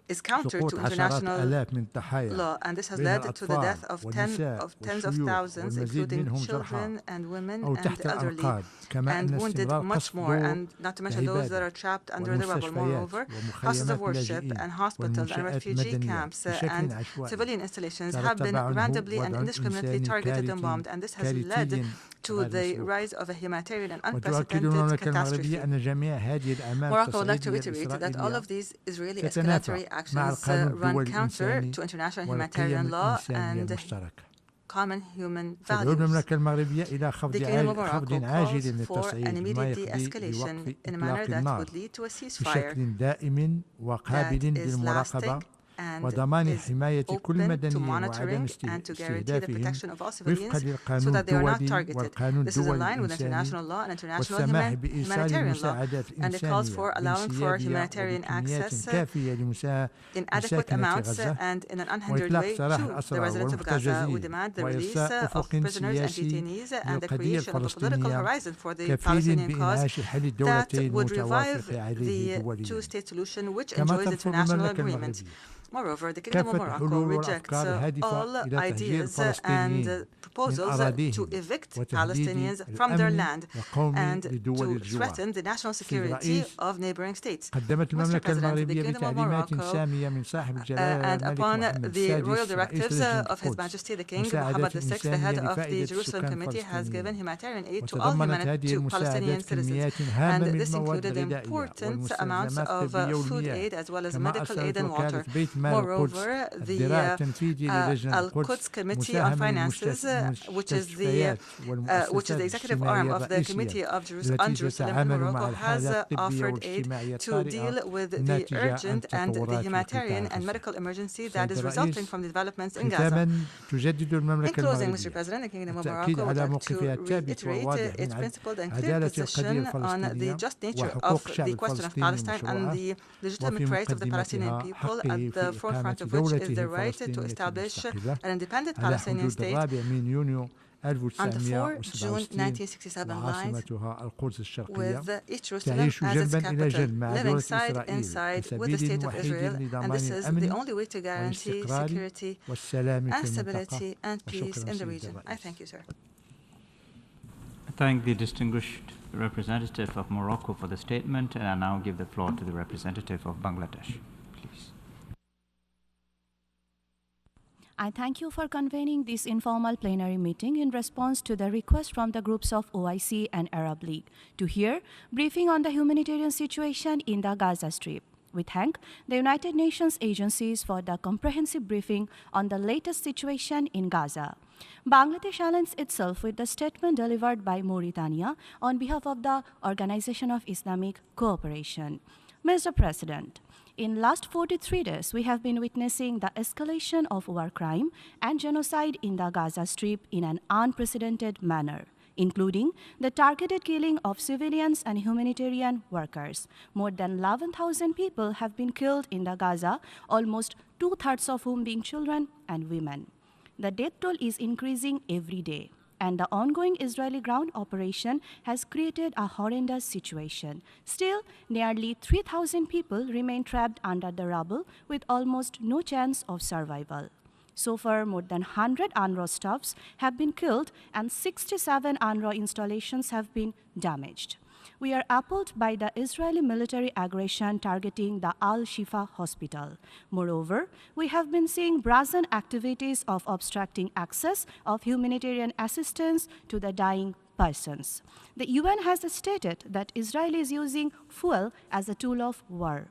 is counter سقوط to عشرات international آلاف من الضحايا law, and this has بين led to the death الأطفال of tens of والنساء thousands, والمزيد including منهم children جرحى and women أو and تحت elderly, الأنقاض كما and أن wounded استمرار much قصف more, دور and not to mention those that are trapped under the rubble. Moreover, houses of worship and hospitals and refugee camps and civilian installations have been randomly and indiscriminately targeted and bombed, and this has led to the rise of a humanitarian and unprecedented catastrophe. Morocco would like to reiterate that all of these Israeli escalatory actions run counter to international humanitarian law and common human values. The Kingdom of Morocco calls for an immediate de-escalation in a manner that would lead to a ceasefire that is lasting and is open to monitoring and to guarantee the protection of all civilians so that they are not targeted. This is in line with international law and international humanitarian law, and it calls for allowing for humanitarian access in adequate amounts and in an unhindered way to the residents of Gaza. We demand the release of prisoners and detainees and the creation of a political horizon for the Palestinian cause that would revive the two-state solution which enjoys international agreement. Moreover, the Kingdom of Morocco rejects all ideas and proposals to evict Palestinians from their land and to threaten the national security of neighboring states. Mr. President, the Kingdom of Morocco, and upon the royal directives of His Majesty the King Mohammed VI, the head of the Jerusalem Committee, has given humanitarian aid to all Palestinian citizens, and this included important amounts of food aid as well as medical aid and water. Moreover, the Al-Quds Committee on Finances, which is the executive arm of the Committee on Jerusalem in Morocco, has offered aid to deal with the urgent and the humanitarian and medical emergency that is resulting from the developments in Gaza. In closing, Mr. President, the Kingdom of Morocco would like to reiterate its principled and clear position on the just nature of the question of Palestine and the legitimate rights of the Palestinian people, at the forefront of which is the right to establish an independent Palestinian state on the 4 June 1967 lines with Jerusalem as its capital, living side by side with the State of Israel, and this is the only way to guarantee security and stability and peace in the region. I thank you, sir. I thank the distinguished representative of Morocco for the statement, and I now give the floor to the representative of Bangladesh. Please. I thank you for convening this informal plenary meeting in response to the request from the groups of OIC and Arab League to hear briefing on the humanitarian situation in the Gaza Strip. We thank the United Nations agencies for the comprehensive briefing on the latest situation in Gaza. Bangladesh aligns itself with the statement delivered by Mauritania on behalf of the Organization of Islamic Cooperation. Mr. President, in last 43 days, we have been witnessing the escalation of war crime and genocide in the Gaza Strip in an unprecedented manner, including the targeted killing of civilians and humanitarian workers. More than 11,000 people have been killed in the Gaza, almost 2/3 of whom being children and women. The death toll is increasing every day, and the ongoing Israeli ground operation has created a horrendous situation. Still, nearly 3,000 people remain trapped under the rubble with almost no chance of survival. So far, more than 100 UNRWA staffs have been killed and 67 UNRWA installations have been damaged. We are appalled by the Israeli military aggression targeting the Al-Shifa hospital. Moreover, we have been seeing brazen activities of obstructing access of humanitarian assistance to the dying persons. The UN has stated that Israel is using fuel as a tool of war.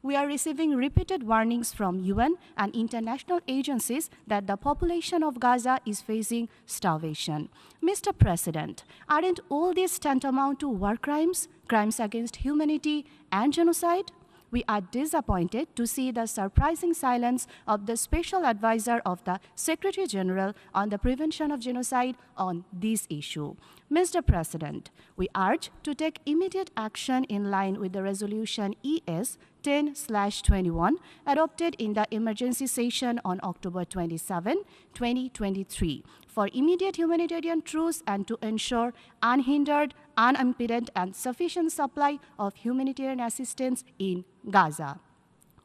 We are receiving repeated warnings from UN and international agencies that the population of Gaza is facing starvation. Mr. President, aren't all these tantamount to war crimes, crimes against humanity, and genocide? We are disappointed to see the surprising silence of the Special Advisor of the Secretary General on the prevention of genocide on this issue. Mr. President, we urge to take immediate action in line with the resolution ES 10/21 adopted in the emergency session on October 27, 2023 for immediate humanitarian truce and to ensure unhindered, unimpeded, and sufficient supply of humanitarian assistance in Gaza.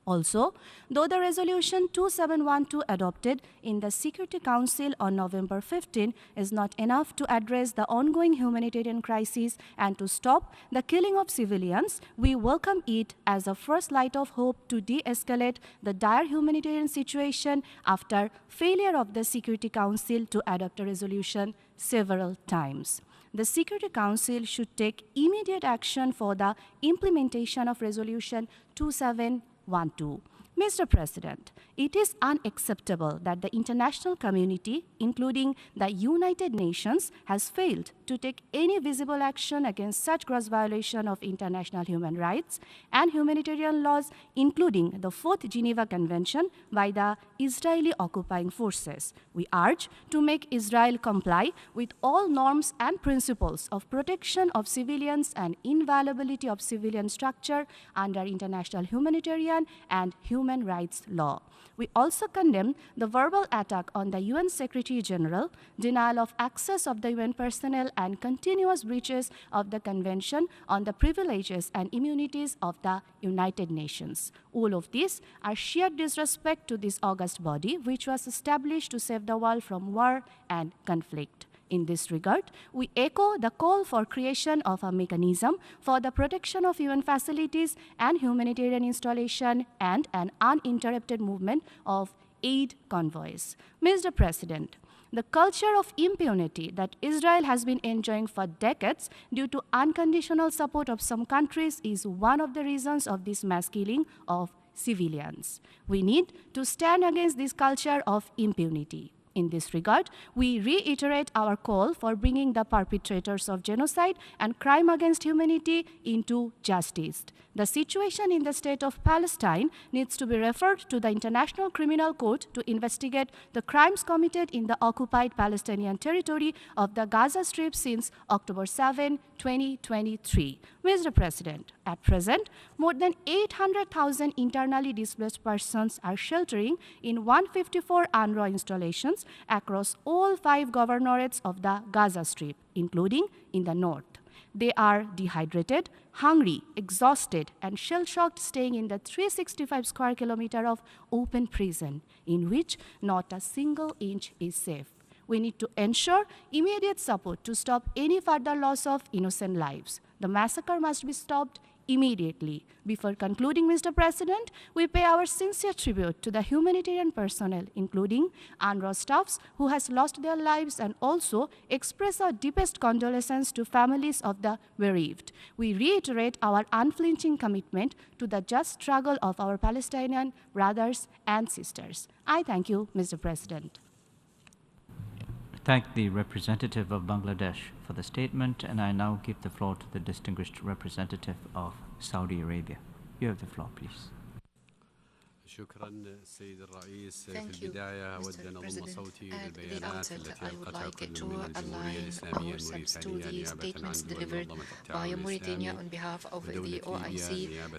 Also, though the resolution 2712 adopted in the Security Council on November 15 is not enough to address the ongoing humanitarian crisis and to stop the killing of civilians, we welcome it as a first light of hope to de-escalate the dire humanitarian situation after failure of the Security Council to adopt a resolution several times. The Security Council should take immediate action for the implementation of Resolution 2712. Mr. President, it is unacceptable that the international community, including the United Nations, has failed to take any visible action against such gross violation of international human rights and humanitarian laws, including the 4th Geneva Convention by the Israeli occupying forces. We urge to make Israel comply with all norms and principles of protection of civilians and inviolability of civilian structure under international humanitarian and human rights law. We also condemn the verbal attack on the UN Secretary General, denial of access of the UN personnel, and continuous breaches of the Convention on the Privileges and Immunities of the United Nations. All of these are sheer disrespect to this august body, which was established to save the world from war and conflict. In this regard, we echo the call for creation of a mechanism for the protection of UN facilities and humanitarian installation and an uninterrupted movement of aid convoys. Mr. President, the culture of impunity that Israel has been enjoying for decades due to unconditional support of some countries is one of the reasons of this mass killing of civilians. We need to stand against this culture of impunity. In this regard, we reiterate our call for bringing the perpetrators of genocide and crime against humanity into justice. The situation in the state of Palestine needs to be referred to the International Criminal Court to investigate the crimes committed in the occupied Palestinian territory of the Gaza Strip since October 7, 2023. Mr. President, at present, more than 800,000 internally displaced persons are sheltering in 154 UNRWA installations across all 5 governorates of the Gaza Strip, including in the north. They are dehydrated, hungry, exhausted, and shell-shocked, staying in the 365 square kilometer of open prison, in which not a single inch is safe. We need to ensure immediate support to stop any further loss of innocent lives. The massacre must be stopped immediately. Before concluding, Mr. President, we pay our sincere tribute to the humanitarian personnel, including UNRWA staffs who has lost their lives, and also express our deepest condolences to families of the bereaved. We reiterate our unflinching commitment to the just struggle of our Palestinian brothers and sisters. I thank you, Mr. President. Thank the representative of Bangladesh for the statement, and I now give the floor to the distinguished representative of Saudi Arabia. You have the floor, please. شكرا السيد الرئيس. في البداية أود أن أضم صوتي للبيانات التي ألقتها كل من الجمهورية الإسلامية الموريتانية نيابة عن دول منظمة التعاون الإسلامي ودولة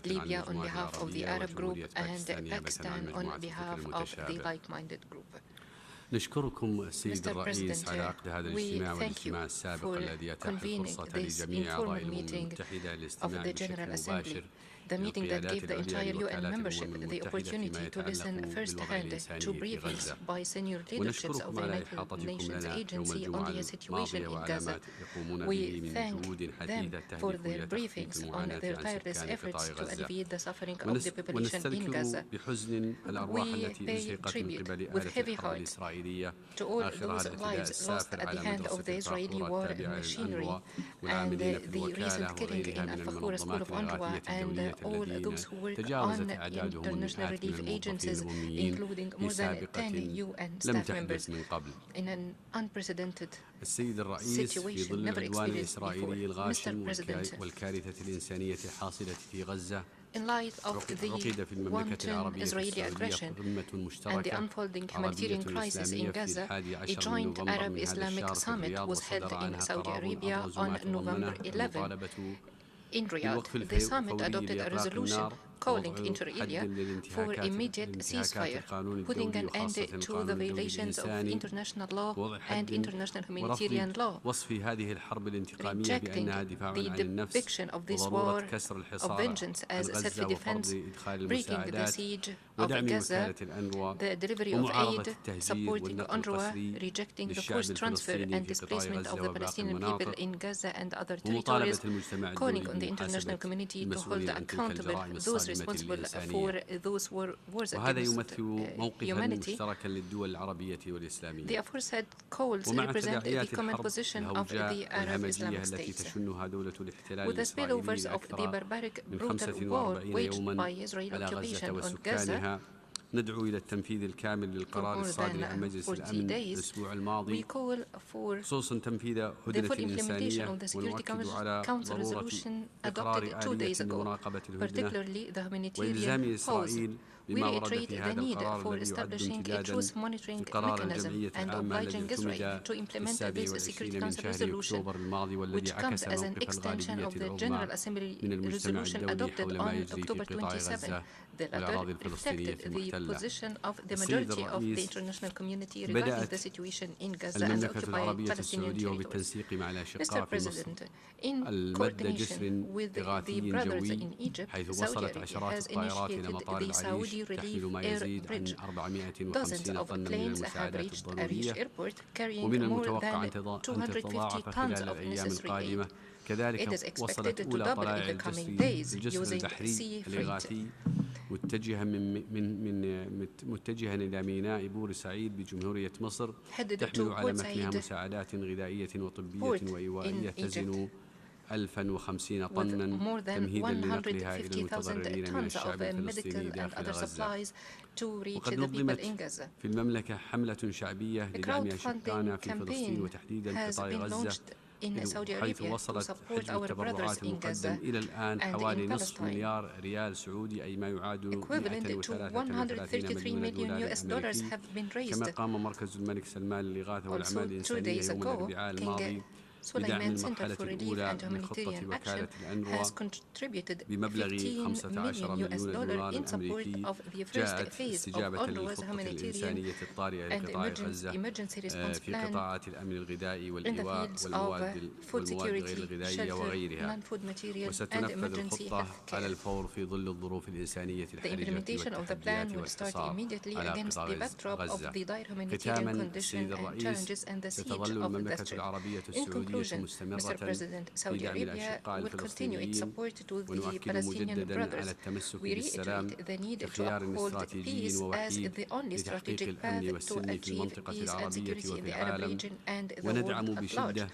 ليبيا on behalf of the Arab group and Pakistan on behalf of the like-minded group. نشكركم السيد الرئيس على عقد هذا الاجتماع والاجتماع السابق الذي أتاح الفرصة لجميع أعضاء الأمم المتحدة للاستماع بشكل مباشر. The meeting that gave the entire UN membership the opportunity to listen firsthand to briefings by senior leaderships of the United Nations Agency on the situation in Gaza. We thank them for their briefings on their tireless efforts to alleviate the suffering of the population in Gaza. We pay tribute with heavy heart to all those lives lost at the hand of the Israeli war machinery and the recent killing in Al-Fakhur school of UNRWA and all those who work on international relief agencies, including more than 10 UN staff members, in an unprecedented situation never experienced before. Mr. President, in light of the wanton Israeli aggression and the unfolding humanitarian crisis in Gaza, a joint Arab-Islamic summit was held in Saudi Arabia on November 11. In Riyadh, the summit adopted a resolution calling inter alia for immediate ceasefire, putting an end to the violations of international law and international humanitarian law, rejecting the depiction of this war of vengeance as self-defense, breaking the siege of Gaza, the delivery of aid, supporting UNRWA, rejecting the forced transfer and displacement of the Palestinian people in Gaza and other territories, calling on the international community to hold accountable those responsible for those wars against humanity. The aforesaid calls represent the common position of the Arab Islamic states. With the spillovers of the barbaric, brutal war waged by Israeli occupation on Gaza, ندعو إلى التنفيذ الكامل للقرار الصادر عن مجلس الأمن الأسبوع الماضي خصوصا تنفيذ هدنة الإنسانية ونؤكد على ضرورة إقرار آلية لمراقبة الهدنة وإلزام إسرائيل بما ورد في هذا القرار الذي يعد امتدادا لقرار الجمعية العامة الذي اعتمد في 27 من شهر أكتوبر الماضي والذي عكس موقف الغالبية العظمى من المجتمع الدولي حول ما يجري في قطاع غزة والأراضي الفلسطينية المحتلة. السيد الرئيس بدأت المملكة العربية السعودية بالتنسيق مع الأشقاء في مصر المد جسر إغاثي جوي حيث وصلت عشرات الطائرات إلى مطار العريش تحمل ما يزيد عن 450 طن من المساعدات الضرورية ومن المتوقع أن تتضاعف خلال الأيام القادمة. كذلك وصلت أولى طلائع الجسر البحري الإغاثي متجها إلى ميناء بور سعيد بجمهورية مصر تحمل على متنها مساعدات غذائية وطبية وإيوائية تزن 1050 طنا تمهيدا لنقلها إلى المتضررين من الشعب الفلسطيني داخل غزة. وقد نظمت في المملكة حملة شعبية لدعم أشقائنا في فلسطين وتحديدا قطاع غزة حيث وصلت حجم التبرعات المقدم إلى الآن حوالي نصف مليار ريال سعودي أي ما يعادل 133 مليون أمريكي. كما قام مركز الملك سلمان للإغاثة والأعمال الإنسانية يوم الأربعاء الماضي بدعم المرحلة الأولى من خطة وكالة الأنروا بمبلغ $15 مليون أمريكي جاءت استجابة للخطة الإنسانية الطارئة لقطاع غزة في قطاعات الأمن الغذائي والإيواء والمواد غير الغذائية وغيرها، وستنفذ الخطة على الفور في ظل الظروف الإنسانية الحرجة والتحديات والاحتصار على قطاع غزة. ختاما السيد الرئيس، ستظل المملكة العربية السعودية مستمرة في دعم الأشقاء الفلسطينيين، ونؤكد مجددا على التمسك بالسلام كخيار استراتيجي ووحيد لتحقيق الأمن والسلم في المنطقة العربية وفي العالم، وندعم بشدة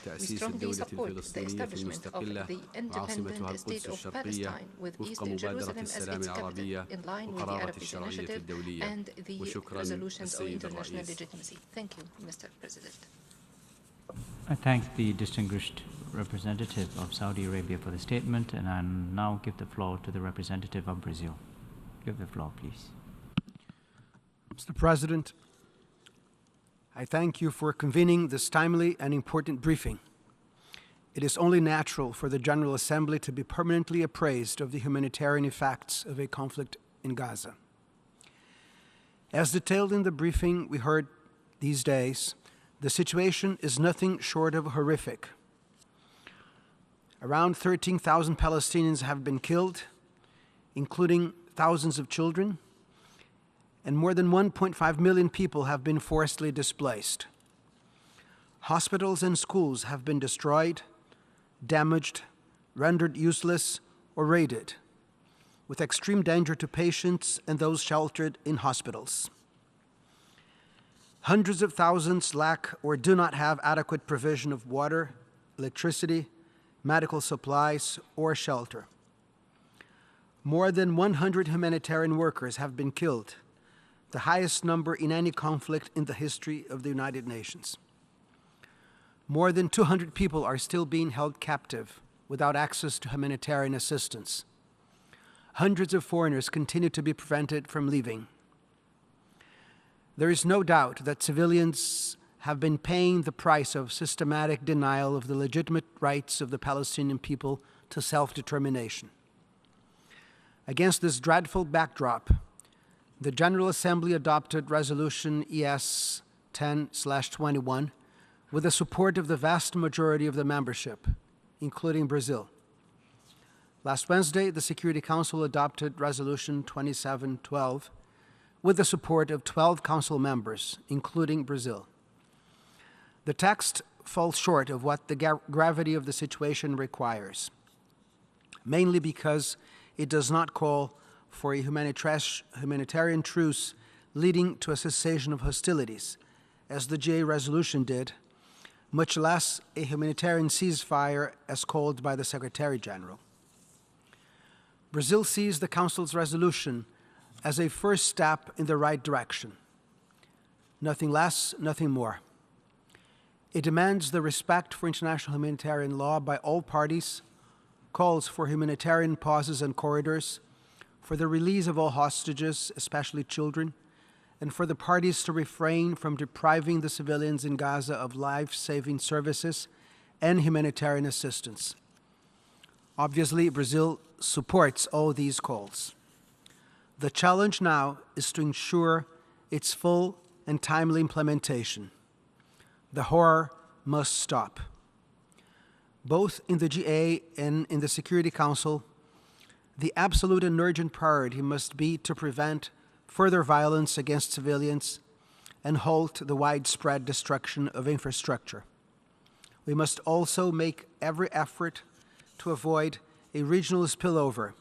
تأسيس الدولة الفلسطينية المستقلة وعاصمتها القدس الشرقية وفق مبادرة السلام العربية وقرارة الشرعية الدولية. وشكرا السيد الرئيس. I thank the distinguished representative of Saudi Arabia for the statement, and I now give the floor to the representative of Brazil. You have the floor, please. Mr. President, I thank you for convening this timely and important briefing. It is only natural for the General Assembly to be permanently appraised of the humanitarian effects of a conflict in Gaza. As detailed in the briefing we heard these days, the situation is nothing short of horrific. Around 13,000 Palestinians have been killed, including thousands of children, and more than 1.5 million people have been forcibly displaced. Hospitals and schools have been destroyed, damaged, rendered useless, or raided, with extreme danger to patients and those sheltered in hospitals. Hundreds of thousands lack or do not have adequate provision of water, electricity, medical supplies, or shelter. More than 100 humanitarian workers have been killed, the highest number in any conflict in the history of the United Nations. More than 200 people are still being held captive without access to humanitarian assistance. Hundreds of foreigners continue to be prevented from leaving. There is no doubt that civilians have been paying the price of systematic denial of the legitimate rights of the Palestinian people to self-determination. Against this dreadful backdrop, the General Assembly adopted Resolution ES 10/21 with the support of the vast majority of the membership, including Brazil. Last Wednesday, the Security Council adopted Resolution 2712 with the support of 12 Council members, including Brazil. The text falls short of what the gravity of the situation requires, mainly because it does not call for a humanitarian truce leading to a cessation of hostilities, as the GA resolution did, much less a humanitarian ceasefire as called by the Secretary General. Brazil sees the Council's resolution as a first step in the right direction. Nothing less, nothing more. It demands the respect for international humanitarian law by all parties, calls for humanitarian pauses and corridors, for the release of all hostages, especially children, and for the parties to refrain from depriving the civilians in Gaza of life-saving services and humanitarian assistance. Obviously, Brazil supports all these calls. The challenge now is to ensure its full and timely implementation. The horror must stop. Both in the GA and in the Security Council, the absolute and urgent priority must be to prevent further violence against civilians and halt the widespread destruction of infrastructure. We must also make every effort to avoid a regional spillover,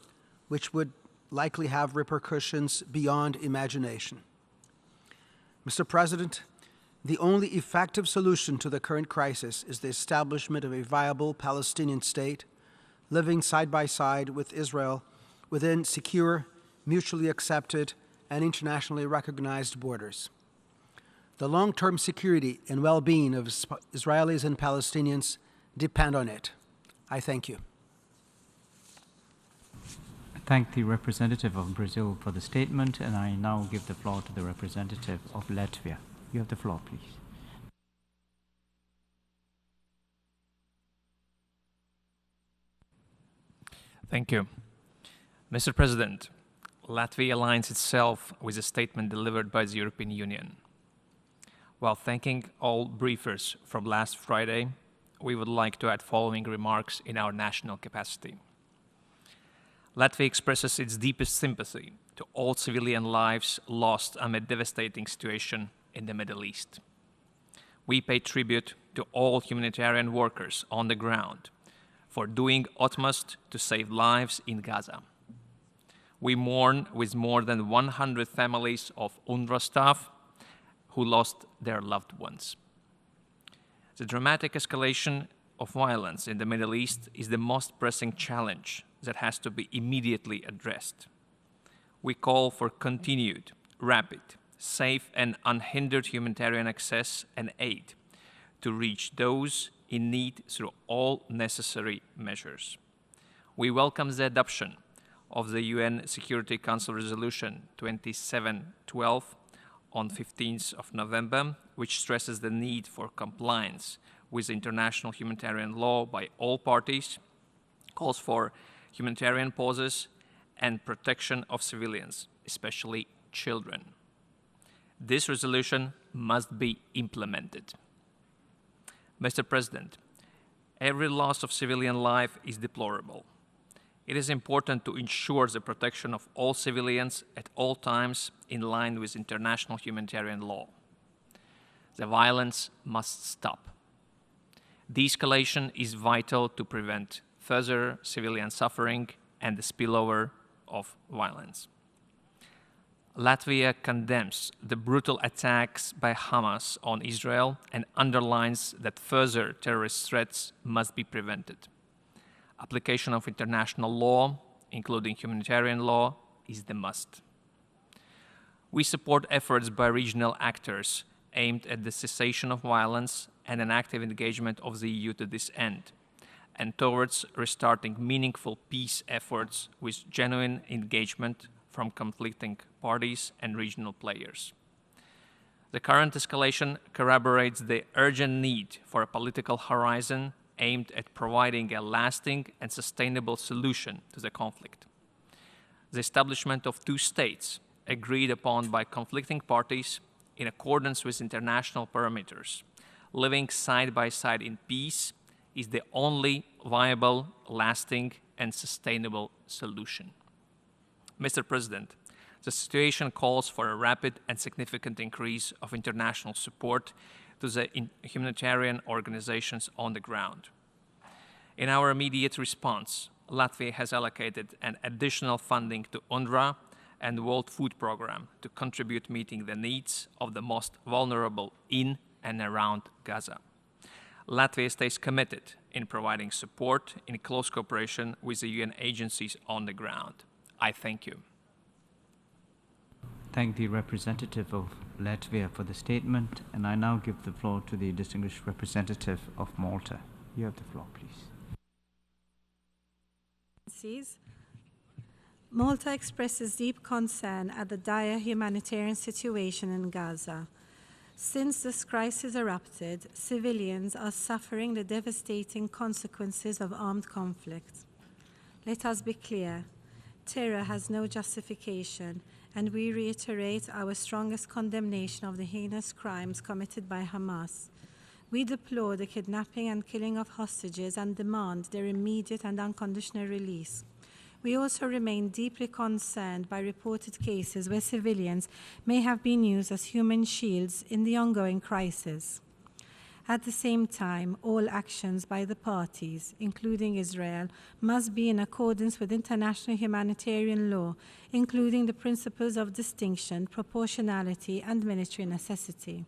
which would likely have repercussions beyond imagination. Mr. President, the only effective solution to the current crisis is the establishment of a viable Palestinian state living side by side with Israel within secure, mutually accepted, and internationally recognized borders. The long-term security and well-being of Israelis and Palestinians depend on it. I thank you. I thank the representative of Brazil for the statement, and I now give the floor to the representative of Latvia. You have the floor, please. Thank you. Mr. President, Latvia aligns itself with a statement delivered by the European Union. While thanking all briefers from last Friday, we would like to add following remarks in our national capacity. Latvia expresses its deepest sympathy to all civilian lives lost amid devastating situation in the Middle East. We pay tribute to all humanitarian workers on the ground for doing utmost to save lives in Gaza. We mourn with more than 100 families of UNRWA staff who lost their loved ones. The dramatic escalation of violence in the Middle East is the most pressing challenge that has to be immediately addressed. We call for continued, rapid, safe and unhindered humanitarian access and aid to reach those in need through all necessary measures. We welcome the adoption of the UN Security Council Resolution 2712 on 15th of November, which stresses the need for compliance with international humanitarian law by all parties, calls for humanitarian pauses and protection of civilians, especially children. This resolution must be implemented. Mr. President, every loss of civilian life is deplorable. It is important to ensure the protection of all civilians at all times in line with international humanitarian law. The violence must stop. De-escalation is vital to prevent further civilian suffering and the spillover of violence. Latvia condemns the brutal attacks by Hamas on Israel and underlines that further terrorist threats must be prevented. Application of international law, including humanitarian law, is the must. We support efforts by regional actors aimed at the cessation of violence and an active engagement of the EU to this end, and towards restarting meaningful peace efforts with genuine engagement from conflicting parties and regional players. The current escalation corroborates the urgent need for a political horizon aimed at providing a lasting and sustainable solution to the conflict. The establishment of two states agreed upon by conflicting parties in accordance with international parameters, living side by side in peace, is the only viable, lasting, and sustainable solution. Mr. President, the situation calls for a rapid and significant increase of international support to the humanitarian organizations on the ground. In our immediate response, Latvia has allocated an additional funding to UNRWA and the World Food Programme to contribute meeting the needs of the most vulnerable in and around Gaza. Latvia stays committed in providing support in close cooperation with the UN agencies on the ground. I thank you. Thank the representative of Latvia for the statement, and I now give the floor to the distinguished representative of Malta. You have the floor, please. Malta expresses deep concern at the dire humanitarian situation in Gaza. Since this crisis erupted, civilians are suffering the devastating consequences of armed conflict. Let us be clear, terror has no justification, and we reiterate our strongest condemnation of the heinous crimes committed by Hamas. We deplore the kidnapping and killing of hostages and demand their immediate and unconditional release. We also remain deeply concerned by reported cases where civilians may have been used as human shields in the ongoing crisis. At the same time, all actions by the parties, including Israel, must be in accordance with international humanitarian law, including the principles of distinction, proportionality, and military necessity.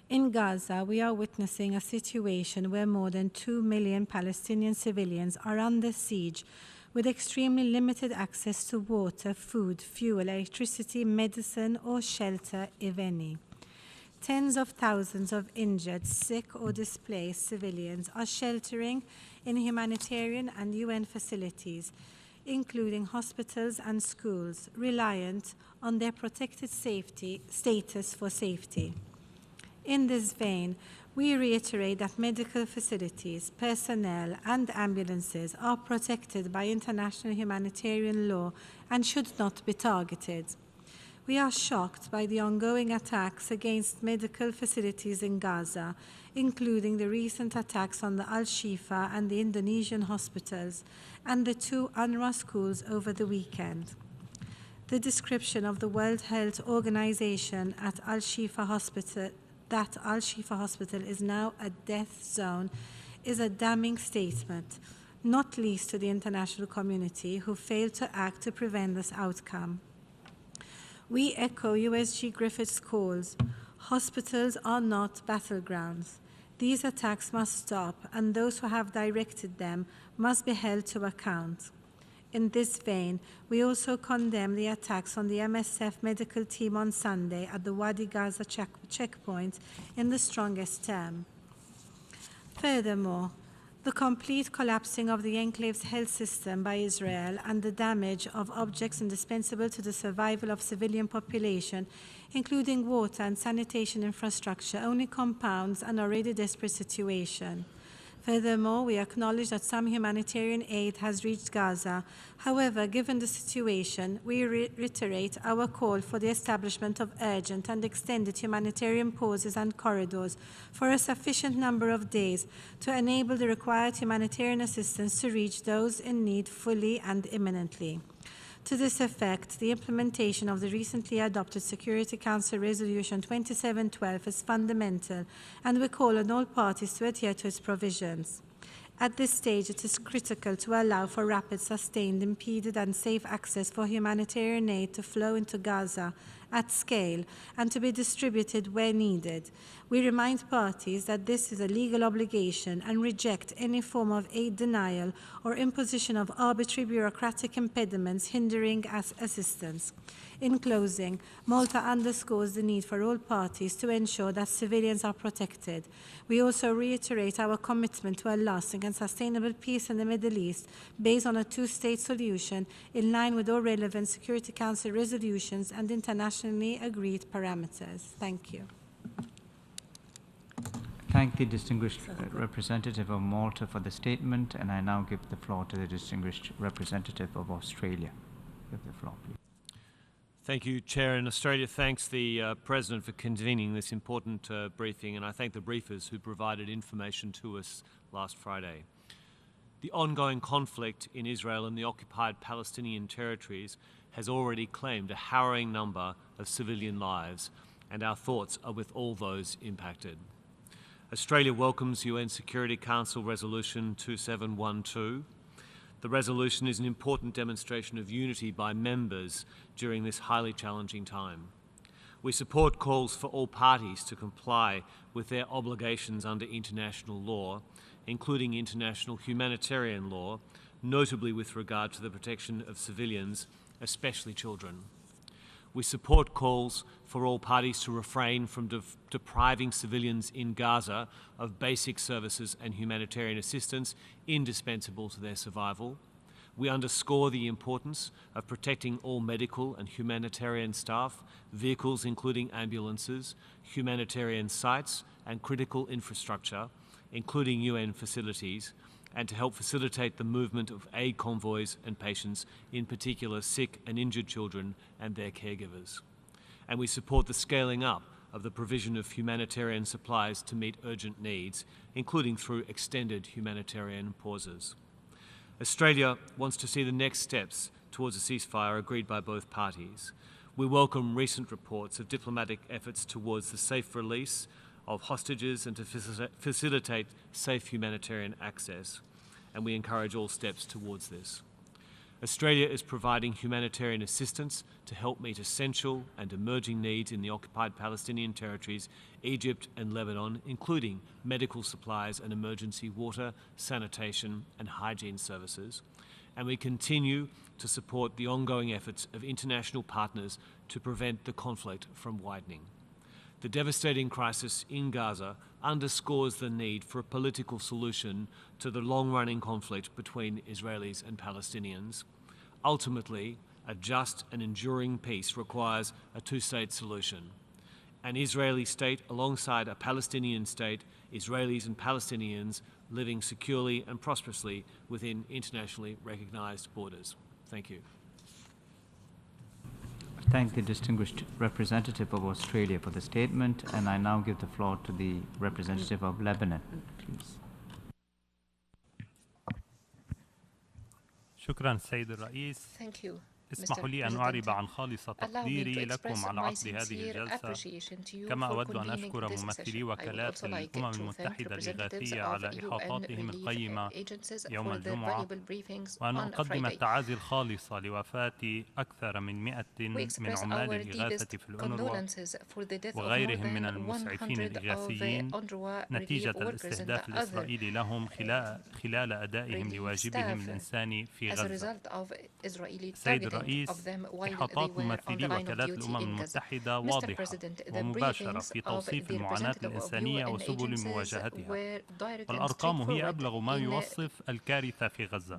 In Gaza, we are witnessing a situation where more than 2 million Palestinian civilians are under siege, with extremely limited access to water, food, fuel, electricity, medicine, or shelter, if any. Tens of thousands of injured, sick, or displaced civilians are sheltering in humanitarian and UN facilities, including hospitals and schools, reliant on their protected status for safety. In this vein, We reiterate that medical facilities, personnel, and ambulances are protected by international humanitarian law and should not be targeted. We are shocked by the ongoing attacks against medical facilities in Gaza, including the recent attacks on the Al-Shifa and the Indonesian hospitals, and the 2 UNRWA schools over the weekend. The description of the World Health Organization at Al-Shifa Hospital, that Al-Shifa Hospital is now a death zone, is a damning statement, not least to the international community who failed to act to prevent this outcome. We echo USG Griffith's calls. Hospitals are not battlegrounds. These attacks must stop, and those who have directed them must be held to account. In this vein, we also condemn the attacks on the MSF medical team on Sunday at the Wadi Gaza checkpoint in the strongest term. Furthermore, the complete collapsing of the enclave's health system by Israel and the damage of objects indispensable to the survival of civilian population, including water and sanitation infrastructure, only compounds an already desperate situation. Furthermore, we acknowledge that some humanitarian aid has reached Gaza. However, given the situation, we reiterate our call for the establishment of urgent and extended humanitarian pauses and corridors for a sufficient number of days to enable the required humanitarian assistance to reach those in need fully and imminently. To this effect, the implementation of the recently adopted Security Council Resolution 2712 is fundamental, and we call on all parties to adhere to its provisions. At this stage, it is critical to allow for rapid, sustained, impeded, and safe access for humanitarian aid to flow into Gaza at scale and to be distributed where needed. We remind parties that this is a legal obligation and reject any form of aid denial or imposition of arbitrary bureaucratic impediments hindering assistance. In closing, Malta underscores the need for all parties to ensure that civilians are protected. We also reiterate our commitment to a lasting and sustainable peace in the Middle East based on a two-state solution in line with all relevant Security Council resolutions and internationally agreed parameters. Thank you. Thank the distinguished representative of Malta for the statement, and I now give the floor to the distinguished representative of Australia. Give the floor, please. Thank you, Chair. And Australia thanks the President for convening this important briefing, and I thank the briefers who provided information to us last Friday. The ongoing conflict in Israel and the occupied Palestinian territories has already claimed a harrowing number of civilian lives, and our thoughts are with all those impacted. Australia welcomes UN Security Council Resolution 2712. The resolution is an important demonstration of unity by members during this highly challenging time. We support calls for all parties to comply with their obligations under international law, including international humanitarian law, notably with regard to the protection of civilians, especially children. We support calls for all parties to refrain from depriving civilians in Gaza of basic services and humanitarian assistance indispensable to their survival. We underscore the importance of protecting all medical and humanitarian staff, vehicles including ambulances, humanitarian sites and critical infrastructure, including UN facilities, and to help facilitate the movement of aid convoys and patients, in particular sick and injured children and their caregivers. And we support the scaling up of the provision of humanitarian supplies to meet urgent needs, including through extended humanitarian pauses. Australia wants to see the next steps towards a ceasefire agreed by both parties. We welcome recent reports of diplomatic efforts towards the safe release of hostages and to facilitate safe humanitarian access, and we encourage all steps towards this. Australia is providing humanitarian assistance to help meet essential and emerging needs in the occupied Palestinian territories, Egypt and Lebanon, including medical supplies and emergency water, sanitation and hygiene services. And we continue to support the ongoing efforts of international partners to prevent the conflict from widening. The devastating crisis in Gaza underscores the need for a political solution to the long-running conflict between Israelis and Palestinians. Ultimately, a just and enduring peace requires a two-state solution. an Israeli state alongside a Palestinian state, Israelis and Palestinians living securely and prosperously within internationally recognized borders. Thank you. Thank the distinguished representative of Australia for the statement, and I now give the floor to the representative of Lebanon, please. شكرا سيد الرئيس. Thank you. اسمحوا لي أن أعرب عن خالص تقديري لكم على عقد هذه الجلسة، كما أود أن أشكر ممثلي وكالات الأمم المتحدة الإغاثية على إحاطاتهم القيمة يوم الجمعة، وأن أقدم التعازي الخالصة لوفاة أكثر من 100 من عمال الإغاثة في الأونروا وغيرهم من المسعفين الإغاثيين نتيجة الاستهداف الإسرائيلي لهم خلال أدائهم لواجبهم الإنساني في غزة. سيد الرئيس، إحاطات ممثلي وكالات الأمم المتحدة واضحة ومباشرة في توصيف المعاناة الإنسانية وسبل مواجهتها، والأرقام هي أبلغ ما يوصف الكارثة في غزة.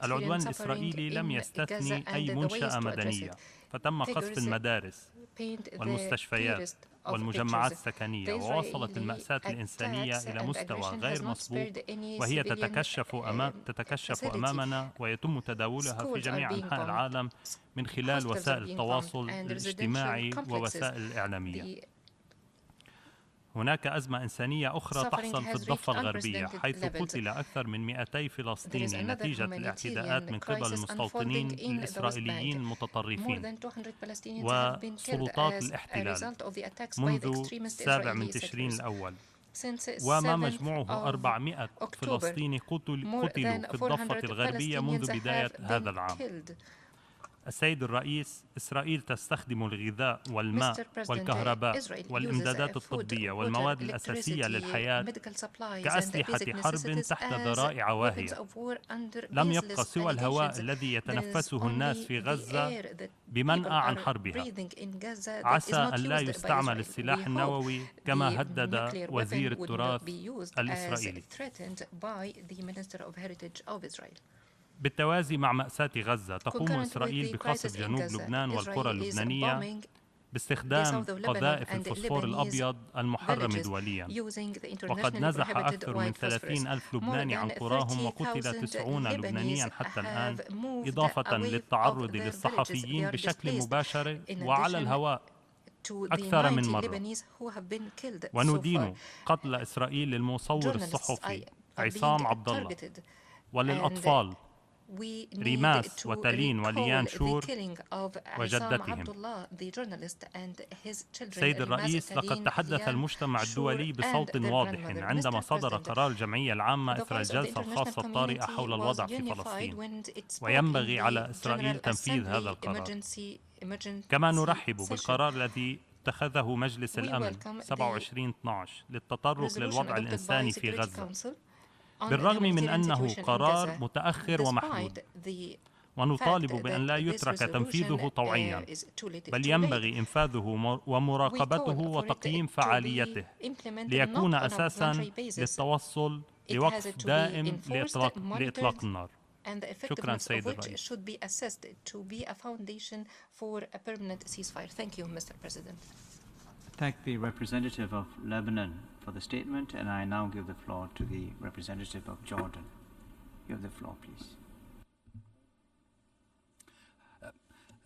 العدوان الإسرائيلي لم يستثني أي منشأة مدنية، فتم قصف المدارس والمستشفيات والمجمعات السكنية، ووصلت المأساة الإنسانية إلى مستوى غير مسبوق، وهي تتكشف أمامنا ويتم تداولها في جميع أنحاء العالم من خلال وسائل التواصل الاجتماعي ووسائل الإعلامية. هناك أزمة إنسانية أخرى تحصل في الضفة الغربية، حيث قتل أكثر من 200 فلسطيني نتيجة الاعتداءات من قبل المستوطنين الإسرائيليين المتطرفين وسلطات الاحتلال منذ 7 تشرين الأول، وما مجموعه 400 فلسطيني قتلوا في الضفة الغربية منذ بداية هذا العام. السيد الرئيس، إسرائيل تستخدم الغذاء والماء والكهرباء والإمدادات الطبية والمواد الأساسية للحياة كأسلحة حرب تحت ذرائع واهية. لم يبقى سوى الهواء الذي يتنفسه الناس في غزة بمنأى عن حربها. عسى أن لا يستعمل السلاح النووي كما هدد وزير التراث الإسرائيلي. بالتوازي مع مأساة غزة، تقوم إسرائيل بقصف جنوب لبنان والقرى اللبنانية باستخدام قذائف الفوسفور الأبيض المحرم دوليا، وقد نزح أكثر من 30,000 لبناني عن قراهم وقتل 90 لبنانيا حتى الآن، إضافة للتعرض للصحفيين بشكل مباشر وعلى الهواء أكثر من مرة. وندين قتل إسرائيل للمصور الصحفي عصام عبد الله وللأطفال ريماس وتالين وليان شور وجدتهم. سيد الرئيس، لقد تحدث المجتمع الدولي بصوت واضح عندما صدر قرار الجمعية العامة إثر الجلسة الخاصة الطارئة حول الوضع في فلسطين، وينبغي على إسرائيل تنفيذ هذا القرار. كما نرحب بالقرار الذي اتخذه مجلس الأمن 27/12 للتطرق للوضع الإنساني في غزة، بالرغم من أنه قرار متأخر ومحدود، ونطالب بأن لا يترك تنفيذه طوعيا، بل ينبغي إنفاذه ومراقبته وتقييم فعاليته ليكون أساسا للتوصل لوقف دائم لإطلاق النار. شكرا سيد الرئيس. Thank the representative of Lebanon for the statement, and I now give the floor to the representative of Jordan. You have the floor, please.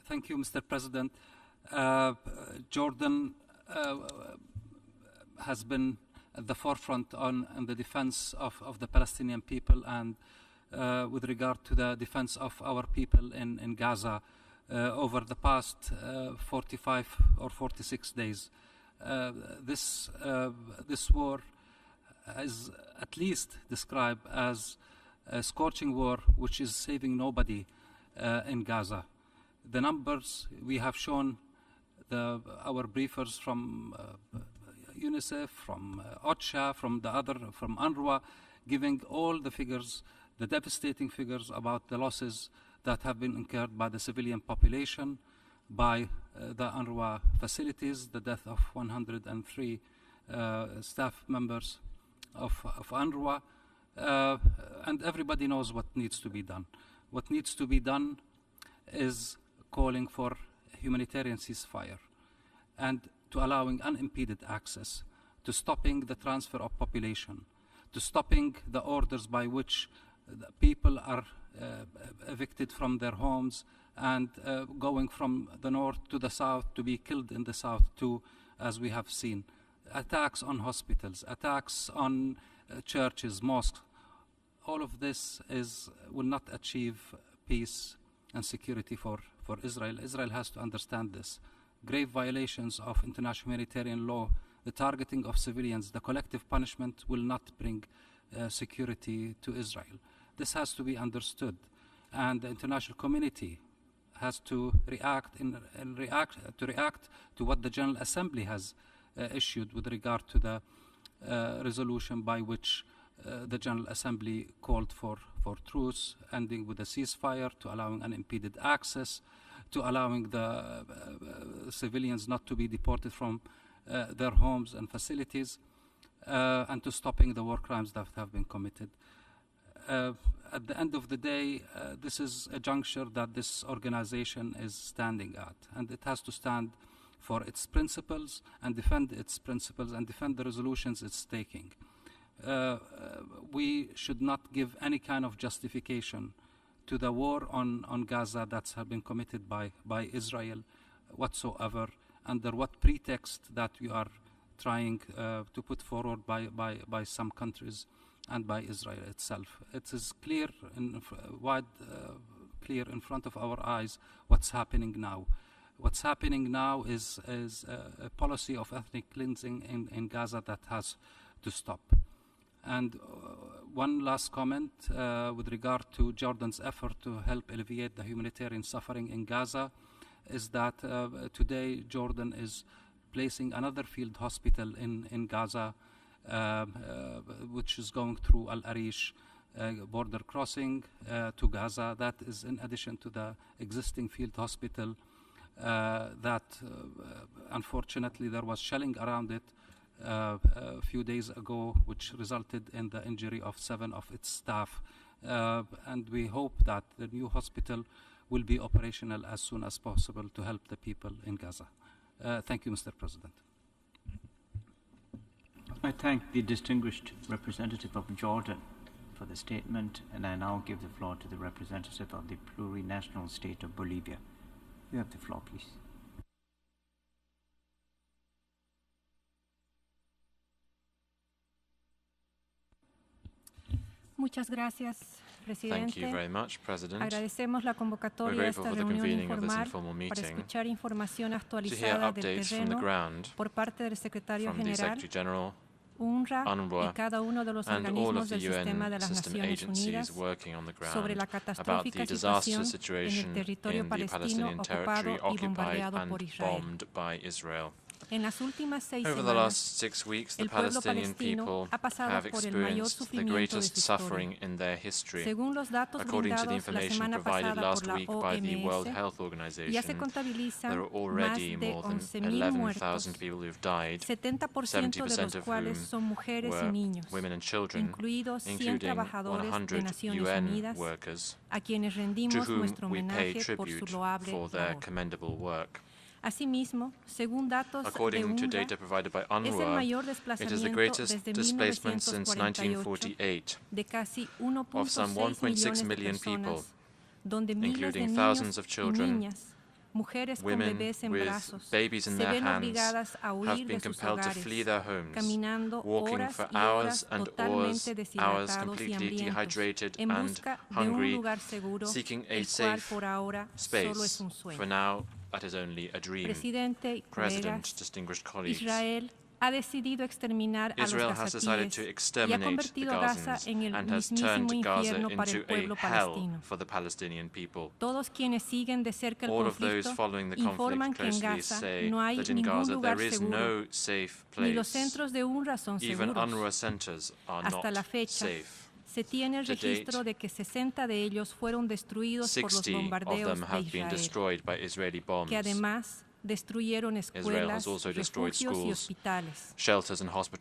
Thank you, Mr. President. Jordan has been at the forefront on the defense of the Palestinian people and with regard to the defense of our people in Gaza over the past 45 or 46 days. This war is at least described as a scorching war which is saving nobody in Gaza. The numbers we have shown, our briefers from UNICEF, from OCHA, from UNRWA, giving all the figures, the devastating figures about the losses that have been incurred by the civilian population, by the UNRWA facilities, the death of 103 staff members of UNRWA, and everybody knows what needs to be done. What needs to be done is calling for humanitarian ceasefire. And to allowing unimpeded access, to stopping the transfer of population, to stopping the orders by which people are evicted from their homes and going from the north to the south to be killed in the south too, as we have seen. Attacks on hospitals, attacks on churches, mosques. All of this will not achieve peace and security for Israel. Israel has to understand this. Grave violations of international humanitarian law, the targeting of civilians, the collective punishment will not bring security to Israel. This has to be understood, and the international community has to react to what the General Assembly has issued with regard to the resolution by which the General Assembly called for truce, ending with a ceasefire, to allowing unimpeded access, to allowing the civilians not to be deported from their homes and facilities, and to stopping the war crimes that have been committed. At the end of the day, this is a juncture that this organization is standing at, and it has to stand for its principles and defend its principles and defend the resolutions it's taking. We should not give any kind of justification to the war on Gaza that's have been committed by Israel whatsoever, under what pretext that we are trying to put forward by some countries and by Israel itself. It is clear in front of our eyes what's happening now. What's happening now is a policy of ethnic cleansing in Gaza that has to stop. And one last comment with regard to Jordan's effort to help alleviate the humanitarian suffering in Gaza is that today Jordan is placing another field hospital in Gaza, which is going through Al-Arish border crossing to Gaza. That is in addition to the existing field hospital that unfortunately there was shelling around it a few days ago, which resulted in the injury of 7 of its staff. And we hope that the new hospital will be operational as soon as possible to help the people in Gaza. Thank you, Mr. President. I thank the distinguished representative of Jordan for the statement, and I now give the floor to the representative of the plurinational state of Bolivia. You have the floor, please. Muchas gracias, presidente. Thank you very much, President. Agradecemos la convocatoria de esta reunión informal para escuchar información actualizada del terreno por parte del secretario general, UNRWA y cada uno de los organismos del sistema de las Naciones Unidas sobre la catastrófica situación en el territorio palestino ocupado y bombardeado por Israel. En las últimas 6 semanas, el pueblo palestino ha pasado por el mayor sufrimiento de su historia. Según los datos brindados la semana pasada por la OMS, ya se contabilizan más de 11.000 muertos, 70% de los cuales son mujeres y niños, incluidos 100 trabajadores de Naciones Unidas, a quienes rendimos nuestro homenaje por su loable labor. Asimismo, según datos de UNRWA, es el mayor desplazamiento desde 1948 de casi 1.6 millones de personas, donde miles de niños y niñas, mujeres con bebés en brazos, se ven obligadas a huir de sus hogares, caminando horas y horas totalmente deshidratados y hambrientos, en busca de un lugar seguro, el cual por ahora solo es un sueño. That is only a dream. Presidente y colegas, distinguished colleagues, Israel ha decidido exterminar a los gazatíes y ha convertido a Gaza en el mismísimo infierno para el pueblo palestino. Todos quienes siguen de cerca el conflicto informan que en Gaza no hay ningún lugar seguro, ni los centros de UNRWA son seguros. Hasta la fecha, se tiene el registro de que 60 de ellos fueron destruidos por los bombardeos de Israel, que además destruyeron escuelas, refugios y hospitales.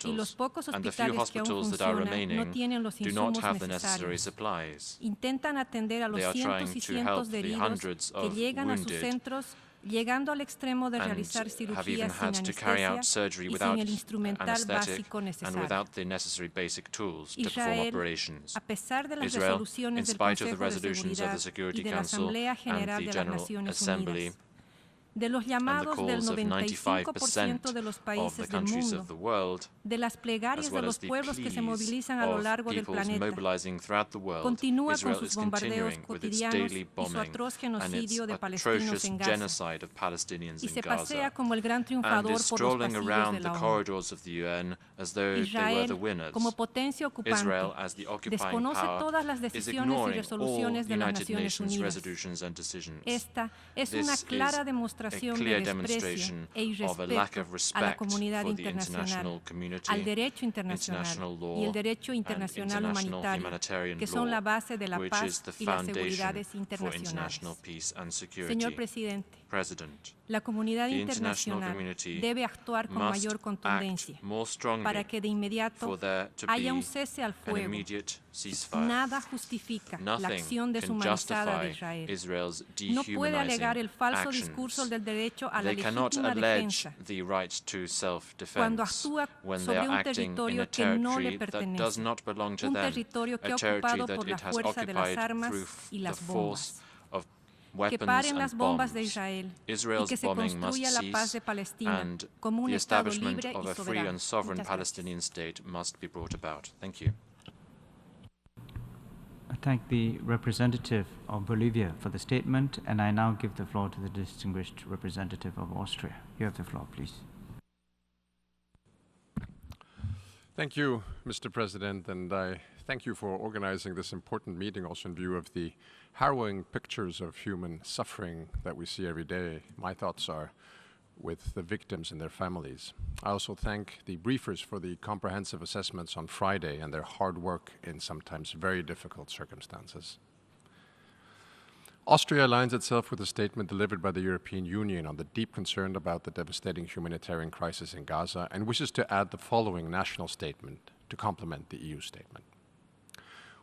Y los pocos hospitales que aún funcionan no tienen los insumos necesarios. Intentan atender a los cientos y cientos de heridos que llegan a sus centros llegando al extremo de realizar cirugías sin anestesia y sin el instrumental básico necesario. Israel, a pesar de las resoluciones del Consejo de Seguridad y de la Asamblea General de las Naciones Unidas, de los llamados del 95% de los países del mundo, de las plegarias de los pueblos que se movilizan a lo largo del planeta, continúa con sus bombardeos cotidianos y su atroz genocidio de palestinos en Gaza, y se pasea como el gran triunfador por los pasillos de la ONU. Israel, como potencia ocupante, desconoce todas las decisiones y resoluciones de las Naciones Unidas. Esta es una clara demostración de desprecio e irrespeto a la comunidad internacional, al derecho internacional y el derecho internacional humanitario, que son la base de la paz y las seguridades internacionales. Señor Presidente, la comunidad internacional debe actuar con mayor contundencia para que de inmediato haya un cese al fuego. Nada justifica la acción deshumanizada de Israel. No puede alegar el falso discurso del derecho a la legítima defensa cuando actúa sobre un territorio que no le pertenece, un territorio que ha ocupado por la fuerza de las armas y las bombas. Que paren las bombas de Israel y que se construya la paz de Palestina como un Estado libre y soberano. I thank the representative of Bolivia for the statement, and I now give the floor to the distinguished representative of Austria. You have the floor, please. Thank you, Mr. President, and I thank you for organizing this important meeting also in view of the harrowing pictures of human suffering that we see every day. My thoughts are with the victims and their families. I also thank the briefers for the comprehensive assessments on Friday and their hard work in sometimes very difficult circumstances. Austria aligns itself with a statement delivered by the European Union on the deep concern about the devastating humanitarian crisis in Gaza and wishes to add the following national statement to complement the EU statement.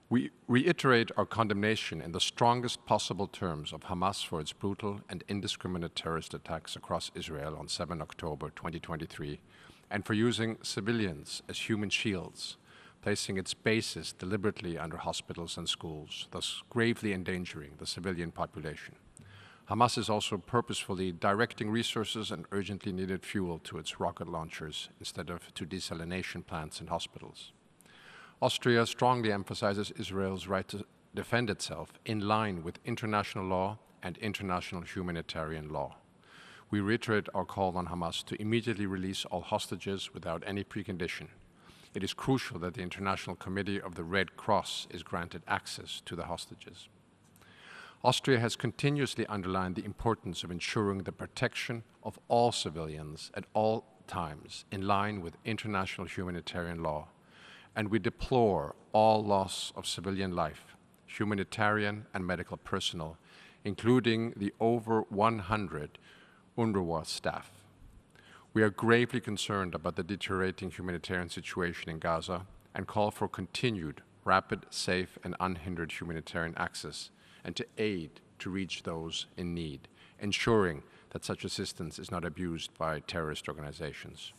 We reiterate our condemnation in the strongest possible terms of Hamas for its brutal and indiscriminate terrorist attacks across Israel on 7 October 2023 and for using civilians as human shields, placing its bases deliberately under hospitals and schools, thus gravely endangering the civilian population. Hamas is also purposefully directing resources and urgently needed fuel to its rocket launchers instead of to desalination plants and hospitals. Austria strongly emphasizes Israel's right to defend itself in line with international law and international humanitarian law. We reiterate our call on Hamas to immediately release all hostages without any precondition. It is crucial that the International Committee of the Red Cross is granted access to the hostages. Austria has continuously underlined the importance of ensuring the protection of all civilians at all times in line with international humanitarian law, and we deplore all loss of civilian life, humanitarian and medical personnel, including the over 100 UNRWA staff. We are gravely concerned about the deteriorating humanitarian situation in Gaza and call for continued, rapid, safe, and unhindered humanitarian access and to aid to reach those in need, ensuring that such assistance is not abused by terrorist organizations.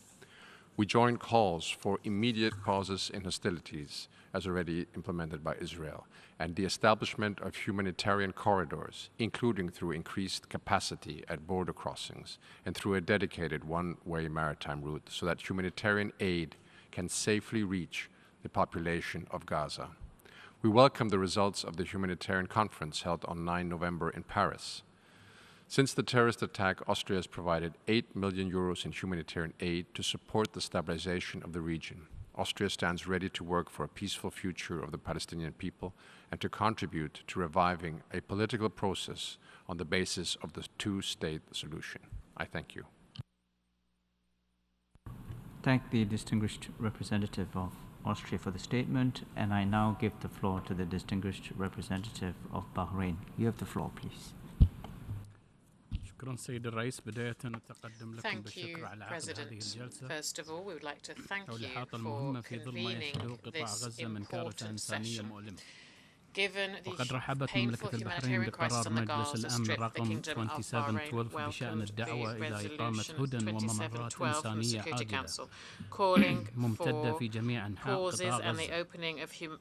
We join calls for immediate pauses in hostilities, as already implemented by Israel, and the establishment of humanitarian corridors, including through increased capacity at border crossings and through a dedicated one-way maritime route so that humanitarian aid can safely reach the population of Gaza. We welcome the results of the humanitarian conference held on 9 November in Paris. Since the terrorist attack, Austria has provided 8 million euros in humanitarian aid to support the stabilization of the region. Austria stands ready to work for a peaceful future of the Palestinian people and to contribute to reviving a political process on the basis of the two-state solution. I thank you. Thank the distinguished representative of Austria for the statement, and I now give the floor to the distinguished representative of Bahrain. You have the floor, please. Thank you, President. First of all, we would like to thank you for convening this important session. وقد رحبت مملكة البحرين بقرار مجلس الأمن رقم 2712 بشأن الدعوة إلى إقامة هدن وممرات إنسانية عاجلة ممتدة في جميع أنحاء قطاع غزة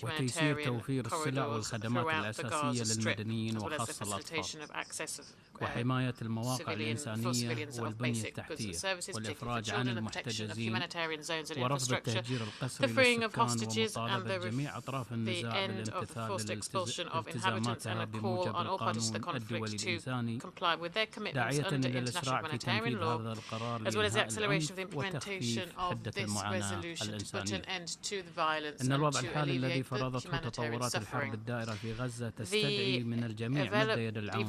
وتيسير توفير السلع والخدمات الأساسية للمدنيين وخاصة الأطفال وحماية المواقع الإنسانية والبنية التحتية والإفراج عن المحتجزين ورفض التهجير القسري للسكان ومطالبة جميع أطراف النزاع بالامتثال لالتزاماتها بموجب القانون الدولي الإنساني داعية إلى الإسراع في تنفيذ هذا القرار لإنهاء العنف وتخفيف حدة المعاناة الإنسانية. إن الوضع الحالي الذي فرضته تطورات الحرب الدائرة في غزة تستدعي من الجميع مد يد العون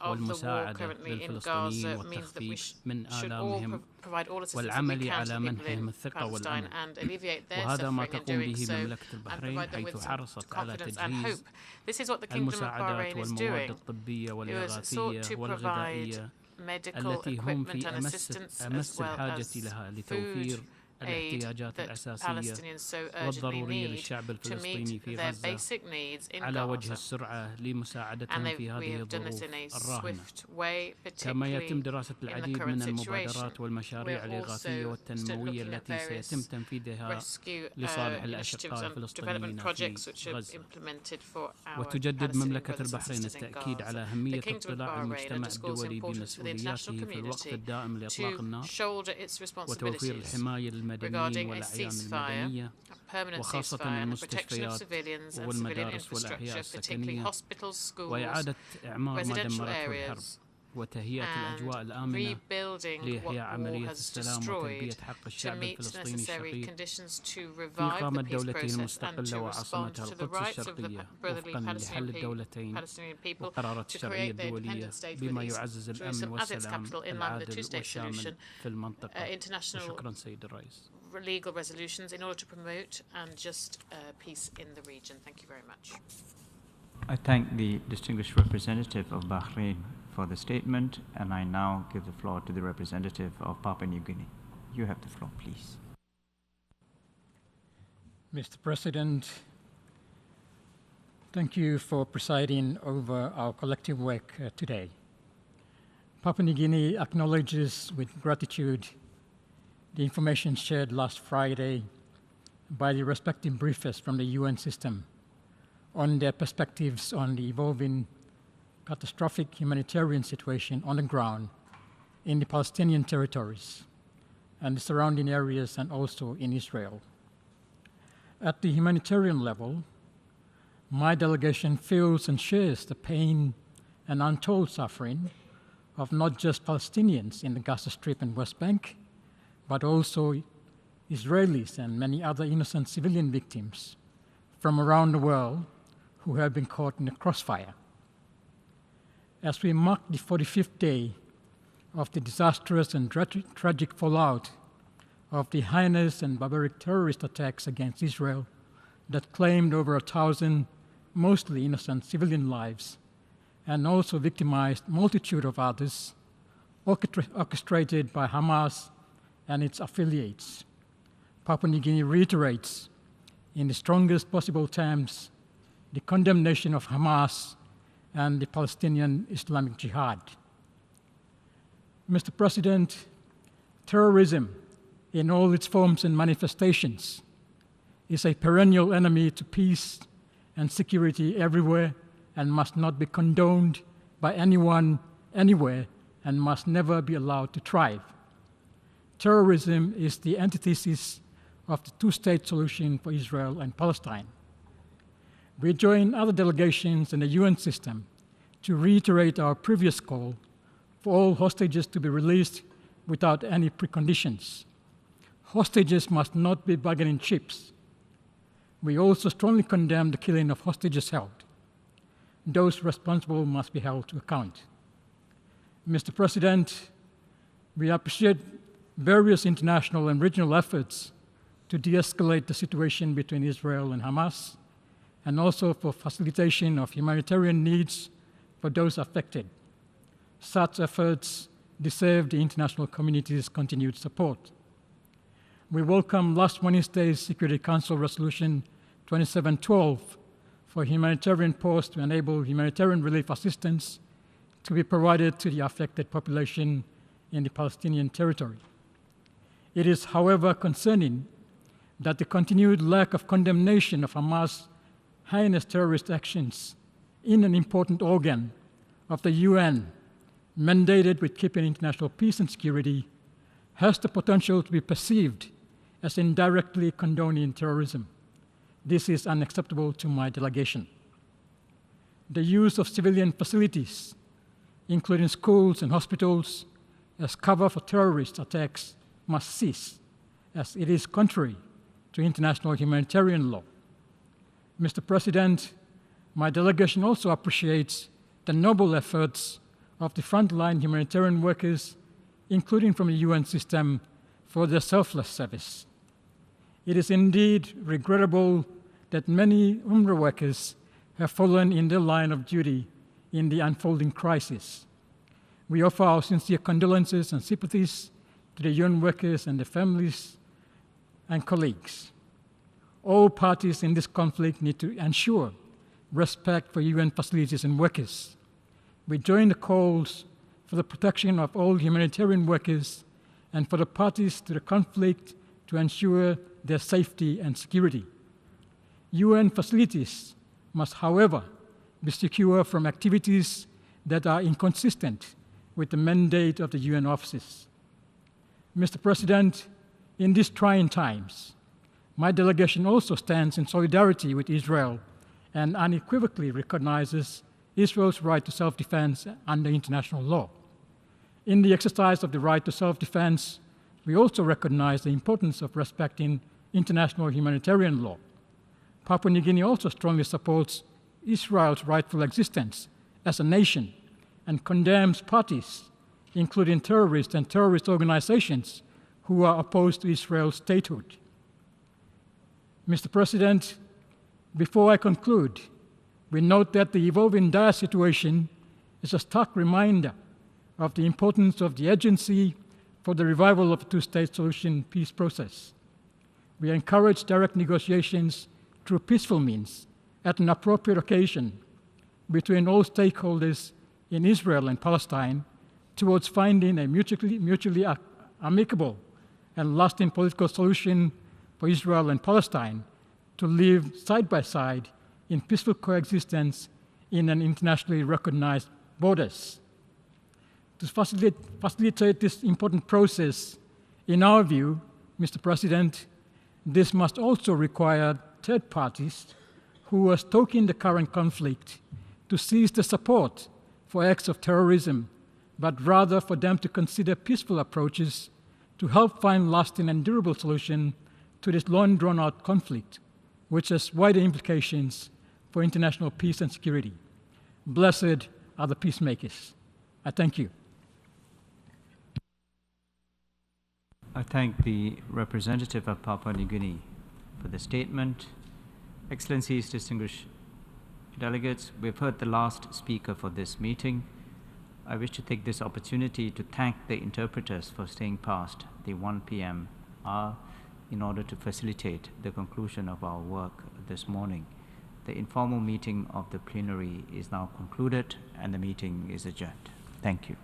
والمساعدة للفلسطينيين والتخفيف من آلامهم والعمل على منحهم الثقة والأمن وهذا ما تقوم به مملكة البحرين حيث حرصت على تجهيز المساعدات والمواد الطبية والإغاثية والغذائية التي هم في أمس الحاجة لها لتوفير الاحتياجات الأساسية والضرورية للشعب الفلسطيني في غزة على وجه السرعة لمساعدتهم في هذه الظروف الراهنة. كما يتم دراسة العديد من المبادرات والمشاريع الإغاثية والتنموية التي سيتم تنفيذها لصالح الأشقاء الفلسطينيين في غزة. وتجدد مملكة البحرين التأكيد على أهمية اطلاع المجتمع الدولي بمسؤولياته في الوقف الدائم لإطلاق النار وتوفير الحماية للمدنيين والأعيان المدنية وخاصة المستشفيات والمدارس والأحياء السكنية وإعادة إعمار ما دمرته الحرب وتهيئة الأجواء الآمنة لإحياء عملية السلام وتلبية حق الشعب الفلسطيني الشقيق في إقامة دولته المستقلة وعاصمتها القدس الشرقية وفقا لحل الدولتين وقرارات الشرعية الدولية بما يعزز الأمن والسلام العادل والشامل في المنطقة. وشكرا سيد الرئيس. Legal resolutions in order to promote and just peace in the region. Thank you very much. I thank the distinguished representative of Bahrain for the statement, and I now give the floor to the representative of Papua New Guinea. You have the floor, please. Mr. President, thank you for presiding over our collective work today. Papua New Guinea acknowledges with gratitude the information shared last Friday by the respective briefers from the UN system on their perspectives on the evolving catastrophic humanitarian situation on the ground in the Palestinian territories and the surrounding areas and also in Israel. At the humanitarian level, my delegation feels and shares the pain and untold suffering of not just Palestinians in the Gaza Strip and West Bank, but also Israelis and many other innocent civilian victims from around the world who have been caught in the crossfire. As we mark the 45th day of the disastrous and tragic fallout of the heinous and barbaric terrorist attacks against Israel that claimed over 1,000 mostly innocent civilian lives and also victimized multitude of others, orchestrated by Hamas and its affiliates, Papua New Guinea reiterates in the strongest possible terms the condemnation of Hamas and the Palestinian Islamic Jihad. Mr. President, terrorism in all its forms and manifestations is a perennial enemy to peace and security everywhere and must not be condoned by anyone, anywhere, and must never be allowed to thrive. Terrorism is the antithesis of the two-state solution for Israel and Palestine. We join other delegations in the UN system to reiterate our previous call for all hostages to be released without any preconditions. Hostages must not be bargaining chips. We also strongly condemn the killing of hostages held. Those responsible must be held to account. Mr. President, we appreciate various international and regional efforts to de-escalate the situation between Israel and Hamas, and also for facilitation of humanitarian needs for those affected. Such efforts deserve the international community's continued support. We welcome last Wednesday's Security Council Resolution 2712 for humanitarian posts to enable humanitarian relief assistance to be provided to the affected population in the Palestinian territory. It is, however, concerning that the continued lack of condemnation of Hamas' heinous terrorist actions in an important organ of the UN mandated with keeping international peace and security has the potential to be perceived as indirectly condoning terrorism. This is unacceptable to my delegation. The use of civilian facilities, including schools and hospitals, as cover for terrorist attacks must cease, as it is contrary to international humanitarian law. Mr. President, my delegation also appreciates the noble efforts of the frontline humanitarian workers, including from the UN system, for their selfless service. It is indeed regrettable that many UNRWA workers have fallen in their line of duty in the unfolding crisis. We offer our sincere condolences and sympathies to the UN workers and their families and colleagues. All parties in this conflict need to ensure respect for UN facilities and workers. We join the calls for the protection of all humanitarian workers and for the parties to the conflict to ensure their safety and security. UN facilities must, however, be secure from activities that are inconsistent with the mandate of the UN offices. Mr. President, in these trying times, my delegation also stands in solidarity with Israel and unequivocally recognizes Israel's right to self-defense under international law. In the exercise of the right to self-defense, we also recognize the importance of respecting international humanitarian law. Papua New Guinea also strongly supports Israel's rightful existence as a nation and condemns parties, including terrorists and terrorist organizations, who are opposed to Israel's statehood. Mr. President, before I conclude, we note that the evolving dire situation is a stark reminder of the importance of the urgency for the revival of a two-state solution peace process. We encourage direct negotiations through peaceful means at an appropriate occasion between all stakeholders in Israel and Palestine towards finding a mutually amicable and lasting political solution for Israel and Palestine to live side by side in peaceful coexistence in an internationally recognized borders. To facilitate this important process, in our view, Mr. President, this must also require third parties who are stoking the current conflict to cease the support for acts of terrorism, but rather for them to consider peaceful approaches to help find lasting and durable solution to this long drawn-out conflict, which has wider implications for international peace and security. Blessed are the peacemakers. I thank you. I thank the representative of Papua New Guinea for the statement. Excellencies, distinguished delegates, we've heard the last speaker for this meeting. I wish to take this opportunity to thank the interpreters for staying past the 1 p.m. hour in order to facilitate the conclusion of our work this morning. The informal meeting of the plenary is now concluded and the meeting is adjourned. Thank you.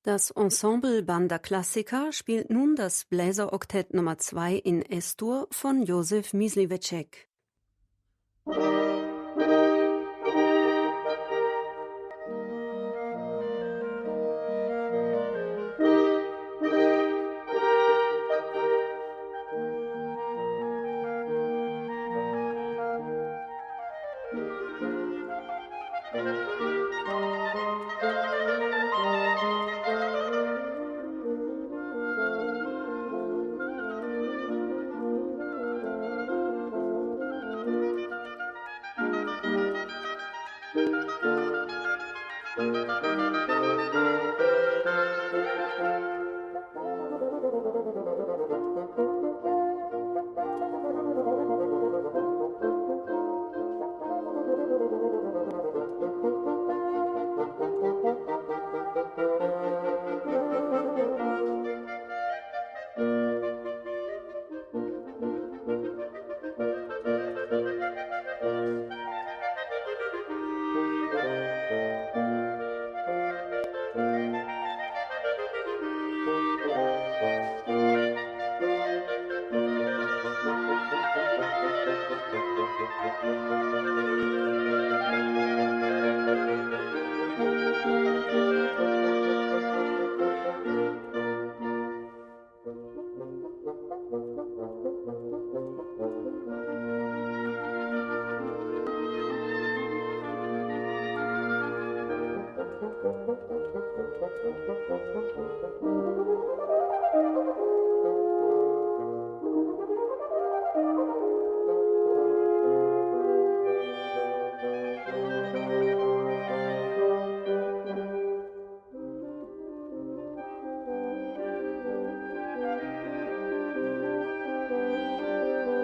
Das Ensemble Banda Classica spielt nun das Bläseroktett Nummer 2 in S-Dur von Josef Myslivecek.